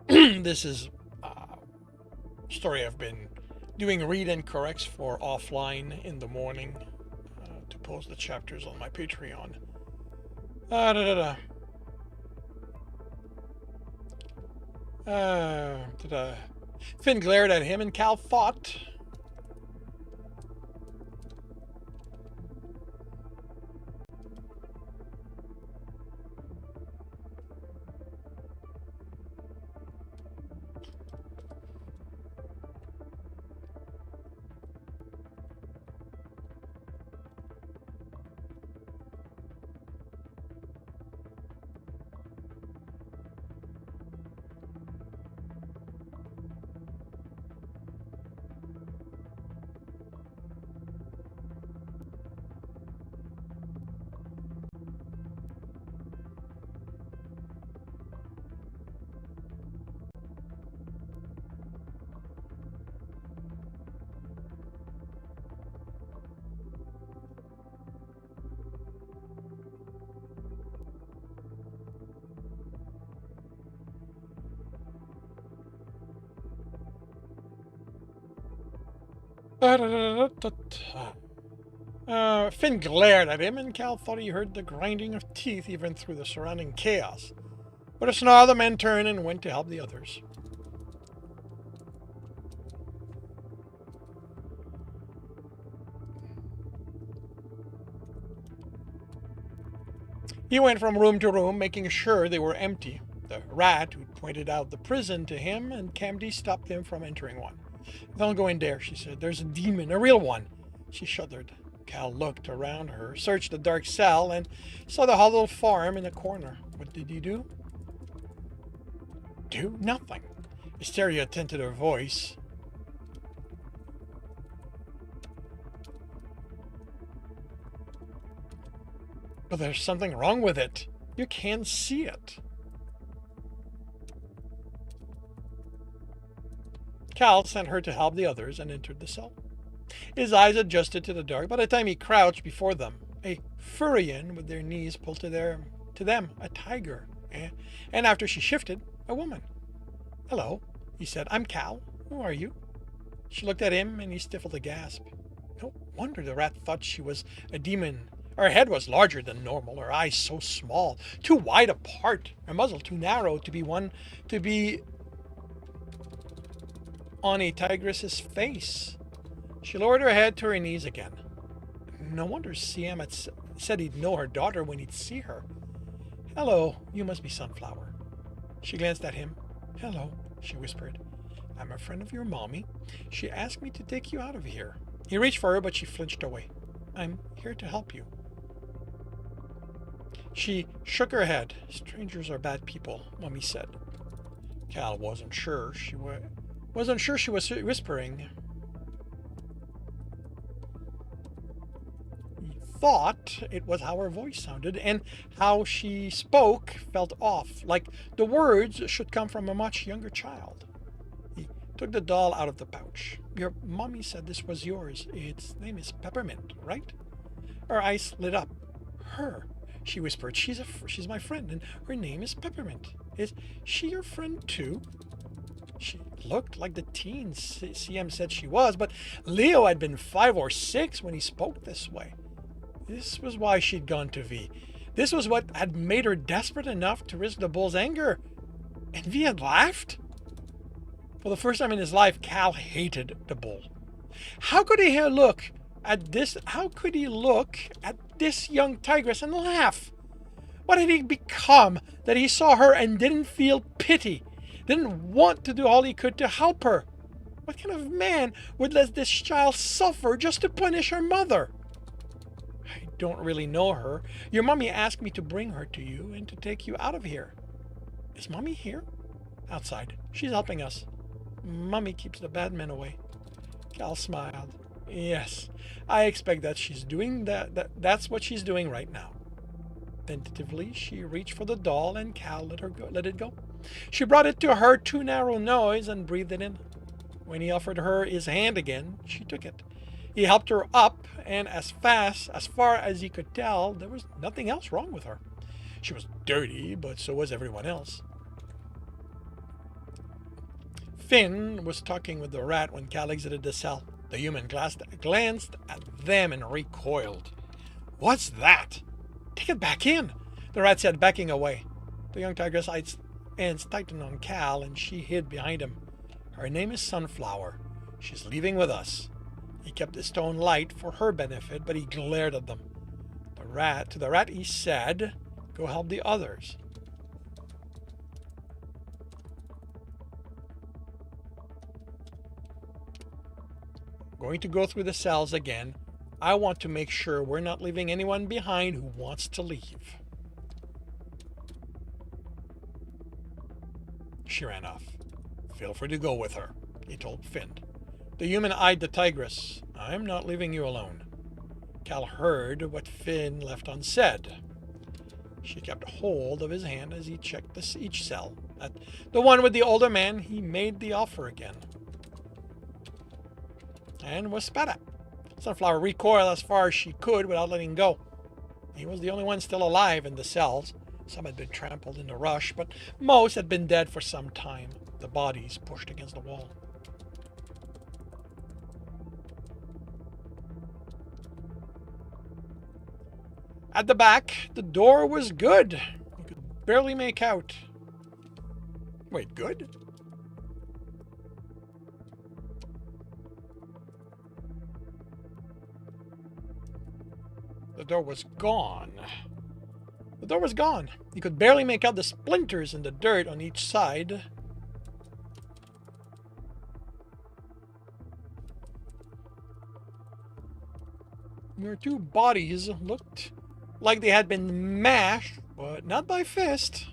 This is a story I've been doing read and corrects for offline in the morning to post the chapters on my Patreon. Da, da, da. Da, da. Finn glared at him, and Cal thought. Finn glared at him, and Cal thought he heard the grinding of teeth even through the surrounding chaos. With a snarl, the men turned and went to help the others. He went from room to room, making sure they were empty. The rat who pointed out the prison to him and Camdy stopped him from entering one. "Don't go in there," she said. "There's a demon, a real one." She shuddered. Cal looked around her, searched the dark cell, and saw the hollow form in the corner. What did he do? Do nothing. Hysteria tinted her voice. But there's something wrong with it. You can't see it. Cal sent her to help the others and entered the cell. His eyes adjusted to the dark. By the time he crouched before them, a Furian with their knees pulled to them, a tiger. And after she shifted, a woman. "Hello," he said. "I'm Cal. Who are you?" She looked at him, and he stifled a gasp. No wonder the rat thought she was a demon. Her head was larger than normal, her eyes so small, too wide apart, her muzzle too narrow to be on a tigress's face. She lowered her head to her knees again. No wonder CM had said he'd know her daughter when he'd see her. "Hello, you must be Sunflower." She glanced at him. "Hello," she whispered. "I'm a friend of your mommy. She asked me to take you out of here." He reached for her, but she flinched away. "I'm here to help you." She shook her head. "Strangers are bad people," Mommy said. Cal wasn't sure she was whispering. He thought it was how her voice sounded, and how she spoke felt off, like the words should come from a much younger child. He took the doll out of the pouch. "Your mommy said this was yours. Its name is Peppermint, right?" Her eyes lit up. "Her," she whispered. She's my friend, and her name is Peppermint. Is she your friend too?" She looked like the teen CM said she was, but Leo had been 5 or 6 when he spoke this way. This was why she'd gone to V. This was what had made her desperate enough to risk the bull's anger. And V had laughed? For the first time in his life, Cal hated the bull. How could he look at this young tigress and laugh? What had he become that he saw her and didn't feel pity? Didn't want to do all he could to help her? What kind of man would let this child suffer just to punish her mother? "I don't really know her. Your mommy asked me to bring her to you and to take you out of here." "Is mommy here?" "Outside. She's helping us. Mommy keeps the bad men away." Cal smiled. "Yes, I expect that she's doing that's what she's doing right now." Tentatively, she reached for the doll, and Cal let it go. She brought it to her too narrow nose and breathed it in. When he offered her his hand again, she took it. He helped her up, and as far as he could tell, there was nothing else wrong with her. She was dirty, but so was everyone else. Finn was talking with the rat when Cal exited the cell. The human glanced at them and recoiled. "What's that?" "Take it back in," the rat said, backing away. The young tigress hands tightened on Cal, and she hid behind him. Her name is Sunflower. She's leaving with us." He kept the stone light for her benefit, but he glared at them. To the rat he said, "Go help the others." Going to go through the cells again. I want to make sure we're not leaving anyone behind who wants to leave. She ran off. "Feel free to go with her," he told Finn. The human eyed the tigress. "I'm not leaving you alone." Cal heard what Finn left unsaid. She kept hold of his hand as he checked each cell. At the one with the older man, he made the offer again. And was spat at. Sunflower recoiled as far as she could without letting go. He was the only one still alive in the cells. Some had been trampled in the rush, but most had been dead for some time, the bodies pushed against the wall. At the back, the door was good. You could barely make out. Wait, good? The door was gone. The door was gone. You could barely make out the splinters in the dirt on each side. Your two bodies looked like they had been mashed, but not by fist.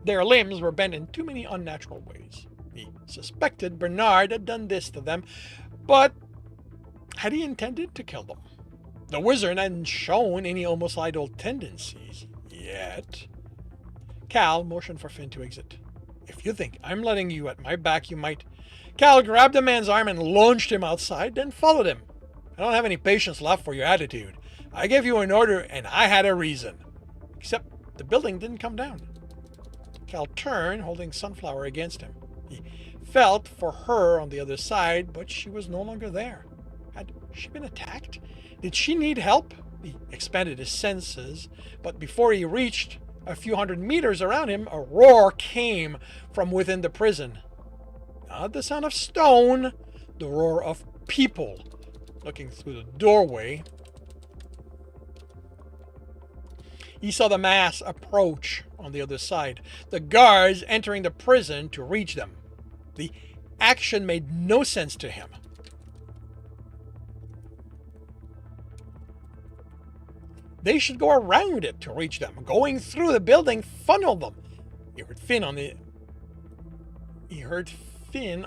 Their limbs were bent in too many unnatural ways. He suspected Bernard had done this to them, but had he intended to kill them? The wizard hadn't shown any homicidal tendencies yet. Cal motioned for Finn to exit. "If you think I'm letting you at my back, you might..." Cal grabbed the man's arm and launched him outside, then followed him. "I don't have any patience left for your attitude. I gave you an order and I had a reason." Except the building didn't come down. Cal turned, holding Sunflower against him. He felt for her on the other side, but she was no longer there. Had she been attacked? Did she need help? He expanded his senses, but before he reached a few hundred meters around him, a roar came from within the prison. Not the sound of stone, the roar of people. Looking through the doorway, he saw the mass approach on the other side, the guards entering the prison to reach them. The action made no sense to him. They should go around it to reach them. Going through the building funneled them. He heard Finn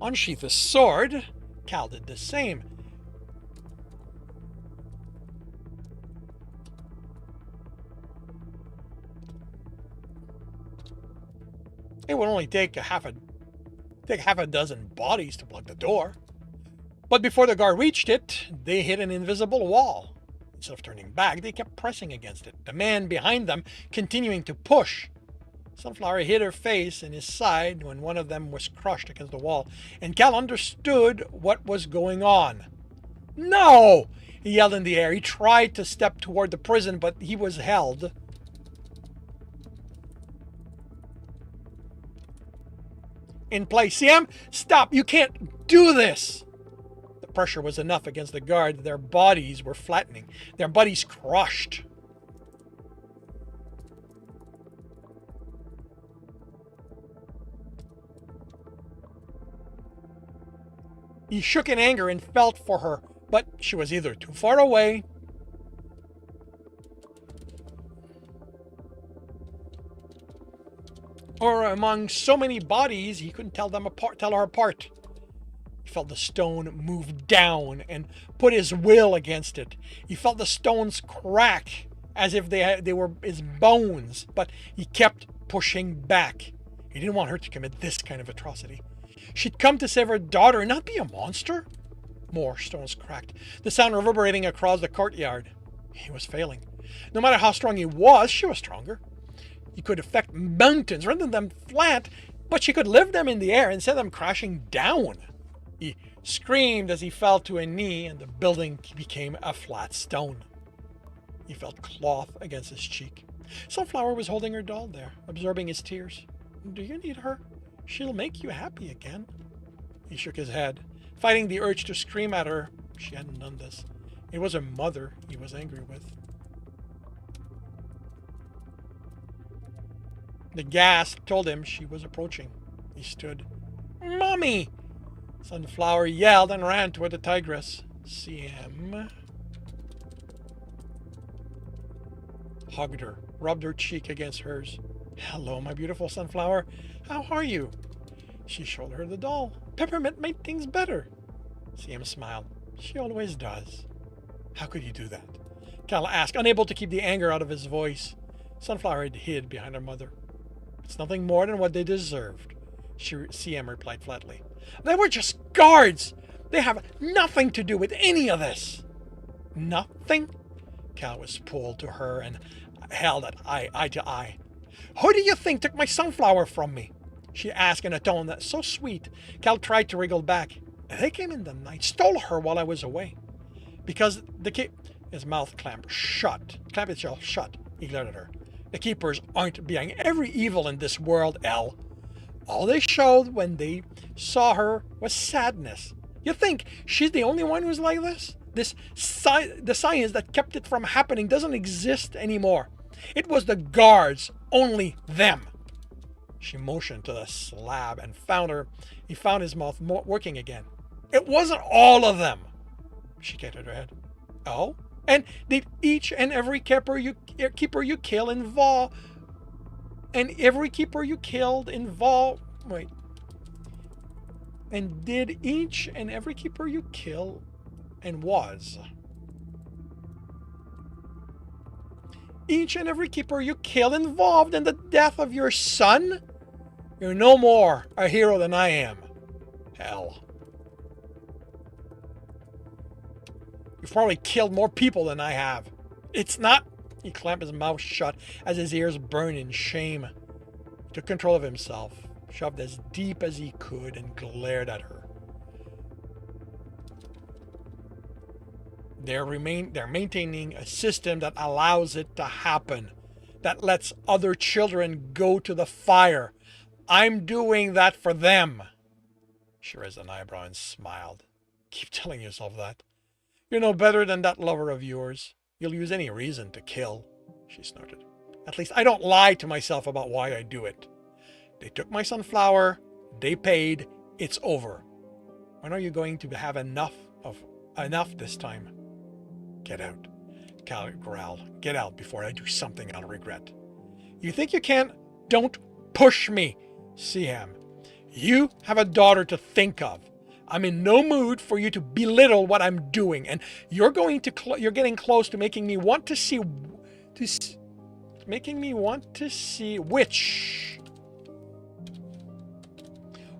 unsheath his sword. Cal did the same. It would only take half a dozen bodies to block the door. But before the guard reached it, they hit an invisible wall. Instead of turning back, they kept pressing against it, the man behind them continuing to push. Sunflower hit her face in his side when one of them was crushed against the wall, and Cal understood what was going on. "No!" he yelled in the air. He tried to step toward the prison, but he was held. In place. "See him? Stop! You can't do this!" The pressure was enough against the guard. Their bodies were flattening. Their bodies crushed. He shook in anger and felt for her, but she was either too far away or among so many bodies he couldn't tell her apart. He felt the stone move down and put his will against it. He felt the stones crack as if they were his bones, but he kept pushing back. He didn't want her to commit this kind of atrocity. She'd come to save her daughter and not be a monster. More stones cracked, the sound reverberating across the courtyard. He was failing. No matter how strong he was, she was stronger. He could affect mountains, render them flat, but she could lift them in the air and send them crashing down. He screamed as he fell to a knee, and the building became a flat stone. He felt cloth against his cheek. Sunflower was holding her doll there, absorbing his tears. Do you need her? She'll make you happy again. He shook his head, fighting the urge to scream at her. She hadn't done this. It was her mother he was angry with. The gasp told him she was approaching. He stood. Mommy! Sunflower yelled and ran toward the tigress. CM hugged her, rubbed her cheek against hers. Hello, my beautiful Sunflower. How are you? She showed her the doll. Peppermint made things better. CM smiled. She always does. How could you do that? Cal asked, unable to keep the anger out of his voice. Sunflower had hid behind her mother. It's nothing more than what they deserved, CM replied flatly. They were just guards! They have nothing to do with any of this! Nothing? Cal was pulled to her and held at eye to eye. Who do you think took my Sunflower from me? She asked in a tone that's so sweet, Cal tried to wriggle back. They came in the night, stole her while I was away. Because his mouth clamped itself shut. He glared at her. The keepers aren't behind every evil in this world, Elle. All they showed when they saw her was sadness. You think she's the only one who's like this? The science that kept it from happening doesn't exist anymore. It was the guards, only them. She motioned to the slab and he found his mouth working again. It wasn't all of them. She kicked her head. Oh? And did each and every keeper you kill involve? And every keeper you killed involve? Wait. And did each and every keeper you kill and was? Each and every keeper you kill involved in the death of your son? You're no more a hero than I am. Hell. You've probably killed more people than I have. It's not... He clamped his mouth shut as his ears burned in shame. He took control of himself, shoved as deep as he could, and glared at her. They're maintaining a system that allows it to happen, that lets other children go to the fire. I'm doing that for them. She raised an eyebrow and smiled. Keep telling yourself that. You're no better than that lover of yours. You'll use any reason to kill, she snorted. At least I don't lie to myself about why I do it. They took my Sunflower. They paid. It's over. When are you going to have enough this time? Get out. Cal growled. Get out before I do something I'll regret. You think you can? Don't push me, CM. You have a daughter to think of. I'm in no mood for you to belittle what I'm doing, and you're getting close to making me want to see which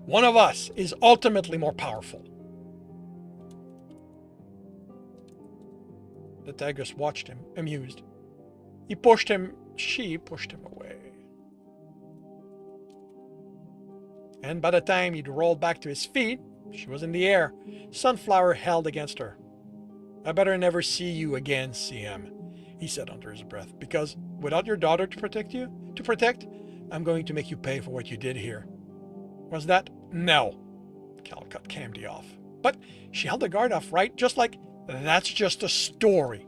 one of us is ultimately more powerful. The tigress watched him, amused. She pushed him away. And by the time he'd rolled back to his feet, she was in the air. Sunflower held against her. I better never see you again, CM, he said under his breath, because without your daughter to protect, I'm going to make you pay for what you did here. Was that? No. Cal cut Candy off. But she held the guard off, right? Just like, that's just a story.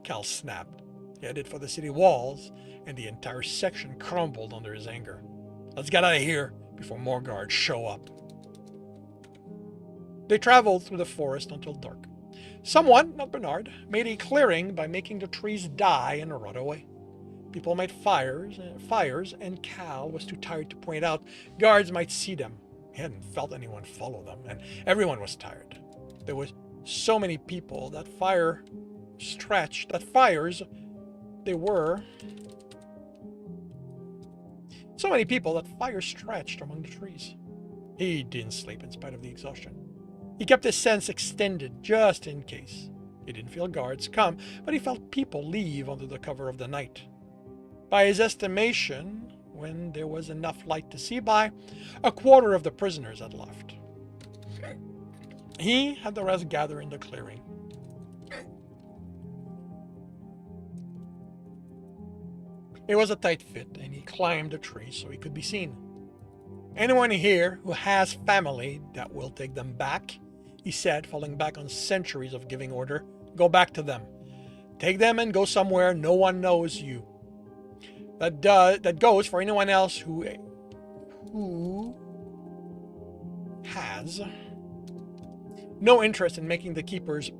Cal snapped. He headed for the city walls, and the entire section crumbled under his anger. Let's get out of here before more guards show up. They traveled through the forest until dark. Someone, not Bernard, made a clearing by making the trees die and rot away. People made fires, and Cal was too tired to point out guards might see them. He hadn't felt anyone follow them, and everyone was tired. There was so many people that fires stretched among the trees. He didn't sleep in spite of the exhaustion. He kept his sense extended just in case. He didn't feel guards come, but he felt people leave under the cover of the night. By his estimation, when there was enough light to see by, a quarter of the prisoners had left. He had the rest gather in the clearing. It was a tight fit, and he climbed a tree so he could be seen. Anyone here who has family that will take them back, he said, falling back on centuries of giving order, go back to them. Take them and go somewhere no one knows you. That goes for anyone else who has no interest in making the keepers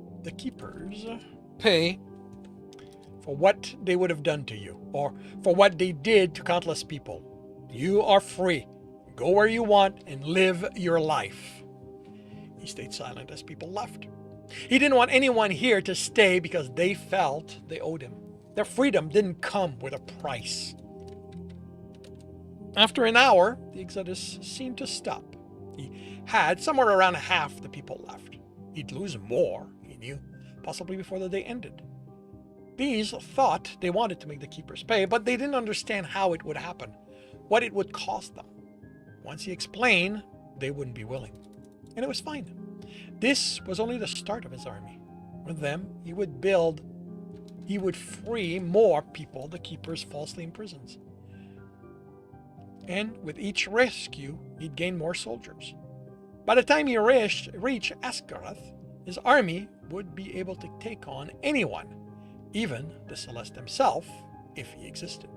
pay for what they would have done to you, or for what they did to countless people. You are free. Go where you want and live your life. He stayed silent as people left. He didn't want anyone here to stay because they felt they owed him. Their freedom didn't come with a price. After an hour, the exodus seemed to stop. He had somewhere around half the people left. He'd lose more, he knew, possibly before the day ended. These thought they wanted to make the keepers pay, but they didn't understand how it would happen, what it would cost them. Once he explained, they wouldn't be willing. And it was fine. This was only the start of his army. With them, he would free more people the keepers falsely imprisoned. And with each rescue, he'd gain more soldiers. By the time he reached Asgarath, his army would be able to take on anyone, even the Celeste himself, if he existed.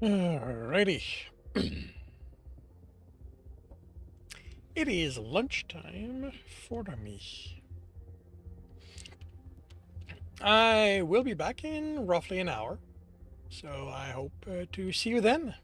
Alrighty. It is lunchtime for me. I will be back in roughly an hour, so I hope to see you then.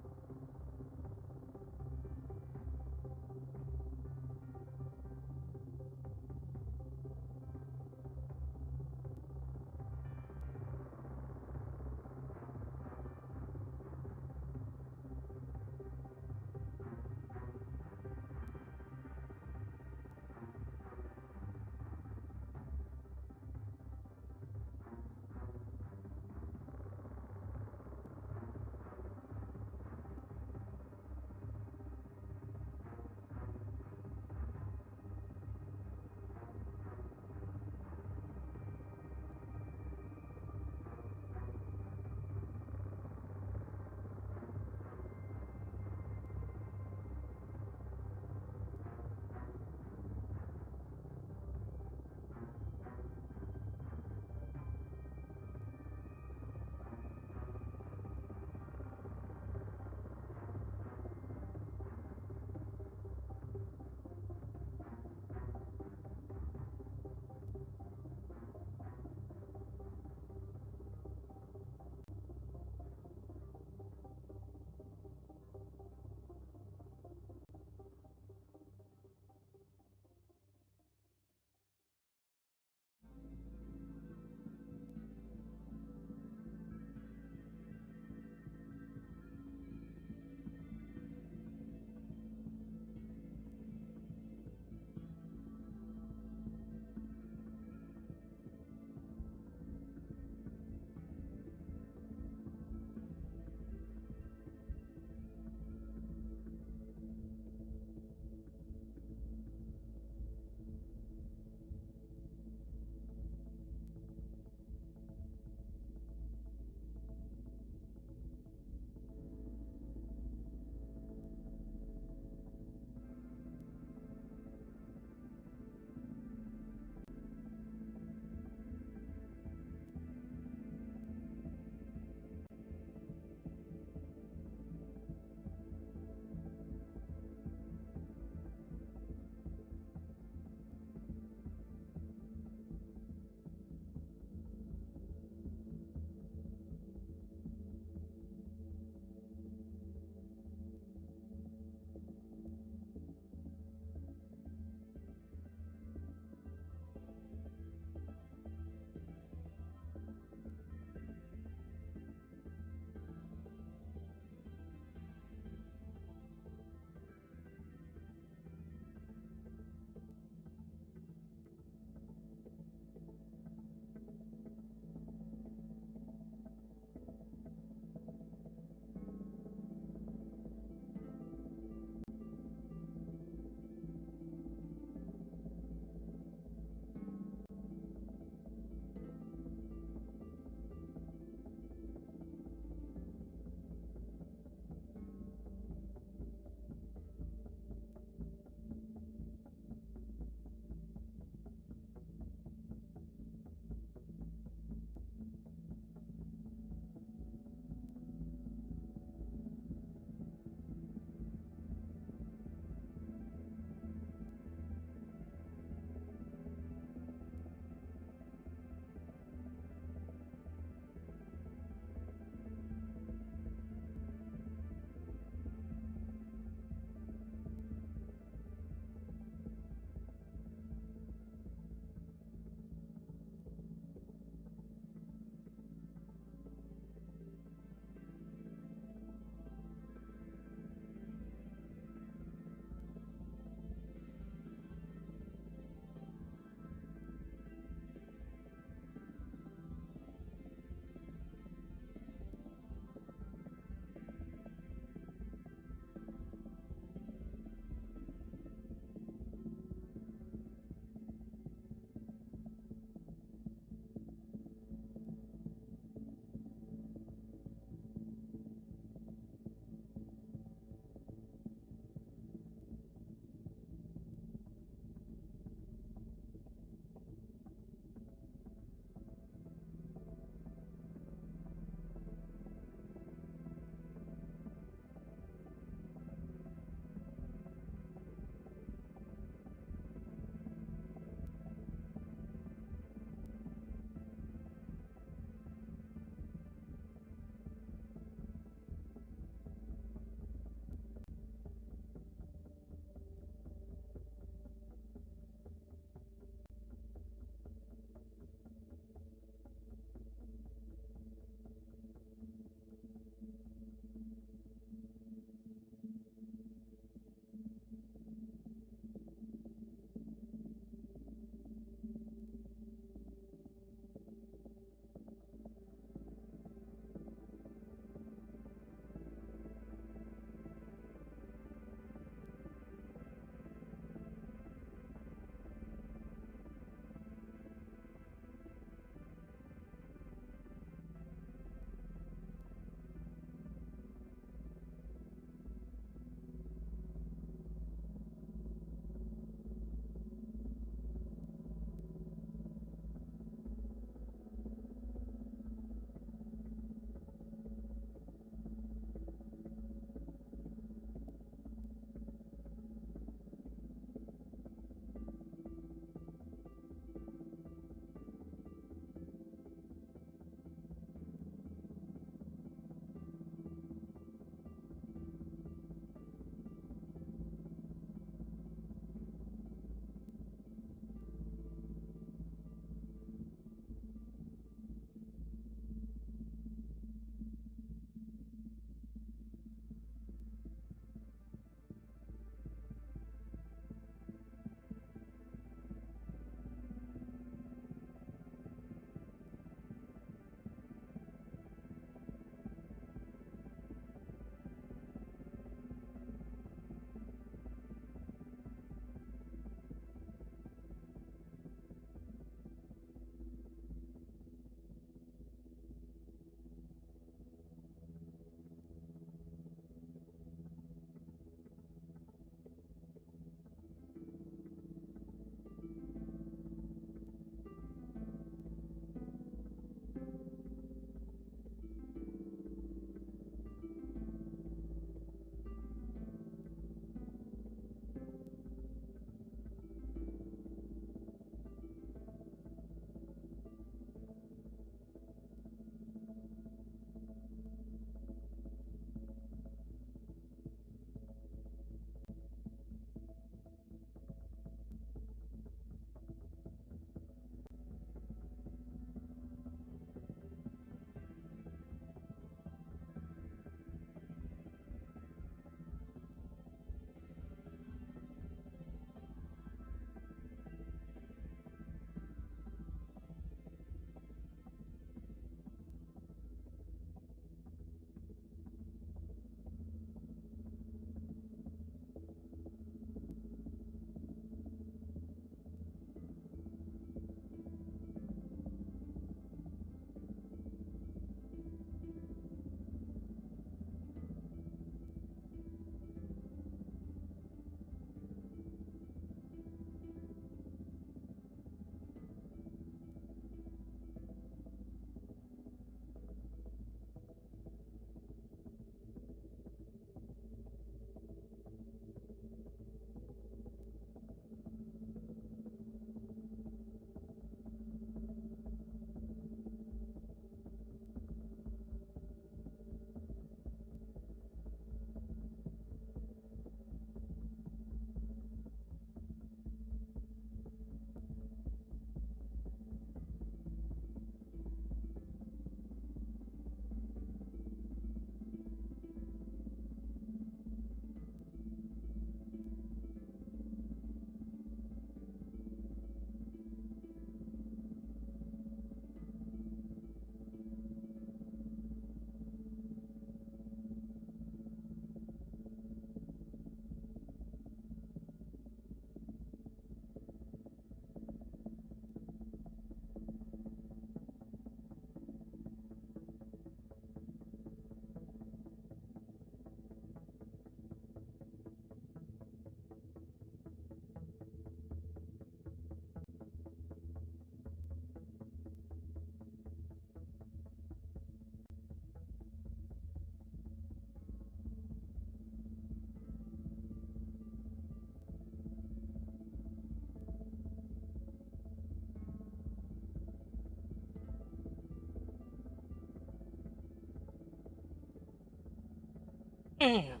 And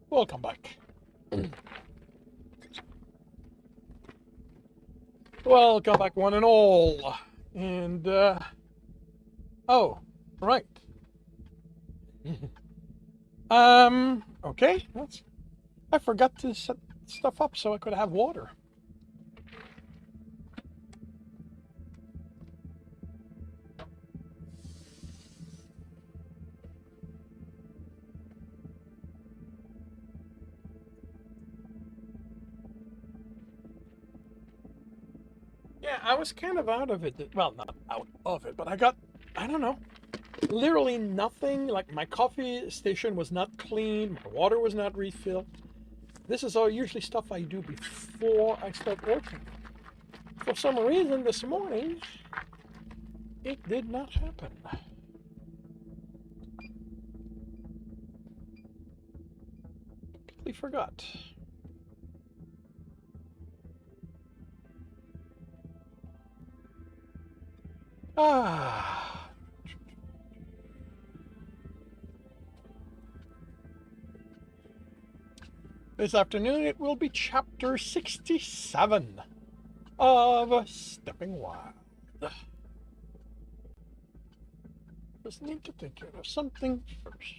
welcome back. Welcome back, one and all. And, oh, right. Okay. I forgot to set stuff up so I could have water. Yeah, I was kind of out of it. Well, not out of it, but I don't know, literally nothing. Like my coffee station was not clean, my water was not refilled. This is all usually stuff I do before I start working. For some reason this morning, it did not happen. Completely forgot. Ah. This afternoon it will be chapter 67 of Stepping Wild. Just need to take care of something first.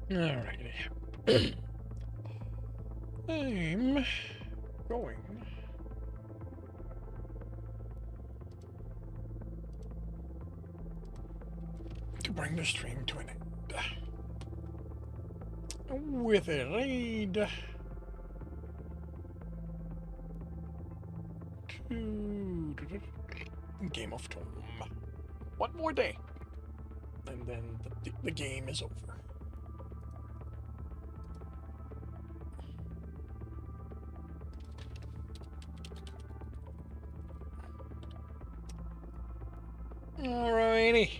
Alrighty. I'm going to bring the stream to an end with a raid to Game of Tomb. One more day, and then the game is over. Alrighty.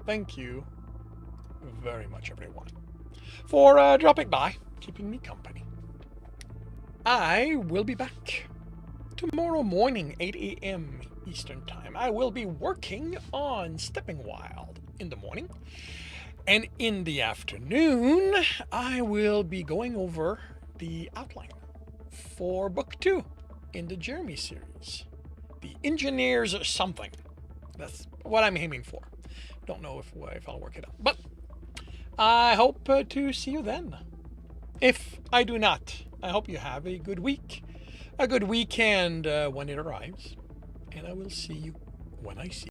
Thank you very much, everyone, for dropping by, keeping me company. I will be back tomorrow morning, 8 a.m. Eastern Time. I will be working on Stepping Wild in the morning. And in the afternoon, I will be going over the outline for Book 2 in the Jeremy series. The Engineers something. That's what I'm aiming for. Don't know if I'll work it out. But I hope to see you then. If I do not, I hope you have a good week, a good weekend when it arrives. And I will see you when I see you.